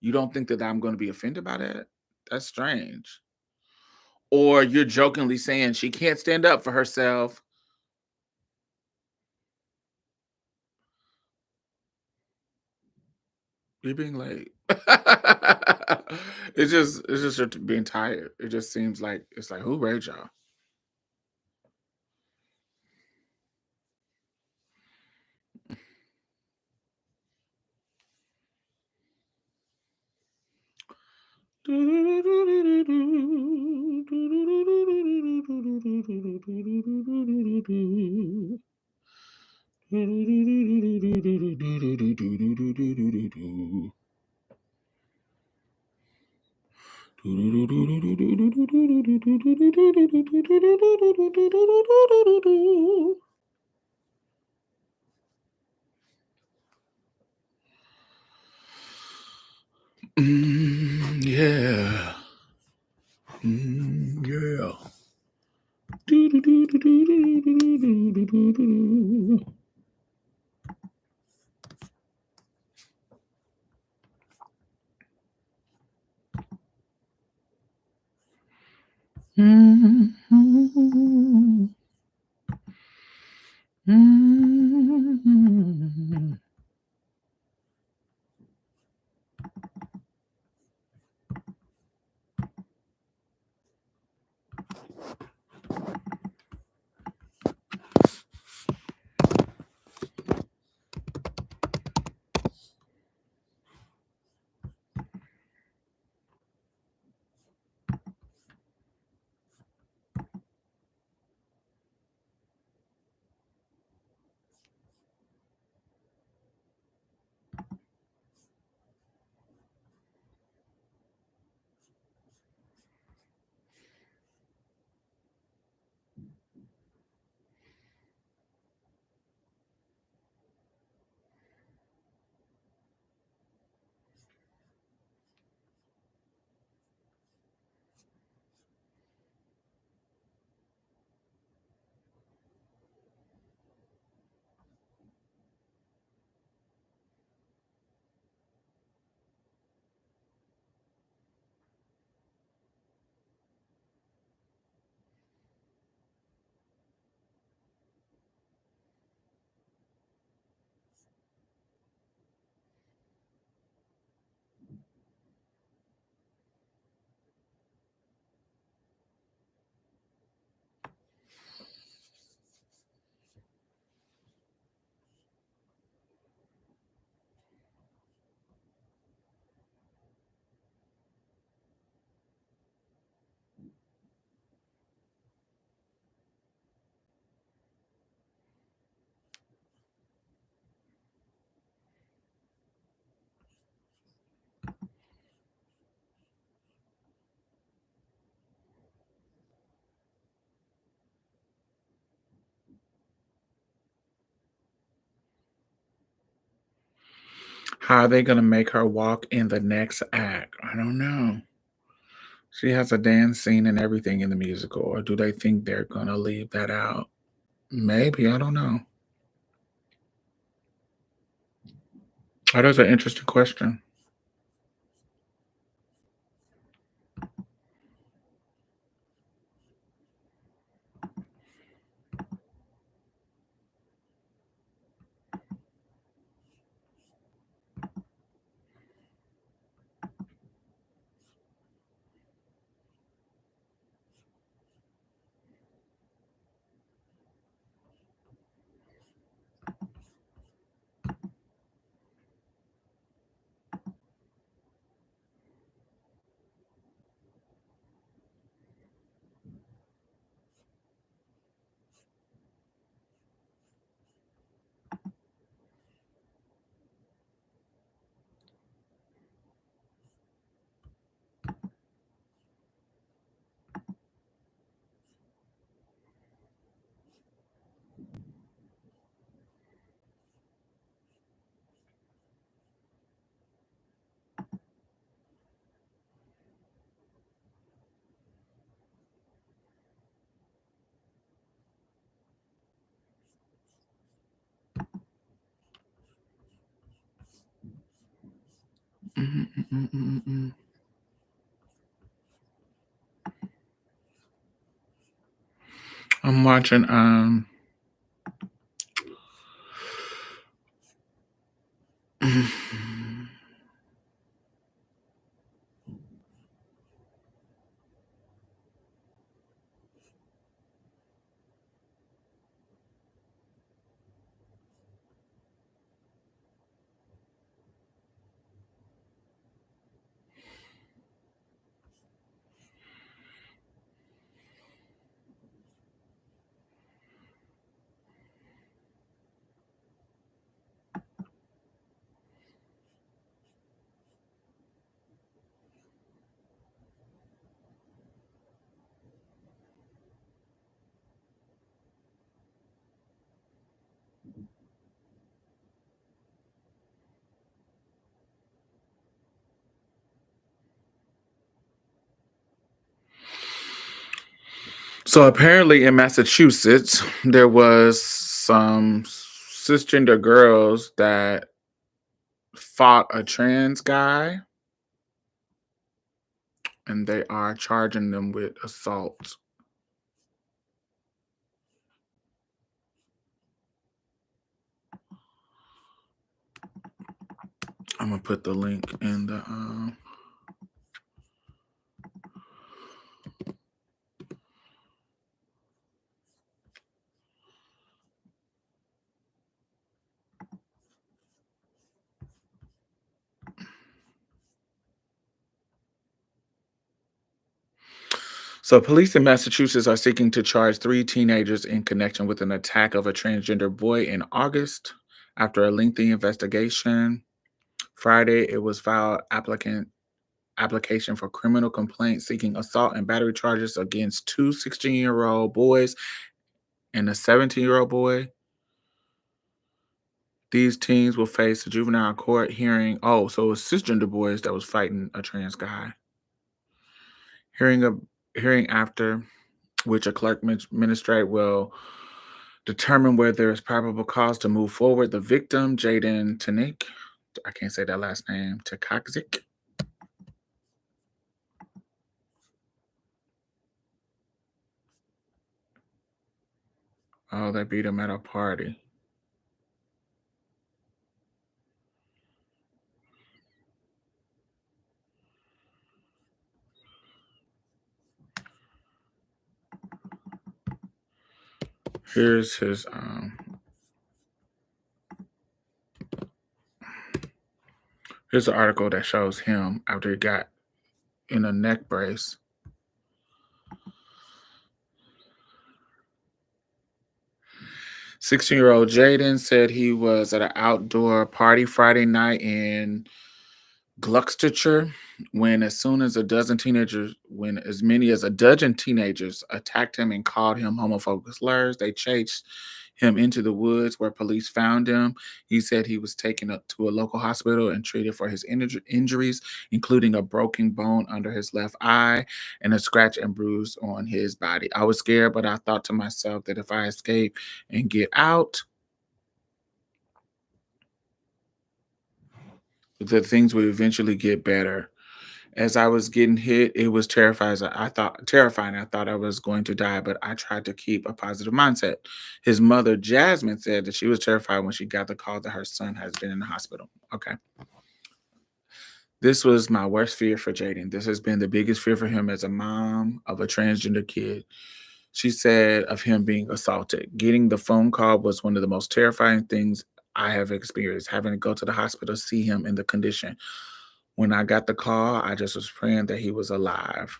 you don't think that I'm going to be offended by that? That's strange. Or you're jokingly saying she can't stand up for herself. You're being late. It's just you're being tired. It just seems like it's like who raised y'all? Yeah. Yeah. How are they gonna make her walk in the next act? I don't know. She has a dance scene and everything in the musical, or do they think they're gonna leave that out? Maybe, I don't know. That is an interesting question. Mm, mm, mm, mm, mm. I'm watching So apparently in Massachusetts, there was some cisgender girls that fought a trans guy and they are charging them with assault. I'm gonna put the link in the So police in Massachusetts are seeking to charge three teenagers in connection with an attack of a transgender boy in August. After a lengthy investigation, Friday it was filed application for criminal complaint seeking assault and battery charges against two 16-year-old boys and a 17-year-old boy. These teens will face a juvenile court hearing. Oh, so it was cisgender boys that was fighting a trans guy. Hearing a hearing after which a clerk magistrate will determine whether there is probable cause to move forward. The victim, Jaden Tanik, I can't say that last name, Takakzik. Oh, they beat him at a party. Here's his here's an article that shows him after he got in a neck brace. 16-year-old Jaden said he was at an outdoor party Friday night in Gloucestershire when as many as a dozen teenagers attacked him and called him homophobic slurs. They chased him into the woods where police found him. He said he was taken up to a local hospital and treated for his injuries, including a broken bone under his left eye and a scratch and bruise on his body. I was scared, but I thought to myself that if I escape and get out, that things would eventually get better. As I was getting hit, it was terrifying. Terrifying. I thought I was going to die, but I tried to keep a positive mindset. His mother, Jasmine, said that she was terrified when she got the call that her son has been in the hospital. Okay. This was my worst fear for Jaden. This has been the biggest fear for him as a mom of a transgender kid. She said of him being assaulted. Getting the phone call was one of the most terrifying things I have experienced, having to go to the hospital, see him in the condition. When I got the call, I just was praying that he was alive.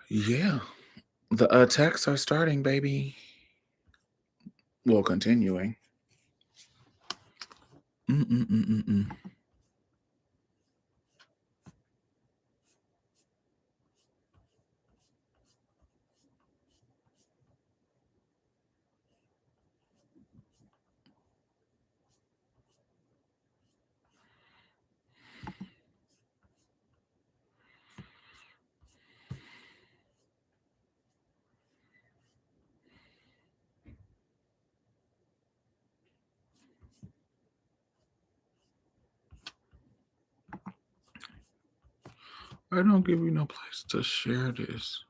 Yeah, the attacks are starting, baby. Well, continuing. Mm-mm-mm-mm-mm. I don't give you no place to share this.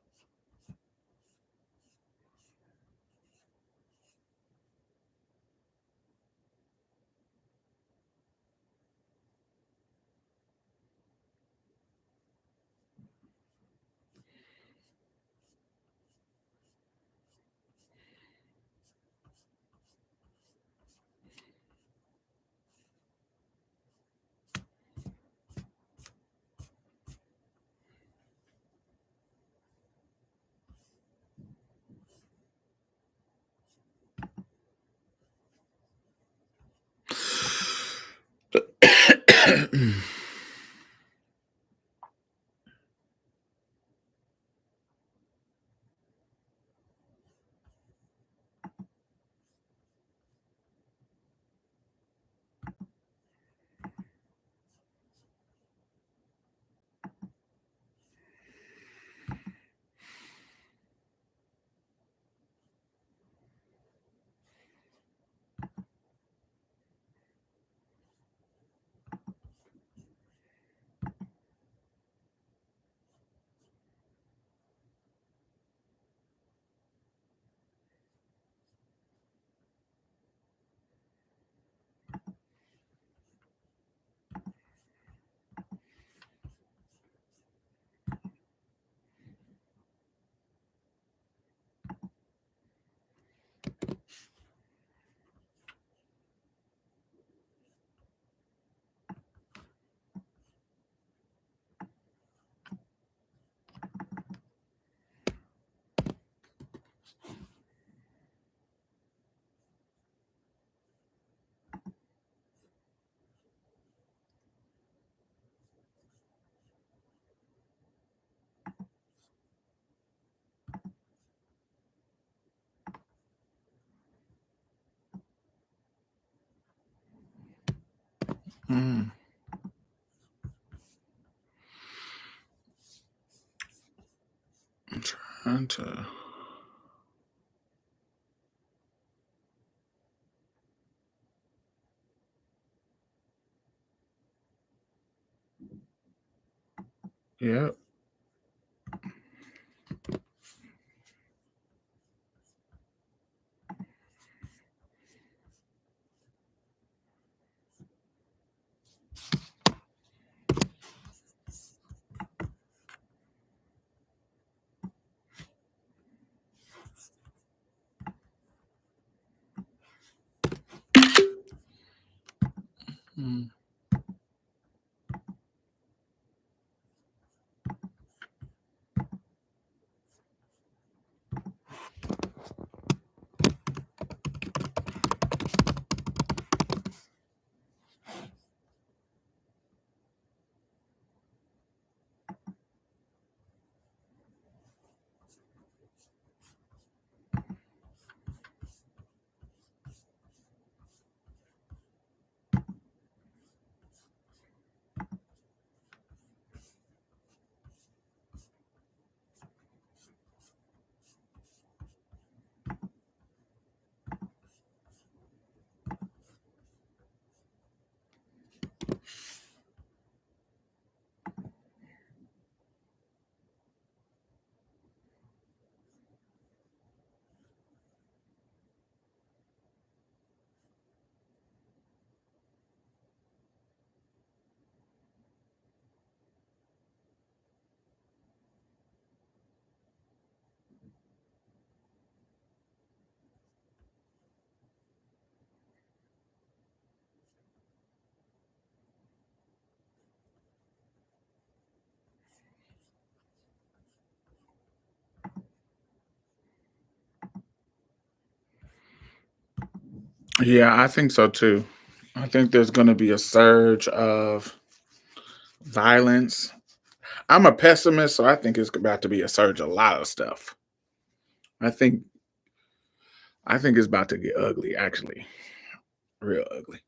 Mm, I'm trying to. Yep. Mm, yeah, I think so too. I think there's going to be a surge of violence. I'm a pessimist, so I think it's about to be a surge of a lot of stuff. I think I think it's about to get ugly, actually, real ugly.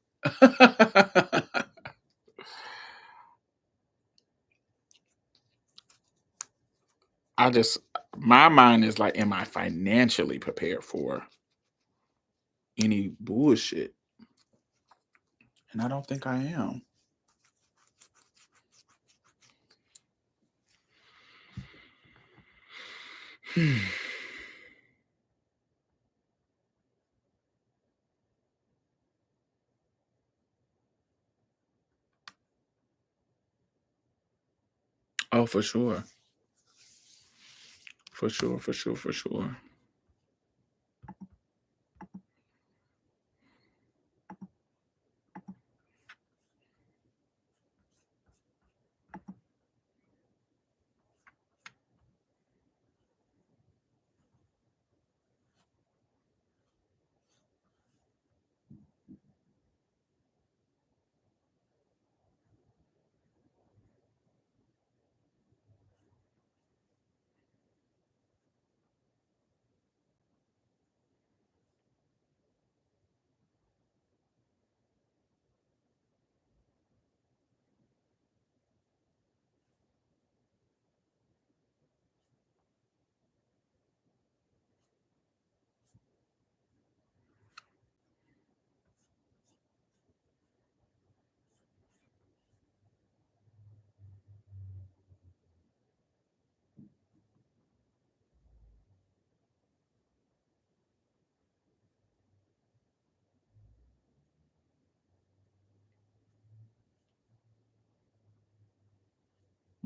I just my mind is like, am I financially prepared for any bullshit? And I don't think I am. Oh, for sure. For sure, for sure, for sure.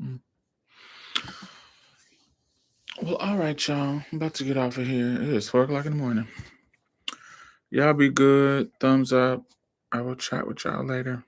Mm. Well, all right, y'all. I'm about to get off of here. It is 4 o'clock in the morning. Y'all be good. Thumbs up. I will chat with y'all later.